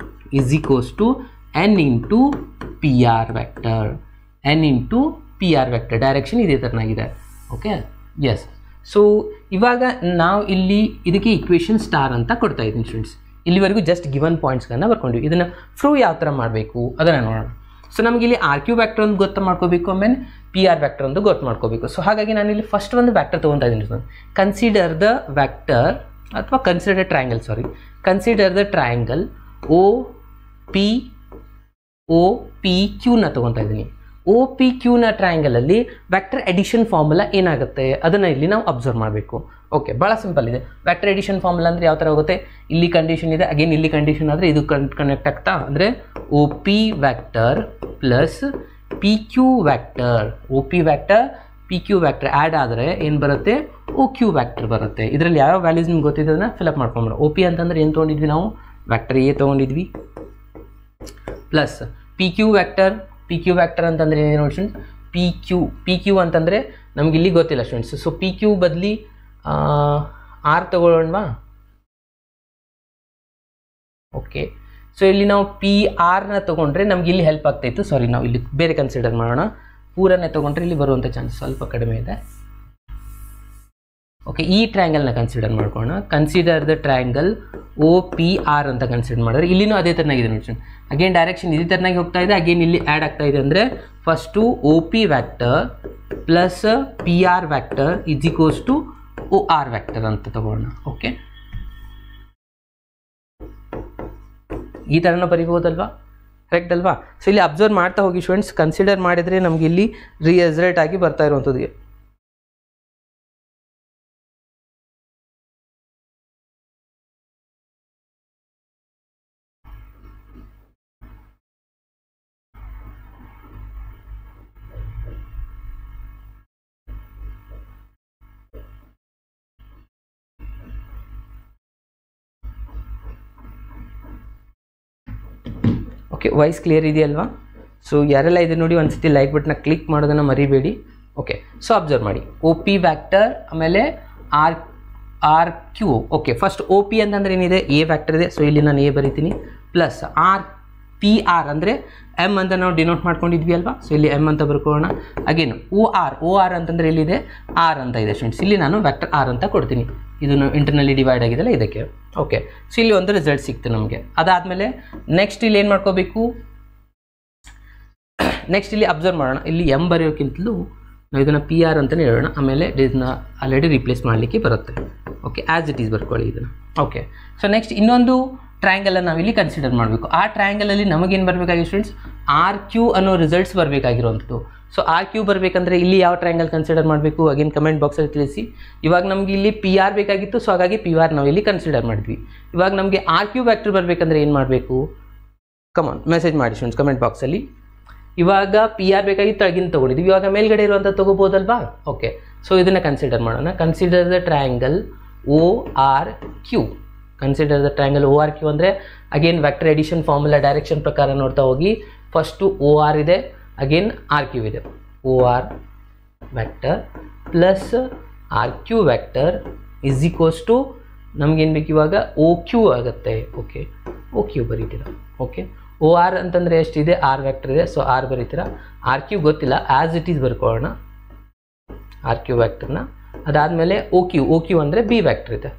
is equals to n:p_r vector. n:p_r vector direction ಇದೇ ಥರನಾಗಿದೆ. Okay, S. ಸೊ ಇವಾಗ ನಾವು ಇಲ್ಲಿ ಇದಕ್ಕೆ ಇಕ್ವೇಷನ್ ಸ್ಟಾರ್ ಅಂತ ಕೊಡ್ತಾ ಇದ್ದೀನಿ ಸ್ಟೂಡೆಂಟ್ಸ್. ಇಲ್ಲಿವರೆಗೂ ಜಸ್ಟ್ ಗಿವನ್ ಪಾಯಿಂಟ್ಸ್ಗಳನ್ನ ಬರ್ಕೊಂಡ್ವಿ. ಇದನ್ನು ಪ್ರೂವ್ ಯಾವ ಥರ ಮಾಡಬೇಕು ಅದನ್ನು ನೋಡೋಣ. ಸೊ ನಮಗೆ ಇಲ್ಲಿ r³ ವ್ಯಾಕ್ಟರ್ ಒಂದು ಗೊತ್ತು ಮಾಡ್ಕೋಬೇಕು, ಆಮೇಲೆ PR ವ್ಯಾಕ್ಟರ್ ಒಂದು ಗೊತ್ತು ಮಾಡ್ಕೋಬೇಕು. ಸೊ ಹಾಗಾಗಿ ನಾನು ಇಲ್ಲಿ ಫಸ್ಟ್ ಒಂದು ವ್ಯಾಕ್ಟರ್ ತೊಗೊತಾ ಇದ್ದೀನಿ. ಕನ್ಸಿಡರ್ ದ ವ್ಯಾಕ್ಟರ್ ಅಥವಾ consider triangle, consider the triangle OPQ ತೊಗೊತಾ ಇದ್ದೀನಿ. OPQನ ಟ್ರಯಾಂಗಲಲ್ಲಿ ವ್ಯಾಕ್ಟರ್ ಎಡಿಷನ್ ಫಾರ್ಮುಲಾ ಏನಾಗುತ್ತೆ ಅದನ್ನು ಇಲ್ಲಿ ನಾವು ಅಬ್ಸರ್ವ್ ಮಾಡಬೇಕು. ಓಕೆ, ಭಾಳ ಸಿಂಪಲ್ ಇದೆ. ವ್ಯಾಕ್ಟರ್ ಎಡಿಷನ್ ಫಾರ್ಮುಲಾ ಅಂದರೆ ಯಾವ ಥರ ಹೋಗುತ್ತೆ, ಇಲ್ಲಿ ಕಂಡೀಷನ್ ಇದೆ, ಅಗೇನ್ ಇಲ್ಲಿ ಕಂಡೀಷನ್ ಆದರೆ ಇದು ಕನೆಕ್ಟ್ ಆಗ್ತಾ ಅಂದರೆ OP vector plus PQ vector, OP vector PQ vector add ಆದರೆ ಏನು ಬರುತ್ತೆ, OQ ವ್ಯಾಕ್ಟರ್ ಬರುತ್ತೆ. ಇದರಲ್ಲಿ ಯಾವ ವ್ಯಾಲ್ಯೂಸ್ ನಿಮ್ಗೆ ಗೊತ್ತಿದೆ ಅದನ್ನು ಫಿಲಪ್ ಮಾಡ್ಕೊಂಬಿಡೋಣ. OP ಅಂತಂದರೆ ಏನು ತೊಗೊಂಡಿದ್ವಿ ನಾವು, ವ್ಯಾಕ್ಟರ್ ಎ ತೊಗೊಂಡಿದ್ವಿ, ಪ್ಲಸ್ PQ ವ್ಯಾಕ್ಟರ್ ಅಂತಂದರೆ ಏನು ನೋಡಿ ಸ್ಟೂಡೆಂಟ್ಸ್, PQ ಅಂತಂದರೆ ನಮ್ಗೆ ಇಲ್ಲಿ ಗೊತ್ತಿಲ್ಲ ಸ್ಟೂಡೆಂಟ್ಸ್. ಸೊ PQ ಬದಲಿ ಆರ್ ತಗೊಳ್ಳೋಣವಾ. ಓಕೆ, ಸೊ ಇಲ್ಲಿ ನಾವು PR ತೊಗೊಂಡ್ರೆ ನಮ್ಗೆ ಇಲ್ಲಿ ಹೆಲ್ಪ್ ಆಗ್ತಾಯಿತ್ತು. ಸಾರಿ, ನಾವು ಇಲ್ಲಿ ಬೇರೆ ಕನ್ಸಿಡರ್ ಮಾಡೋಣ. ಪೂರನೇ ತೊಗೊಂಡ್ರೆ ಇಲ್ಲಿ ಬರುವಂಥ ಚಾನ್ಸ್ ಸ್ವಲ್ಪ ಕಡಿಮೆ ಇದೆ. ಓಕೆ, ಈ ಟ್ರಯಾಂಗಲ್ನ ಕನ್ಸಿಡರ್ ಮಾಡ್ಕೊಳ್ಳೋಣ. ಕನ್ಸಿಡರ್ ದ ಟ್ರಯಾಂಗಲ್ OPR ಅಂತ ಕನ್ಸಿಡರ್ ಮಾಡಿದ್ರೆ ಇಲ್ಲಿನೂ ಅದೇ ಥರನಾಗಿದೆ ನೋಡಿ. ಅಗೇನ್ ಡೈರೆಕ್ಷನ್ ಇದೇ ಥರನಾಗಿ ಹೋಗ್ತಾ ಇದೆ. ಅಗೇನ್ ಇಲ್ಲಿ ಆ್ಯಡ್ ಆಗ್ತಾ ಇದೆ ಅಂದರೆ first OP vector plus PR vector is equals to OR vector ಅಂತ ತಗೊಳ್ಳೋಣ. ಓಕೆ, ಈ ಥರನ ಬರಿಬೋದಲ್ವಾ, ಕರೆಕ್ಟ್ ಅಲ್ವಾ? ಸೊ ಇಲ್ಲಿ ಅಬ್ಸರ್ವ್ ಮಾಡ್ತಾ ಹೋಗಿ ಸ್ಟೂಡೆಂಟ್ಸ್. ಕನ್ಸಿಡರ್ ಮಾಡಿದರೆ ನಮಗೆ ಇಲ್ಲಿ ರಿಸಲ್ಟ್ ಆಗಿ ಬರ್ತಾ ಇರುವಂಥದ್ದು. ಓಕೆ, ವಾಯ್ಸ್ ಕ್ಲಿಯರ್ ಇದೆಯಲ್ವಾ? ಸೊ ಯಾರೆಲ್ಲ ಇದೆ ನೋಡಿ ಒಂದ್ಸತಿ ಲೈಕ್ ಬಟನ್ನ ಕ್ಲಿಕ್ ಮಾಡೋದನ್ನು ಮರಿಬೇಡಿ. ಓಕೆ, ಸೊ ಅಬ್ಸರ್ವ್ ಮಾಡಿ ಒ ಪಿ ವ್ಯಾಕ್ಟರ್ ಆಮೇಲೆ r q. Okay, first o P ಅಂತಂದ್ರೆ ಏನಿದೆ, ಎ ವ್ಯಾಕ್ಟರ್ ಇದೆ. ಸೊ ಇಲ್ಲಿ ನಾನು ಎ ಬರಿತೀನಿ ಪ್ಲಸ್ ಪಿ ಆರ್ ಅಂದರೆ ಎಮ್ ಅಂತ ನಾವು ಡಿನೋಟ್ ಮಾಡ್ಕೊಂಡಿದ್ವಿ ಅಲ್ವಾ. ಸೊ ಇಲ್ಲಿ ಎಮ್ ಅಂತ ಬರ್ಕೊಳ್ಳೋಣ. ಅಗೇನ್ ಓ ಆರ್ ಅಂತಂದರೆ ಎಲ್ಲಿದೆ, ಆರ್ ಅಂತ ಇದೆ ಸ್ಟೂಡೆಂಟ್ಸ್. ಇಲ್ಲಿ ನಾನು ವ್ಯಾಕ್ಟರ್ ಆರ್ ಅಂತ ಕೊಡ್ತೀನಿ. ಇದನ್ನು ಇಂಟರ್ನಲ್ಲಿ ಡಿವೈಡ್ ಆಗಿದೆಲ್ಲ ಇದಕ್ಕೆ. ಓಕೆ, ಸೊ ಇಲ್ಲಿ ಒಂದು ರಿಸಲ್ಟ್ ಸಿಕ್ತು ನಮಗೆ. ಅದಾದಮೇಲೆ ನೆಕ್ಸ್ಟ್ ಇಲ್ಲಿ ಏನು ಮಾಡ್ಕೋಬೇಕು, ನೆಕ್ಸ್ಟ್ ಇಲ್ಲಿ ಅಬ್ಸರ್ವ್ ಮಾಡೋಣ. ಇಲ್ಲಿ ಎಮ್ ಬರೆಯೋಕ್ಕಿಂತಲೂ ನಾವು ಇದನ್ನು ಪಿ ಆರ್ ಅಂತಲೇ ಹೇಳೋಣ. ಆಮೇಲೆ ಇದನ್ನ ಆಲ್ರೆಡಿ ರಿಪ್ಲೇಸ್ ಮಾಡಲಿಕ್ಕೆ ಬರುತ್ತೆ. ಓಕೆ, ಆ್ಯಸ್ ಇಟ್ ಈಸ್ ಬರ್ಕೊಳ್ಳಿ ಇದನ್ನು. ಓಕೆ, ಸೊ ನೆಕ್ಸ್ಟ್ ಇನ್ನೊಂದು ಟ್ರಯಾಂಗಲನ್ನು ನಾವಿಲ್ಲಿ ಕನ್ಸಿಡರ್ ಮಾಡಬೇಕು. ಆ ಟ್ರಯಾಂಗಲಲ್ಲಿ ನಮಗೇನು ಬರಬೇಕಾಗಿ ಸ್ಟೂಡೆಂಟ್ಸ್, ಆರ್ ಕ್ಯೂ ಅನ್ನೋ ರಿಸಲ್ಟ್ಸ್ ಬರಬೇಕಾಗಿರುವಂಥದ್ದು. ಸೊ ಆರ್ ಕ್ಯೂ ಬರಬೇಕಂದ್ರೆ ಇಲ್ಲಿ ಯಾವ ಟ್ರಯಾಂಗಲ್ ಕನ್ಸಿಡರ್ ಮಾಡಬೇಕು, ಅಗೇನ್ ಕಮೆಂಟ್ ಬಾಕ್ಸಲ್ಲಿ ತಿಳಿಸಿ. ಇವಾಗ ನಮಗೆ ಇಲ್ಲಿ ಪಿ ಆರ್ ಬೇಕಾಗಿತ್ತು, ಸೊ ಹಾಗಾಗಿ ಪಿ ಆರ್ ನಾವು ಇಲ್ಲಿ ಕನ್ಸಿಡರ್ ಮಾಡಿದ್ವಿ. ಇವಾಗ ನಮಗೆ ಆರ್ ಕ್ಯೂ ವ್ಯಾಕ್ಟರ್ ಬರಬೇಕಂದ್ರೆ ಏನು ಮಾಡಬೇಕು, ಕಮಾನ್ ಮೆಸೇಜ್ ಮಾಡಿ ಸ್ಟೂಡೆಂಟ್ಸ್ ಕಮೆಂಟ್ ಬಾಕ್ಸಲ್ಲಿ. ಇವಾಗ ಪಿ ಆರ್ ಬೇಕಾಗಿತ್ತು, ತಳಗಿನ ತೊಗೊಂಡಿದ್ವಿ. ಇವಾಗ ಮೇಲ್ಗಡೆ ಇರುವಂಥ ತೊಗೋಬೋದಲ್ವಾ. ಓಕೆ, ಸೊ ಇದನ್ನು ಕನ್ಸಿಡರ್ ಮಾಡೋಣ. Consider the triangle O R Q. Consider the triangle O R Q ಅಂದರೆ again vector addition formula direction ಪ್ರಕಾರ ನೋಡ್ತಾ ಹೋಗಿ. ಫಸ್ಟು ಓ ಆರ್ ಇದೆ, ಅಗೇನ್ ಆರ್ ಕ್ಯೂ ಇದೆ. O R vector plus R Q vector is equals to ನಮಗೇನು ಬೇಕು ಇವಾಗ O Q ಆಗುತ್ತೆ. ಓಕೆ, ಓ ಕ್ಯೂ ಬರೀತೀರಾ. ಓಕೆ, ಓ ಆರ್ ಅಂತಂದರೆ ಎಷ್ಟಿದೆ, ಆರ್ ವ್ಯಾಕ್ಟರ್ ಇದೆ. So R ಬರೀತೀರಾ. ಆರ್ ಕ್ಯೂ ಗೊತ್ತಿಲ್ಲ, ಆ್ಯಸ್ ಇಟ್ ಈಸ್ ಬರ್ಕೊಳ್ಳೋಣ ಆರ್ ಕ್ಯೂ ವ್ಯಾಕ್ಟರ್ನ. ಅದಾದಮೇಲೆ ಓ ಕ್ಯೂ ಅಂದರೆ ಬಿ ವ್ಯಾಕ್ಟರ್ ಇದೆ.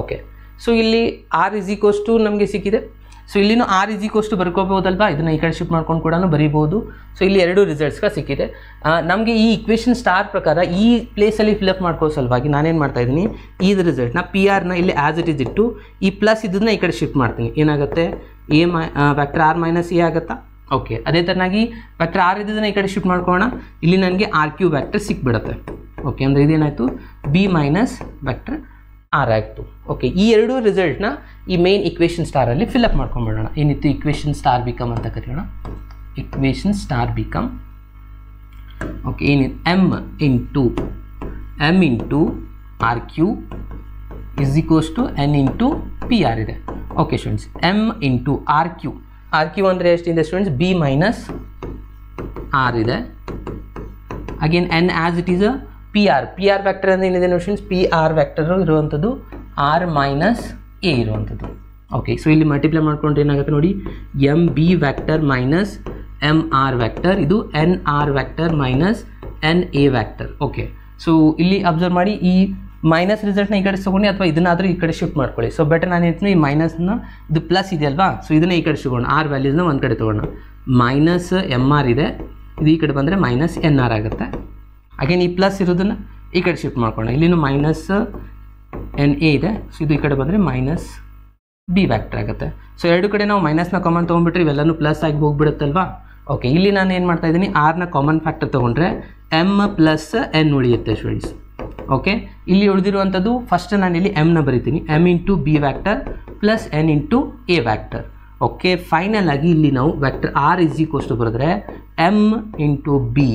ಓಕೆ, ಸೊ ಇಲ್ಲಿ ಆರ್ ಇಸ್ ಈಕ್ವಲ್ಸ್ ಟು ನಮಗೆ ಸಿಕ್ಕಿದೆ. ಸೊ ಇಲ್ಲಿನೂ ಆರ್ ಇಸ್ ಈಕ್ವಲ್ಸ್ ಟು ಬರ್ಕೋಬೋದಲ್ವಾ. ಇದನ್ನು ಈ ಕಡೆ ಶಿಫ್ಟ್ ಮಾಡ್ಕೊಂಡು ಕೂಡ ಬರೀಬೋದು. ಸೊ ಇಲ್ಲಿ ಎರಡು ರಿಸಲ್ಟ್ಸ್ಗೆ ಸಿಕ್ಕಿದೆ. ನಮಗೆ ಈ ಇಕ್ವೇಷನ್ ಸ್ಟಾರ್ ಪ್ರಕಾರ ಈ ಪ್ಲೇಸಲ್ಲಿ ಫಿಲಪ್ ಮಾಡ್ಕೋ ಸಲುವಾಗಿ ನಾನೇನು ಮಾಡ್ತಾ ಇದ್ದೀನಿ, ಈ ರಿಸಲ್ಟ್ನ ಪಿ ಆರ್ನ ಇಲ್ಲಿ ಆ್ಯಸ್ ಇಟ್ ಇಸ್ ಇಟ್ಟು ಈ ಪ್ಲಸ್ ಇದನ್ನ ಈ ಕಡೆ ಶಿಫ್ಟ್ ಮಾಡ್ತೀನಿ. ಏನಾಗುತ್ತೆ, ವ್ಯಾಕ್ಟರ್ ಆರ್ ಮೈನಸ್ ಎ ಆಗುತ್ತಾ. ಓಕೆ, ಅದೇ ಥರನಾಗಿ ವ್ಯಾಕ್ಟರ್ ಆರ್ ಇದ್ದದನ್ನ ಈ ಕಡೆ ಶಿಫ್ಟ್ ಮಾಡ್ಕೊಳ್ಳೋಣ. ಇಲ್ಲಿ ನನಗೆ ಆರ್ ಕ್ಯೂ ವ್ಯಾಕ್ಟರ್ ಸಿಕ್ಬಿಡುತ್ತೆ. ಓಕೆ, ಅಂದರೆ ಇದೇನಾಯಿತು, ಬಿ ಮೈನಸ್ ವ್ಯಾಕ್ಟರ್ ಆರ್ ಆಯಿತು. ಓಕೆ, ಈ ಎರಡು ರಿಸಲ್ಟ್ನ ಈ ಮೇನ್ ಇಕ್ವೇಷನ್ ಸ್ಟಾರಲ್ಲಿ ಫಿಲಪ್ ಮಾಡ್ಕೊಂಡ್ಬಿಡೋಣ. ಏನಿತ್ತು, ಇಕ್ವೇಷನ್ ಸ್ಟಾರ್ ಬಿಕಮ್ ಅಂತ ಕರೆಯೋಣ. ಇಕ್ವೇಷನ್ ಸ್ಟಾರ್ ಬಿಕಮ್ ಓಕೆ ಏನಿದೆ, M into R Q is equals to N into P R ಇದೆ. Okay students, M into R Q ಅಂದರೆ ಎಷ್ಟಿದೆ ಸ್ಟೂಡೆಂಟ್ಸ್, ಬಿ ಮೈನಸ್ ಆರ್ ಇದೆ. Again N as it is uh P R vector ಅಂದರೆ ಏನಿದೆ ನೋಡಿ students, P R vector ಇರುವಂಥದ್ದು R minus A ಇರುವಂಥದ್ದು. Okay, so ಇಲ್ಲಿ ಮಲ್ಟಿಪ್ಲೈ ಮಾಡ್ಕೊಂಡ್ರೆ ಏನಾಗುತ್ತೆ ನೋಡಿ, M B vector minus M R vector, ಇದು N R vector minus N A vector. Okay, so ಇಲ್ಲಿ ಅಬ್ಸರ್ವ್ ಮಾಡಿ, ಈ ಮೈನಸ್ ರಿಸಲ್ಟ್ನ ಈ ಕಡೆ ತೊಗೊಂಡು ಅಥವಾ ಇದನ್ನಾದರೂ ಈ ಕಡೆ ಶಿಫ್ಟ್ ಮಾಡ್ಕೊಳ್ಳಿ. ಸೊ ಬೆಟರ್ ನಾನು ಹೇಳ್ತೀನಿ, ಈ ಮೈನಸ್ನ ಇದು ಪ್ಲಸ್ ಇದೆ ಅಲ್ವಾ. ಸೊ ಇದನ್ನ ಈ ಕಡೆ ಸಿಗೋಣ, ಆರ್ ವ್ಯಾಲ್ಯೂಸ್ನ ಒಂದು ಕಡೆ ತೊಗೊಳ್ಳೋಣ. ಮೈನಸ್ ಎಮ್ ಆರ್ ಇದೆ, ಇದು ಈ ಕಡೆ ಬಂದರೆ ಮೈನಸ್ ಎನ್ ಆರ್ ಆಗುತ್ತೆ. ಅಗೇನ್ ಈ ಪ್ಲಸ್ ಇರೋದನ್ನು ಈ ಕಡೆ ಶಿಫ್ಟ್ ಮಾಡ್ಕೊಳ್ಳೋಣ. ಇಲ್ಲಿನೂ ಮೈನಸ್ ಎನ್ ಎ ಇದೆ. ಸೊ ಇದು ಈ ಕಡೆ ಬಂದರೆ ಮೈನಸ್ ಬಿ ವ್ಯಾಕ್ಟರ್ ಆಗುತ್ತೆ. ಸೊ ಎರಡು ಕಡೆ ನಾವು ಮೈನಸ್ನ ಕಾಮನ್ ತೊಗೊಂಡ್ಬಿಟ್ರೆ ಇವೆಲ್ಲನೂ ಪ್ಲಸ್ ಆಗಿ ಹೋಗ್ಬಿಡುತ್ತಲ್ವಾ. ಓಕೆ, ಇಲ್ಲಿ ನಾನು ಏನು ಮಾಡ್ತಾ ಇದ್ದೀನಿ, ಆರ್ನ ಕಾಮನ್ ಫ್ಯಾಕ್ಟರ್ ತೊಗೊಂಡ್ರೆ ಎಮ್ ಪ್ಲಸ್ ಎನ್ ಉಳಿಯುತ್ತೆ ಸ್ಟೂಡೆಂಟ್ಸ್. ಓಕೆ, ಇಲ್ಲಿ ಉಳಿದಿರುವಂಥದ್ದು ಫಸ್ಟ್ ನಾನು ಇಲ್ಲಿ ಎಮ್ನ ಬರಿತೀನಿ, M into B vector plus N into A vector. Okay, final ಆಗಿ ಇಲ್ಲಿ ನಾವು vector R is equals to ಬರೆದ್ರೆ M into B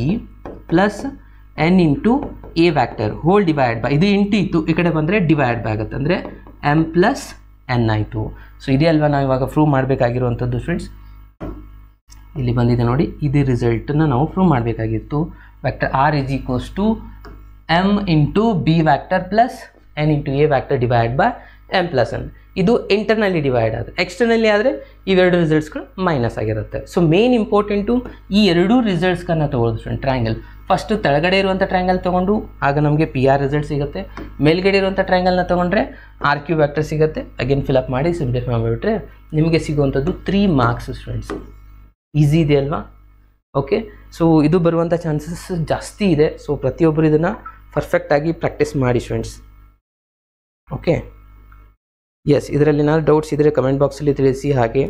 plus N into A vector whole divide by, ಇದು ಇಂಟು ಇತ್ತು, ಈ ಕಡೆ ಬಂದರೆ ಡಿವೈಡ್ ಬೈ ಆಗುತ್ತೆ, ಅಂದರೆ ಎಮ್ ಪ್ಲಸ್ ಎನ್ ಆಯಿತು. ಸೊ ಇದೇ ಅಲ್ವಾ ನಾವು ಇವಾಗ ಪ್ರೂವ್ ಮಾಡಬೇಕಾಗಿರುವಂಥದ್ದು ಸ್ಟೂಡೆಂಟ್ಸ್. ಇಲ್ಲಿ ಬಂದಿದೆ ನೋಡಿ, ಇದೇ ರಿಸಲ್ಟನ್ನು ನಾವು ಪ್ರೂವ್ ಮಾಡಬೇಕಾಗಿತ್ತು. Vector R is equals to m into B vector plus N into A vector divide by m plus n. ಇದು ಇಂಟರ್ನಲ್ಲಿ ಡಿವೈಡ್ ಆದರೆ, ಎಕ್ಸ್ಟರ್ನಲ್ಲಿ ಆದರೆ ಇವೆರಡು ರಿಸಲ್ಟ್ಸ್ಗಳು ಮೈನಸ್ ಆಗಿರುತ್ತೆ. ಸೊ ಮೇನ್ ಇಂಪಾರ್ಟೆಂಟು ಈ ಎರಡೂ ರಿಸಲ್ಟ್ಸ್ಗಳನ್ನ ತೊಗೊಳ್ಳೋದು ಟ್ರಯಾಂಗಲ್. ಫಸ್ಟು ತೆಳಗಡೆ ಇರುವಂಥ ಟ್ರಯಾಂಗಲ್ ತೊಗೊಂಡು ಆಗ ನಮಗೆ ಪಿ ಆರ್ ರಿಸಲ್ಟ್ ಸಿಗುತ್ತೆ. ಮೇಲ್ಗಡೆ ಇರುವಂಥ ಟ್ರಯಾಂಗಲ್ನ ತೊಗೊಂಡ್ರೆ ಆರ್ ಕ್ಯೂ ವ್ಯಾಕ್ಟರ್ ಸಿಗುತ್ತೆ. ಅಗೇನ್ ಫಿಲಪ್ ಮಾಡಿ ಸಿಂಪ್ಲಿಫೈ ಮಾಡಿಬಿಟ್ರೆ ನಿಮಗೆ ಸಿಗುವಂಥದ್ದು 3 ಮಾರ್ಕ್ಸ್ ಸ್ಟೂಡೆಂಟ್ಸ್. ಈಸಿ ಇದೆ ಅಲ್ವಾ. ಓಕೆ, ಸೊ ಇದು ಬರುವಂಥ ಚಾನ್ಸಸ್ ಜಾಸ್ತಿ ಇದೆ. ಸೊ ಪ್ರತಿಯೊಬ್ಬರು ಇದನ್ನು ಪರ್ಫೆಕ್ಟಾಗಿ ಪ್ರಾಕ್ಟೀಸ್ ಮಾಡಿ ಸ್ಟೂಡೆಂಟ್ಸ್. ಓಕೆ, ಎಸ್, ಇದರಲ್ಲಿ ಏನಾದ್ರು ಡೌಟ್ಸ್ ಇದ್ದರೆ ಕಮೆಂಟ್ ಬಾಕ್ಸಲ್ಲಿ ತಿಳಿಸಿ. ಹಾಗೆ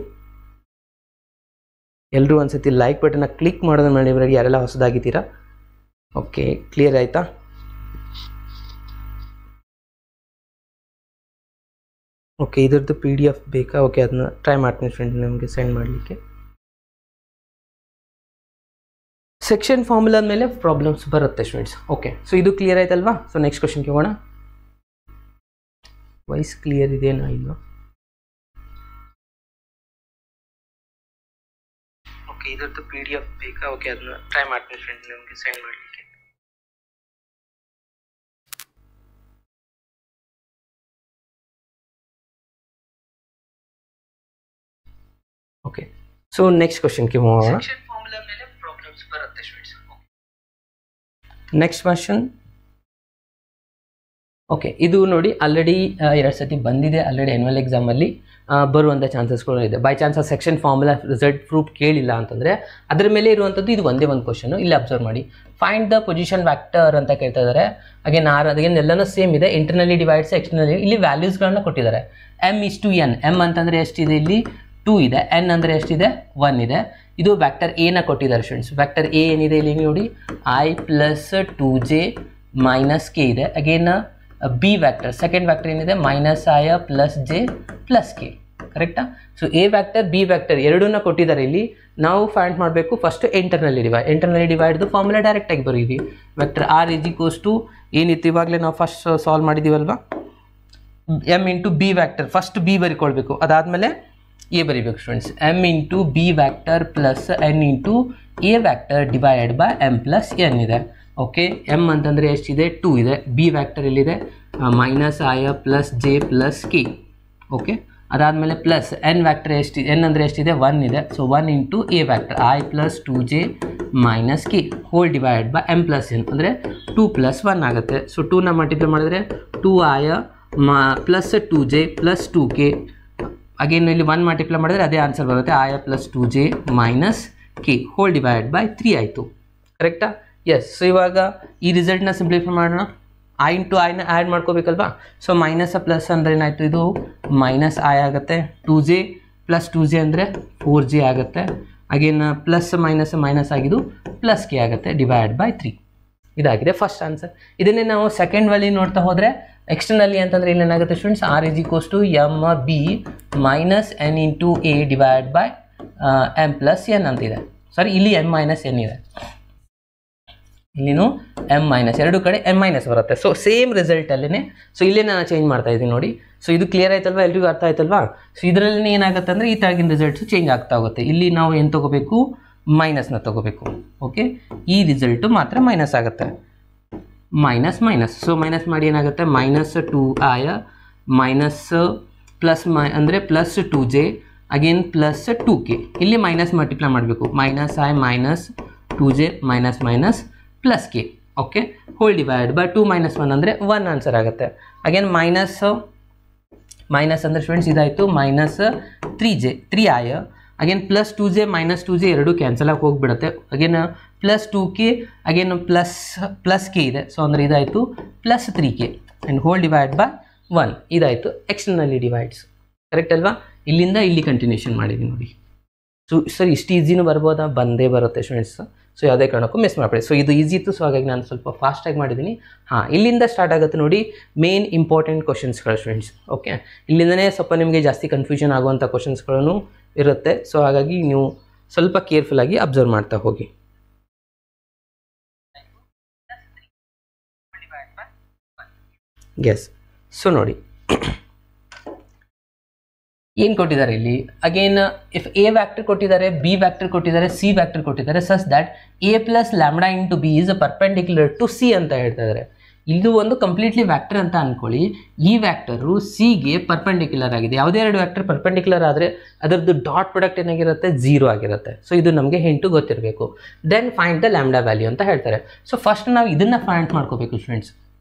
ಎಲ್ಲರೂ ಒಂದ್ಸತಿ ಲೈಕ್ ಬಟನ್ನ ಕ್ಲಿಕ್ ಮಾಡೋದನ್ನ ಮಾಡಿ, ಯಾರೆಲ್ಲ ಹೊಸದಾಗಿದ್ದೀರಾ. ಓಕೆ, ಕ್ಲಿಯರ್ ಆಯಿತಾ. ಓಕೆ, ಇದರದ್ದು PDF ಬೇಕಾ? ಓಕೆ, ಅದನ್ನ ಟ್ರೈ ಮಾಡ್ತೀನಿ ಫ್ರೆಂಡ್ ನಿಮಗೆ ಸೆಂಡ್ ಮಾಡಲಿಕ್ಕೆ. ಸೆಕ್ಷನ್ ಫಾರ್ಮುಲಾ ಮೇಲೆ ಪ್ರಾಬ್ಲಮ್ಸ್ ಬರುತ್ತೆ ಸ್ಟೂಡೆಂಟ್ಸ್. ಓಕೆ, ಸೊ ಇದು ಕ್ಲಿಯರ್ ಆಯ್ತಲ್ವಾ. ಸೊ ನೆಕ್ಸ್ಟ್ ಕ್ವಶನ್ಗೆ ಹೋಗೋಣ. ವಾಯ್ಸ್ ಕ್ಲಿಯರ್ ಇದೆಯಾ ಇಲ್ಲ? ಓಕೆ, ಇದರದ್ದು PDF ಬೇಕಾ? ಓಕೆ, ಅದನ್ನ ಟ್ರೈ ಮಾಡ್ತೀನಿ ಫ್ರೆಂಡ್ ನಿಮಗೆ ಸೆಂಡ್ ಮಾಡಲಿಕ್ಕೆ. ಓಕೆ, ಸೊ ನೆಕ್ಸ್ಟ್ ಕ್ವಶನ್ಗೆ ಮೂವ್ ಮಾಡೋಣ. ಸೆಕ್ಷನ್ ಫಾರ್ಮುಲಾ ಮೇಲೆ ಪ್ರಾಬ್ಲಮ್ಸ್ ಬರುತ್ತೆ ಸ್ಟೂಡೆಂಟ್ಸ್. Next question. ಓಕೆ, ಇದು ನೋಡಿ ಆಲ್ರೆಡಿ 2 ಸತಿ ಬಂದಿದೆ ಆಲ್ರೆಡಿ ಆನ್ಯುವಲ್ ಎಕ್ಸಾಮಲ್ಲಿ ಬರುವಂಥ ಚಾನ್ಸಸ್ಗಳು ಇದೆ. ಬೈ ಚಾನ್ಸ್ ಆ ಸೆಕ್ಷನ್ ಫಾರ್ಮುಲಾ ರಿಸಲ್ಟ್ ಪ್ರೂಫ್ ಕೇಳಿಲ್ಲ ಅಂತಂದರೆ ಅದರ ಮೇಲೆ ಇರುವಂಥದ್ದು ಇದು ಒಂದೇ ಒಂದು ಕ್ವಶನು. ಇಲ್ಲಿ ಅಬ್ಸರ್ವ್ ಮಾಡಿ, ಫೈಂಡ್ ದ ಪೊಸಿಷನ್ ವ್ಯಾಕ್ಟರ್ ಅಂತ ಕೇಳ್ತಾ ಇದ್ದಾರೆ. ಅದೇನು ಎಲ್ಲನೂ ಸೇಮ್ ಇದೆ, ಇಂಟರ್ನಲಿ ಡಿವೈಡ್ಸ್ ಎಕ್ಸ್ಟರ್ನಲಿ. ಇಲ್ಲಿ ವ್ಯಾಲ್ಯೂಸ್ಗಳನ್ನ ಕೊಟ್ಟಿದ್ದಾರೆ. m:n. m ಅಂತಂದರೆ ಎಷ್ಟಿದೆ? ಇಲ್ಲಿ 2 ಇದೆ. n ಅಂದರೆ ಎಷ್ಟಿದೆ? 1 ಇದೆ. ಇದು ವ್ಯಾಕ್ಟರ್ ಎನ ಕೊಟ್ಟಿದ್ದಾರೆ ಸ್ಟೂಡೆಂಟ್ಸ್. ವ್ಯಾಕ್ಟರ್ ಎ ಏನಿದೆ ಇಲ್ಲಿ ನೋಡಿ, i + 2j - k ಇದೆ. Again B vector, second vector ಏನಿದೆ, -i + j + k. ಕರೆಕ್ಟಾ? So A vector B vector ಎರಡನ್ನ ಕೊಟ್ಟಿದ್ದಾರೆ. ಇಲ್ಲಿ ನಾವು ಫೈಂಡ್ ಮಾಡಬೇಕು ಫಸ್ಟ್ ಇಂಟರ್ನಲಿ ಡಿವೈಡ್ದು ಫಾರ್ಮುಲಾ ಡೈರೆಕ್ಟಾಗಿ ಬರೀವಿ. ವ್ಯಾಕ್ಟರ್ r ಏನಿತ್ತು ಇವಾಗಲೇ ನಾವು ಫಸ್ಟ್ ಸಾಲ್ವ್ ಮಾಡಿದ್ದೀವಲ್ವಾ, m × b vector. First B ಬರಿಕೊಳ್ಬೇಕು, ಅದಾದಮೇಲೆ ಎ ಬರಿಬೇಕು students. m × b vector + n × a vector divided by m + n ಇದೆ. ಓಕೆ, m ಅಂತಂದರೆ ಎಷ್ಟಿದೆ? 2 ಇದೆ. ಬಿ ವ್ಯಾಕ್ಟರ್ ಎಲ್ಲಿದೆ? -i + j + k. ಓಕೆ, ಅದಾದಮೇಲೆ ಪ್ಲಸ್ n ವ್ಯಾಕ್ಟರ್ ಎಷ್ಟಿದೆ? n ಅಂದರೆ ಎಷ್ಟಿದೆ? 1 ಇದೆ. So 1 × a vector i + 2j - k whole divide by m + n ಅಂದರೆ 2 + 1 ಆಗುತ್ತೆ. ಸೊ 2ನ ಮಲ್ಟಿಪ್ಲೈ ಮಾಡಿದ್ರೆ 2i + 2j + 2k. ಅಗೇನ್ ಇಲ್ಲಿ 1 ಮಲ್ಟಿಪ್ಲೈ ಮಾಡಿದ್ರೆ ಅದೇ ಆನ್ಸರ್ ಬರುತ್ತೆ, i + 2j - k whole divide by 3 ಆಯಿತು. ಕರೆಕ್ಟಾ? ಎಸ್. ಸೊ ಇವಾಗ ಈ ರಿಸಲ್ಟ್ನ ಸಿಂಪ್ಲಿಫೈ ಮಾಡೋಣ. i × iನ ಆ್ಯಡ್ ಮಾಡ್ಕೋಬೇಕಲ್ವಾ. ಸೊ ಮೈನಸ್ ಪ್ಲಸ್ ಅಂದರೆ ಏನಾಯಿತು? ಇದು -i ಆಗುತ್ತೆ. 2j + 2j ಅಂದರೆ 4j ಆಗುತ್ತೆ. ಅಗೇನ್ ಪ್ಲಸ್ ಮೈನಸ್ ಆಗಿದ್ದು +k ಆಗುತ್ತೆ ಡಿವೈಡ್ ಬೈ 3. ಇದಾಗಿದೆ ಫಸ್ಟ್ ಆನ್ಸರ್. ಇದನ್ನೇ ನಾವು ಸೆಕೆಂಡ್ ವ್ಯಾಲ್ಯೂ ನೋಡ್ತಾ ಹೋದರೆ ಎಕ್ಸ್ಟರ್ನಲಿ ಅಂತಂದರೆ ಇಲ್ಲಿ ಏನಾಗುತ್ತೆ students? r = mb - n × a divide by m + n ಅಂತಿದೆ. ಸಾರಿ, ಇಲ್ಲಿ m - n ಇದೆ. ಇಲ್ಲಿನೂ m- ಎರಡು ಕಡೆ m- ಬರುತ್ತೆ. So same ರಿಸಲ್ಟಲ್ಲೇ. ಸೊ ಇಲ್ಲೇ ನಾನು ಚೇಂಜ್ ಮಾಡ್ತಾ ಇದ್ದೀನಿ ನೋಡಿ. ಸೊ ಇದು ಕ್ಲಿಯರ್ ಆಯ್ತಲ್ವಾ? ಎಲ್ರಿಗೂ ಅರ್ಥ ಆಯ್ತಲ್ವಾ? ಸೊ ಇದರಲ್ಲಿ ಏನಾಗುತ್ತೆ ಅಂದರೆ ಈ ಥರಗಿನ ರಿಸಲ್ಟ್ಸು ಚೇಂಜ್ ಆಗ್ತಾ ಹೋಗುತ್ತೆ. ಇಲ್ಲಿ ನಾವು ಏನು ತೊಗೋಬೇಕು? ಮೈನಸ್ನ ತೊಗೋಬೇಕು. ಓಕೆ, ಈ ರಿಸಲ್ಟು ಮಾತ್ರ ಮೈನಸ್ ಆಗುತ್ತೆ. ಮೈನಸ್. ಸೊ ಮೈನಸ್ ಮಾಡಿ ಏನಾಗುತ್ತೆ? -2i ಪ್ಲಸ್ ಅಂದರೆ +2j ಅಗೇನ್ +2k. ಇಲ್ಲಿ ಮೈನಸ್ ಮಲ್ಟಿಪ್ಲೈ ಮಾಡಬೇಕು. -i - 2j - +k. Okay, hole divide by 2 - 1 ಅಂದರೆ 1 ಆನ್ಸರ್ ಆಗುತ್ತೆ. ಅಗೇನ್ ಮೈನಸ್ ಅಂದರೆ ಸ್ಟೂಡೆಂಟ್ಸ್ ಇದಾಯಿತು -3i. ಅಗೇನ್ +2j - 2j ಎರಡು ಕ್ಯಾನ್ಸಲ್ ಆಗಿ ಹೋಗಿಬಿಡುತ್ತೆ. ಅಗೇನ್ +2k ಅಗೇನ್ +k ಇದೆ. ಸೊ ಅಂದರೆ ಇದಾಯಿತು +3k and whole divide by 1. ಇದಾಯಿತು ಎಕ್ಸ್ಟರ್ನಲಿ ಡಿವೈಡ್ಸ್. ಕರೆಕ್ಟ್ ಅಲ್ವಾ? ಇಲ್ಲಿಂದ ಇಲ್ಲಿ ಕಂಟಿನ್ಯೂಷನ್ ಮಾಡಿದ್ದೀನಿ ನೋಡಿ. ಸೊ ಸರ್ ಇಷ್ಟು ಈಸಿನೂ ಬರ್ಬೋದಾ? ಬಂದೇ ಬರುತ್ತೆ ಸ್ಟೂಡೆಂಟ್ಸ್. ಸೊ ಯಾವುದೇ ಕಾರಣಕ್ಕೂ ಮಿಸ್ ಮಾಡಬೇಡಿ. ಸೊ ಇದು ಈಸಿ ಇತ್ತು, ಸೊ ಹಾಗಾಗಿ ನಾನು ಸ್ವಲ್ಪ ಫಾಸ್ಟಾಗಿ ಮಾಡಿದ್ದೀನಿ. ಇಲ್ಲಿಂದ ಸ್ಟಾರ್ಟ್ ಆಗುತ್ತೆ ನೋಡಿ ಮೇನ್ ಇಂಪಾರ್ಟೆಂಟ್ ಕ್ವಶನ್ಸ್ಗಳು ಸ್ಟೂಡೆಂಟ್ಸ್. ಓಕೆ, ಇಲ್ಲಿಂದನೇ ಸ್ವಲ್ಪ ನಿಮಗೆ ಜಾಸ್ತಿ ಕನ್ಫ್ಯೂಷನ್ ಆಗುವಂಥ ಕ್ವಶನ್ಸ್ಗಳನ್ನು ಇರುತ್ತೆ. ಸೊ ಹಾಗಾಗಿ ನೀವು ಸ್ವಲ್ಪ ಕೇರ್ಫುಲ್ಲಾಗಿ ಅಬ್ಸರ್ವ್ ಮಾಡ್ತಾ ಹೋಗಿ. ಎಸ್. ಸೊ ನೋಡಿ ಏನು ಕೊಟ್ಟಿದ್ದಾರೆ ಇಲ್ಲಿ? ಅಗೇನ್ ಇಫ್ ಎ ವ್ಯಾಕ್ಟರ್ ಕೊಟ್ಟಿದ್ದಾರೆ, ಬಿ ವ್ಯಾಕ್ಟರ್ ಕೊಟ್ಟಿದ್ದಾರೆ, ಸಿ ವ್ಯಾಕ್ಟರ್ ಕೊಟ್ಟಿದ್ದಾರೆ, such that a + λ × b is perpendicular to c ಅಂತ ಹೇಳ್ತಾ ಇದ್ದಾರೆ. ಇದು ಒಂದು ಕಂಪ್ಲೀಟ್ಲಿ ವ್ಯಾಕ್ಟರ್ ಅಂತ ಅಂದ್ಕೊಳ್ಳಿ. ಈ ವ್ಯಾಕ್ಟರು ಸಿಗೆ ಪರ್ಪೆಂಡಿಕ್ಯುಲರ್ ಆಗಿದೆ. ಯಾವುದೇ ಎರಡು ವ್ಯಾಕ್ಟರ್ ಪರ್ಪೆಂಡಿಕ್ಯುಲರ್ ಆದರೆ ಅದರದ್ದು ಡಾಟ್ ಪ್ರಾಡಕ್ಟ್ ಏನಾಗಿರುತ್ತೆ? 0 ಆಗಿರುತ್ತೆ. ಸೊ ಇದು ನಮಗೆ ಹಿಂಟು ಗೊತ್ತಿರಬೇಕು. Then find the lambda value ಅಂತ ಹೇಳ್ತಾರೆ. ಸೊ ಫಸ್ಟ್ ನಾವು ಇದನ್ನು ಫೈಂಡ್ ಮಾಡ್ಕೋಬೇಕು ಸ್ಟೂಡೆಂಟ್ಸ್.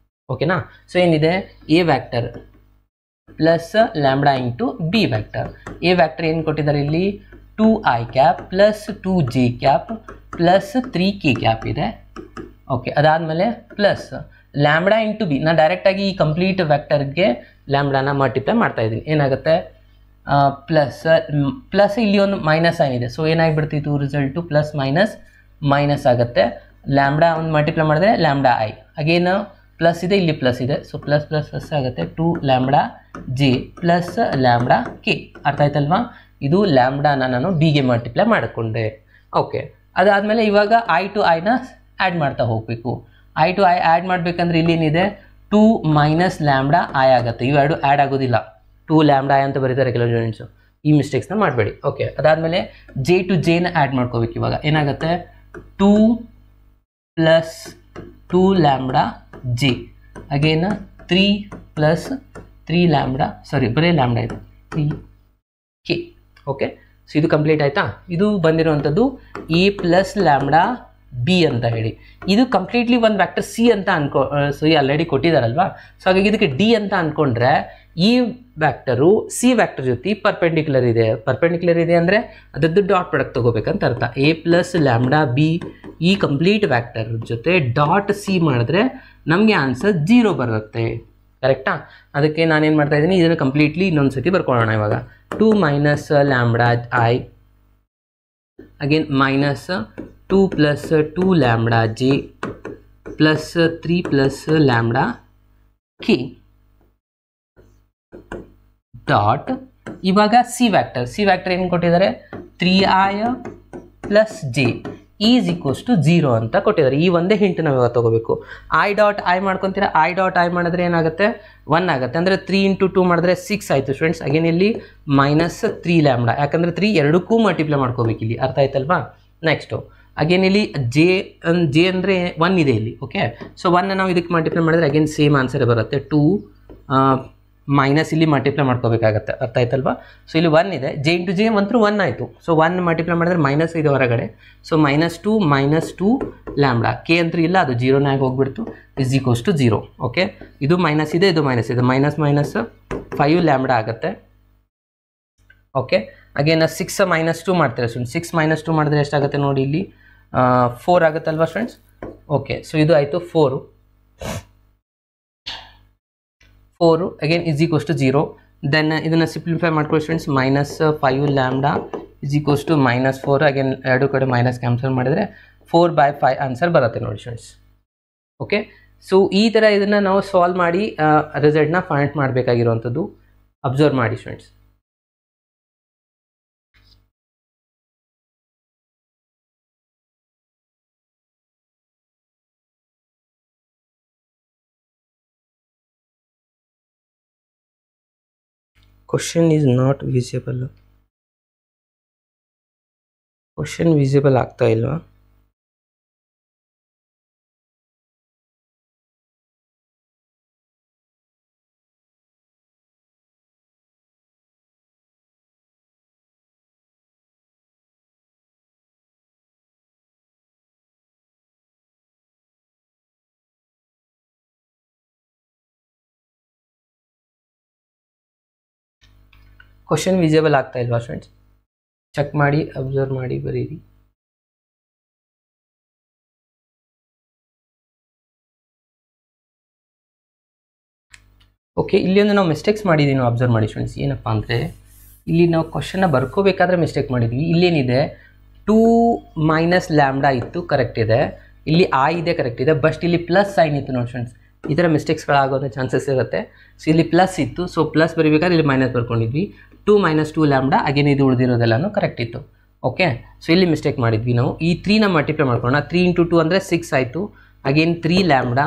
ಓಕೆನಾ? ಸೊ ಏನಿದೆ? A vector plus lambda into B vector. A vector ಏನು ಕೊಟ್ಟಿದ್ದಾರೆ ಇಲ್ಲಿ? 2i cap plus 2j cap plus 3k cap ಇದೆ. ಓಕೆ, ಅದಾದಮೇಲೆ ಪ್ಲಸ್ ಲ್ಯಾಂಬ್ಡಾ ಇಂಟು ಬಿ. ನಾನು ಡೈರೆಕ್ಟಾಗಿ ಈ ಕಂಪ್ಲೀಟ್ ವ್ಯಾಕ್ಟರ್ಗೆ ಲ್ಯಾಂಬ್ಡಾನ ಮಲ್ಟಿಪ್ಲೈ ಮಾಡ್ತಾ ಇದ್ದೀನಿ. ಏನಾಗುತ್ತೆ? ಪ್ಲಸ್ ಇಲ್ಲಿ ಒಂದು ಮೈನಸ್ ಏನಿದೆ. So ಏನಾಗಿಬಿಡ್ತಿತ್ತು result? +- ಆಗುತ್ತೆ. ಲ್ಯಾಂಬ್ಡಾ ಒಂದು ಮಲ್ಟಿಪ್ಲೈ ಮಾಡಿದ್ರೆ ಲ್ಯಾಂಬ್ಡಾ i. ಅಗೇನ್ ಪ್ಲಸ್ ಇದೆ, ಇಲ್ಲಿ ಪ್ಲಸ್ ಇದೆ. ಸೊ ಪ್ಲಸ್ ಆಗುತ್ತೆ. 2λj plus λk. ಅರ್ಥ ಆಯ್ತಲ್ವಾ? ಇದು ಲ್ಯಾಂಬ್ಡಾನ ನಾನು ಬಿಗೆ ಮಲ್ಟಿಪ್ಲೈ ಮಾಡಿಕೊಂಡೆ. ಓಕೆ, ಅದಾದಮೇಲೆ ಇವಾಗ i to iನ ಆ್ಯಡ್ ಮಾಡ್ತಾ ಹೋಗಬೇಕು. i to i ಆ್ಯಡ್ ಮಾಡಬೇಕಂದ್ರೆ ಇಲ್ಲಿ ಏನಿದೆ? 2 - λi ಆಗುತ್ತೆ. ಇವೆರಡು ಆ್ಯಡ್ ಆಗೋದಿಲ್ಲ. 2λi ಅಂತ ಬರೀತಾರೆ ಕೆಲವು ಸ್ಟೂಡೆಂಟ್ಸು. ಈ ಮಿಸ್ಟೇಕ್ಸ್ನ ಮಾಡಬೇಡಿ. ಓಕೆ, ಅದಾದಮೇಲೆ ಜೆ ಟು ಜೆನ ಆ್ಯಡ್ ಮಾಡ್ಕೋಬೇಕು. ಇವಾಗ ಏನಾಗುತ್ತೆ 2 + 2 ಲ್ಯಾಂಬ್ಡಾ ಜೆ ಅಗೇನ್ 3 + 3 ಲ್ಯಾಂಬ್ಡಾ, ಸಾರಿ ಬರೀ ಲ್ಯಾಂಬ್ಡಾ ಇದೆ 3 ಕೆ. ಓಕೆ, ಸೊ ಇದು ಕಂಪ್ಲೀಟ್ ಆಯಿತಾ. ಇದು ಬಂದಿರುವಂಥದ್ದು ಎ ಪ್ಲಸ್ ಲ್ಯಾಂಬ್ಡಾ ಬಿ ಅಂತ ಹೇಳಿ. ಇದು ಕಂಪ್ಲೀಟ್ಲಿ ಒಂದು ವ್ಯಾಕ್ಟರ್ ಸಿ ಅಂತ ಸೊ ಆಲ್ರೆಡಿ ಕೊಟ್ಟಿದ್ದಾರಲ್ವಾ. ಸೊ ಹಾಗಾಗಿ ಇದಕ್ಕೆ ಡಿ ಅಂತ ಅಂದ್ಕೊಂಡ್ರೆ ಈ ವ್ಯಾಕ್ಟರು ಸಿ ವ್ಯಾಕ್ಟರ್ ಜೊತೆ ಪರ್ಪೆಂಡಿಕ್ಯುಲರ್ ಇದೆ. ಪರ್ಪೆಂಡಿಕ್ಯುಲರ್ ಇದೆ ಅಂದರೆ ಅದರದ್ದು ಡಾಟ್ ಪ್ರಾಡಕ್ಟ್ ತೊಗೋಬೇಕಂತ ಅರ್ಥ. ಎ ಪ್ಲಸ್ ಲ್ಯಾಂಬ್ಡಾ ಬಿ ಈ ಕಂಪ್ಲೀಟ್ ವ್ಯಾಕ್ಟರ್ ಜೊತೆ ಡಾಟ್ ಸಿ ಮಾಡಿದ್ರೆ ನಮಗೆ ಆನ್ಸರ್ 0 ಬರುತ್ತೆ. ಕರೆಕ್ಟಾ? ಅದಕ್ಕೆ ನಾನೇನು ಮಾಡ್ತಾ ಇದ್ದೀನಿ, ಇದನ್ನು ಕಂಪ್ಲೀಟ್ಲಿ ಇನ್ನೊಂದು ಸತಿ ಬರ್ಕೊಳ್ಳೋಣ. ಇವಾಗ 2 - lambda I again -2 + 2 lambda J plus 3 + lambda K dot. ಇವಾಗ ಸಿ ವ್ಯಾಕ್ಟರ್ ಏನು ಕೊಟ್ಟಿದ್ದಾರೆ 3i + j is equals to 0 ಅಂತ ಕೊಟ್ಟಿದ್ದಾರೆ. ಈ ಒಂದೇ ಹಿಂಟ್ ನಾವು ಇವಾಗ ತೊಗೋಬೇಕು. i.i ಮಾಡ್ಕೊತೀರಾ, i.i ಮಾಡಿದ್ರೆ ಏನಾಗುತ್ತೆ 1 ಆಗುತ್ತೆ. ಅಂದರೆ 3 × 2 ಮಾಡಿದ್ರೆ 6 ಆಯಿತು ಸ್ಟೂಡೆಂಟ್ಸ್. ಅಗೇನ್ ಇಲ್ಲಿ -3 ಲ್ಯಾಂಬ್ಡಾ, ಯಾಕಂದರೆ 3 ಎರಡಕ್ಕೂ ಮಲ್ಟಿಪ್ಲೈ ಮಾಡ್ಕೋಬೇಕು ಇಲ್ಲಿ, ಅರ್ಥ ಆಯ್ತಲ್ವಾ. ನೆಕ್ಸ್ಟು ಅಗೇನ್ ಇಲ್ಲಿ ಜೆ ಅಂದರೆ 1 ಇದೆ ಇಲ್ಲಿ. ಓಕೆ, ಸೊ 1 ನಾವು ಇದಕ್ಕೆ ಮಲ್ಟಿಪ್ಲೈ ಮಾಡಿದ್ರೆ ಅಗೇನ್ ಸೇಮ್ ಆನ್ಸರ್ ಬರುತ್ತೆ. 2 ಮೈನಸ್ ಇಲ್ಲಿ ಮಲ್ಟಿಪ್ಲೈ ಮಾಡ್ಕೋಬೇಕಾಗತ್ತೆ, ಅರ್ಥ ಆಯ್ತಲ್ವಾ. ಸೊ ಇಲ್ಲಿ 1 ಇದೆ, ಜೆ ಇಂಟು ಜೆ ಅಂತೂ 1 ಆಯಿತು. ಸೊ 1 ಮಲ್ಟಿಪ್ಲೈ ಮಾಡಿದ್ರೆ ಮೈನಸ್ ಇದೆ ಹೊರಗಡೆ. ಸೊ -2 ಲ್ಯಾಂಬ್ಡಾ ಕೆ ಅಂತೂ ಇಲ್ಲ, ಅದು 0ನೇ ಆಗಿ ಹೋಗ್ಬಿಡ್ತು, ಇಸ್ ಈಕ್ವಲ್ಸ್ ಟು 0. ಓಕೆ, ಇದು ಮೈನಸ್ ಇದೆ, ಇದು ಮೈನಸ್ ಇದೆ, -5 ಲ್ಯಾಂಬ್ಡಾ ಆಗುತ್ತೆ. ಓಕೆ, ಅಗೇನ್ 6 - 2 ಮಾಡ್ತಾರೆ ಸ್ಟೂಡೆಂಟ್. 6 - 2 ಮಾಡಿದ್ರೆ ಎಷ್ಟಾಗುತ್ತೆ ನೋಡಿ ಇಲ್ಲಿ 4 ಆಗುತ್ತಲ್ವಾ ಸ್ಟೂಡೆಂಟ್ಸ್. ಓಕೆ, ಸೊ ಇದು ಆಯಿತು 4 again is equals to 0. Then ಇದನ್ನು ಸಿಂಪ್ಲಿಫೈ ಮಾಡ್ಕೊಳ್ಳಿ students. -5 lambda is equals to -4. Again ಎರಡು ಕಡೆ ಮೈನಸ್ ಕ್ಯಾನ್ಸಲ್ ಮಾಡಿದರೆ 4/5 ಆನ್ಸರ್ ಬರುತ್ತೆ ನೋಡಿ ಸ್ಟೂಡೆಂಟ್ಸ್. ಓಕೆ, ಸೊ ಈ ಥರ ಇದನ್ನು ನಾವು ಸಾಲ್ವ್ ಮಾಡಿ ರಿಸಲ್ಟ್ನ ಫೈಂಡ್ ಮಾಡಬೇಕಾಗಿರುವಂಥದ್ದು. ಅಬ್ಸರ್ವ್ ಮಾಡಿ students. Question is not visible. Question visible ಆಗ್ತಾ ಇಲ್ವಾ? ಕ್ವಶನ್ ವಿಸಿಬಲ್ ಆಗ್ತಾ ಇಲ್ವಾ ಸ್ಟೂಡೆಂಟ್ಸ್? ಚೆಕ್ ಮಾಡಿ, ಅಬ್ಸರ್ವ್ ಮಾಡಿ, ಬರೀರಿ. ಓಕೆ, ಇಲ್ಲಿ ಒಂದು ನಾವು ಮಿಸ್ಟೇಕ್ಸ್ ಮಾಡಿದ್ದೀವಿ, ನಾವು ಅಬ್ಸರ್ವ್ ಮಾಡಿ ಸ್ಟೂಡೆಂಟ್ಸ್. ಏನಪ್ಪ ಅಂದರೆ ಇಲ್ಲಿ ನಾವು ಕ್ವಶನ್ನ ಬರ್ಕೋಬೇಕಾದ್ರೆ ಮಿಸ್ಟೇಕ್ ಮಾಡಿದ್ವಿ. ಇಲ್ಲೇನಿದೆ 2 - ಲ್ಯಾಂಬ್ಡಾ ಇತ್ತು, ಕರೆಕ್ಟ್ ಇದೆ. ಇಲ್ಲಿ ಐ ಇದೆ, ಕರೆಕ್ಟ್ ಇದೆ. ಬಟ್ ಇಲ್ಲಿ ಪ್ಲಸ್ ಸೈನ್ ಇತ್ತು ನೋಡಿ ಸ್ಟೂಡೆಂಟ್ಸ್. ಈ ಥರ ಮಿಸ್ಟೇಕ್ಸ್ಗಳಾಗೋದು ಚಾನ್ಸಸ್ ಇರುತ್ತೆ. ಸೊ ಇಲ್ಲಿ ಪ್ಲಸ್ ಇತ್ತು, ಸೊ ಪ್ಲಸ್ ಬರೀಬೇಕಾದ್ರೆ ಇಲ್ಲಿ ಮೈನಸ್ ಬರ್ಕೊಂಡಿದ್ವಿ. 2 - 2 ಲ್ಯಾಂಬ್ಡಾ ಅಗೇನ್ ಇದು ಉಳಿದಿರೋದೆಲ್ಲನೂ ಕರೆಕ್ಟ್ ಇತ್ತು. ಓಕೆ, ಸೊ ಇಲ್ಲಿ ಮಿಸ್ಟೇಕ್ ಮಾಡಿದ್ವಿ ನಾವು. ಈ 3ನ ಮಲ್ಟಿಪ್ಲೈ ಮಾಡ್ಕೊಳ್ಳೋಣ. 3 × 2 ಅಂದರೆ 6 ಆಯಿತು. ಅಗೇನ್ 3 ಲ್ಯಾಂಬ್ಡಾ,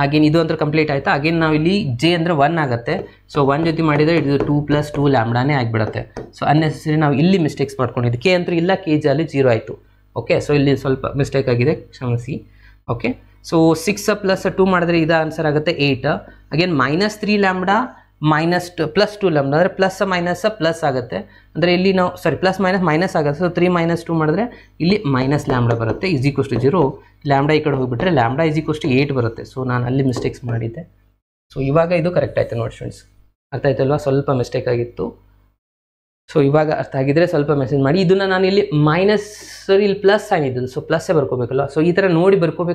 ಅಗೇನ್ ಇದು ಅಂತ ಕಂಪ್ಲೀಟ್ ಆಯಿತಾ. ಅಗೇನ್ ನಾವು ಇಲ್ಲಿ ಜೆ ಅಂದರೆ 1 ಆಗುತ್ತೆ. ಸೊ 1 ಜೊತೆ ಮಾಡಿದರೆ ಇದು 2 + 2 ಲ್ಯಾಂಬ್ಡಾನೇ ಆಗಿಬಿಡುತ್ತೆ. ಸೊ ಅನ್ನೆಸರಿ ನಾವು ಇಲ್ಲಿ ಮಿಸ್ಟೇಕ್ಸ್ ಮಾಡ್ಕೊಂಡಿದ್ದು. ಕೆ ಅಂತೂ ಇಲ್ಲ, ಕೆ ಜಿ ಅಲ್ಲಿ 0 ಆಯಿತು. ಓಕೆ, ಸೊ ಇಲ್ಲಿ ಸ್ವಲ್ಪ ಮಿಸ್ಟೇಕ್ ಆಗಿದೆ, ಕ್ಷಮಿಸಿ. ಓಕೆ, ಸೊ 6 + 2 ಮಾಡಿದ್ರೆ ಇದು ಆನ್ಸರ್ ಆಗುತ್ತೆ 8. ಅಗೇನ್ -3 ಲ್ಯಾಂಬ್ಡಾ +2 ಲ್ಯಾಂಬ್ಡಾ ಅಂದರೆ ಪ್ಲಸ್ ಪ್ಲಸ್ ಆಗುತ್ತೆ. ಅಂದರೆ ಇಲ್ಲಿ ನಾವು ಪ್ಲಸ್ ಮೈನಸ್ ಆಗುತ್ತೆ. ಸೊ 3 - 2 ಮಾಡಿದ್ರೆ ಇಲ್ಲಿ ಮೈನಸ್ ಲ್ಯಾಂಬ್ಡಾ ಬರುತ್ತೆ, ಇಸ್ ಈಕ್ವಲ್ಸ್ ಟು 0. ಲ್ಯಾಂಬ್ಡಾ ಈ ಕಡೆ ಹೋಗಿಬಿಟ್ರೆ ಲ್ಯಾಂಬ್ಡಾ ಇಸ್ ಈಕ್ವಲ್ಸ್ ಟು 8 ಬರುತ್ತೆ. ಸೊ ನಾನು ಅಲ್ಲಿ ಮಿಸ್ಟೇಕ್ಸ್ ಮಾಡಿದ್ದೆ. ಸೊ ಇವಾಗ ಇದು ಕರೆಕ್ಟ್ ಆಯಿತು ನೋಡಿ ಸ್ಟೂಡೆಂಟ್ಸ್, ಅರ್ಥ ಆಯ್ತಲ್ವಾ? ಸ್ವಲ್ಪ ಮಿಸ್ಟೇಕ್ ಆಗಿತ್ತು. ಸೊ ಇವಾಗ ಅರ್ಥ ಆಗಿದ್ರೆ ಸ್ವಲ್ಪ ಮೆಸೇಜ್ ಮಾಡಿ. ಇದನ್ನು ನಾನು ಇಲ್ಲಿ ಮೈನಸ್ ಇಲ್ಲಿ ಪ್ಲಸ್ ಸೈನ್ ಇದ್ದು, ಸೊ ಪ್ಲಸ್ಸೇ ಬರ್ಕೋಬೇಕಲ್ಲ. ಸೊ ಈ ಥರ ನೋಡಿ ಬರ್ಕೋಬೇಕು.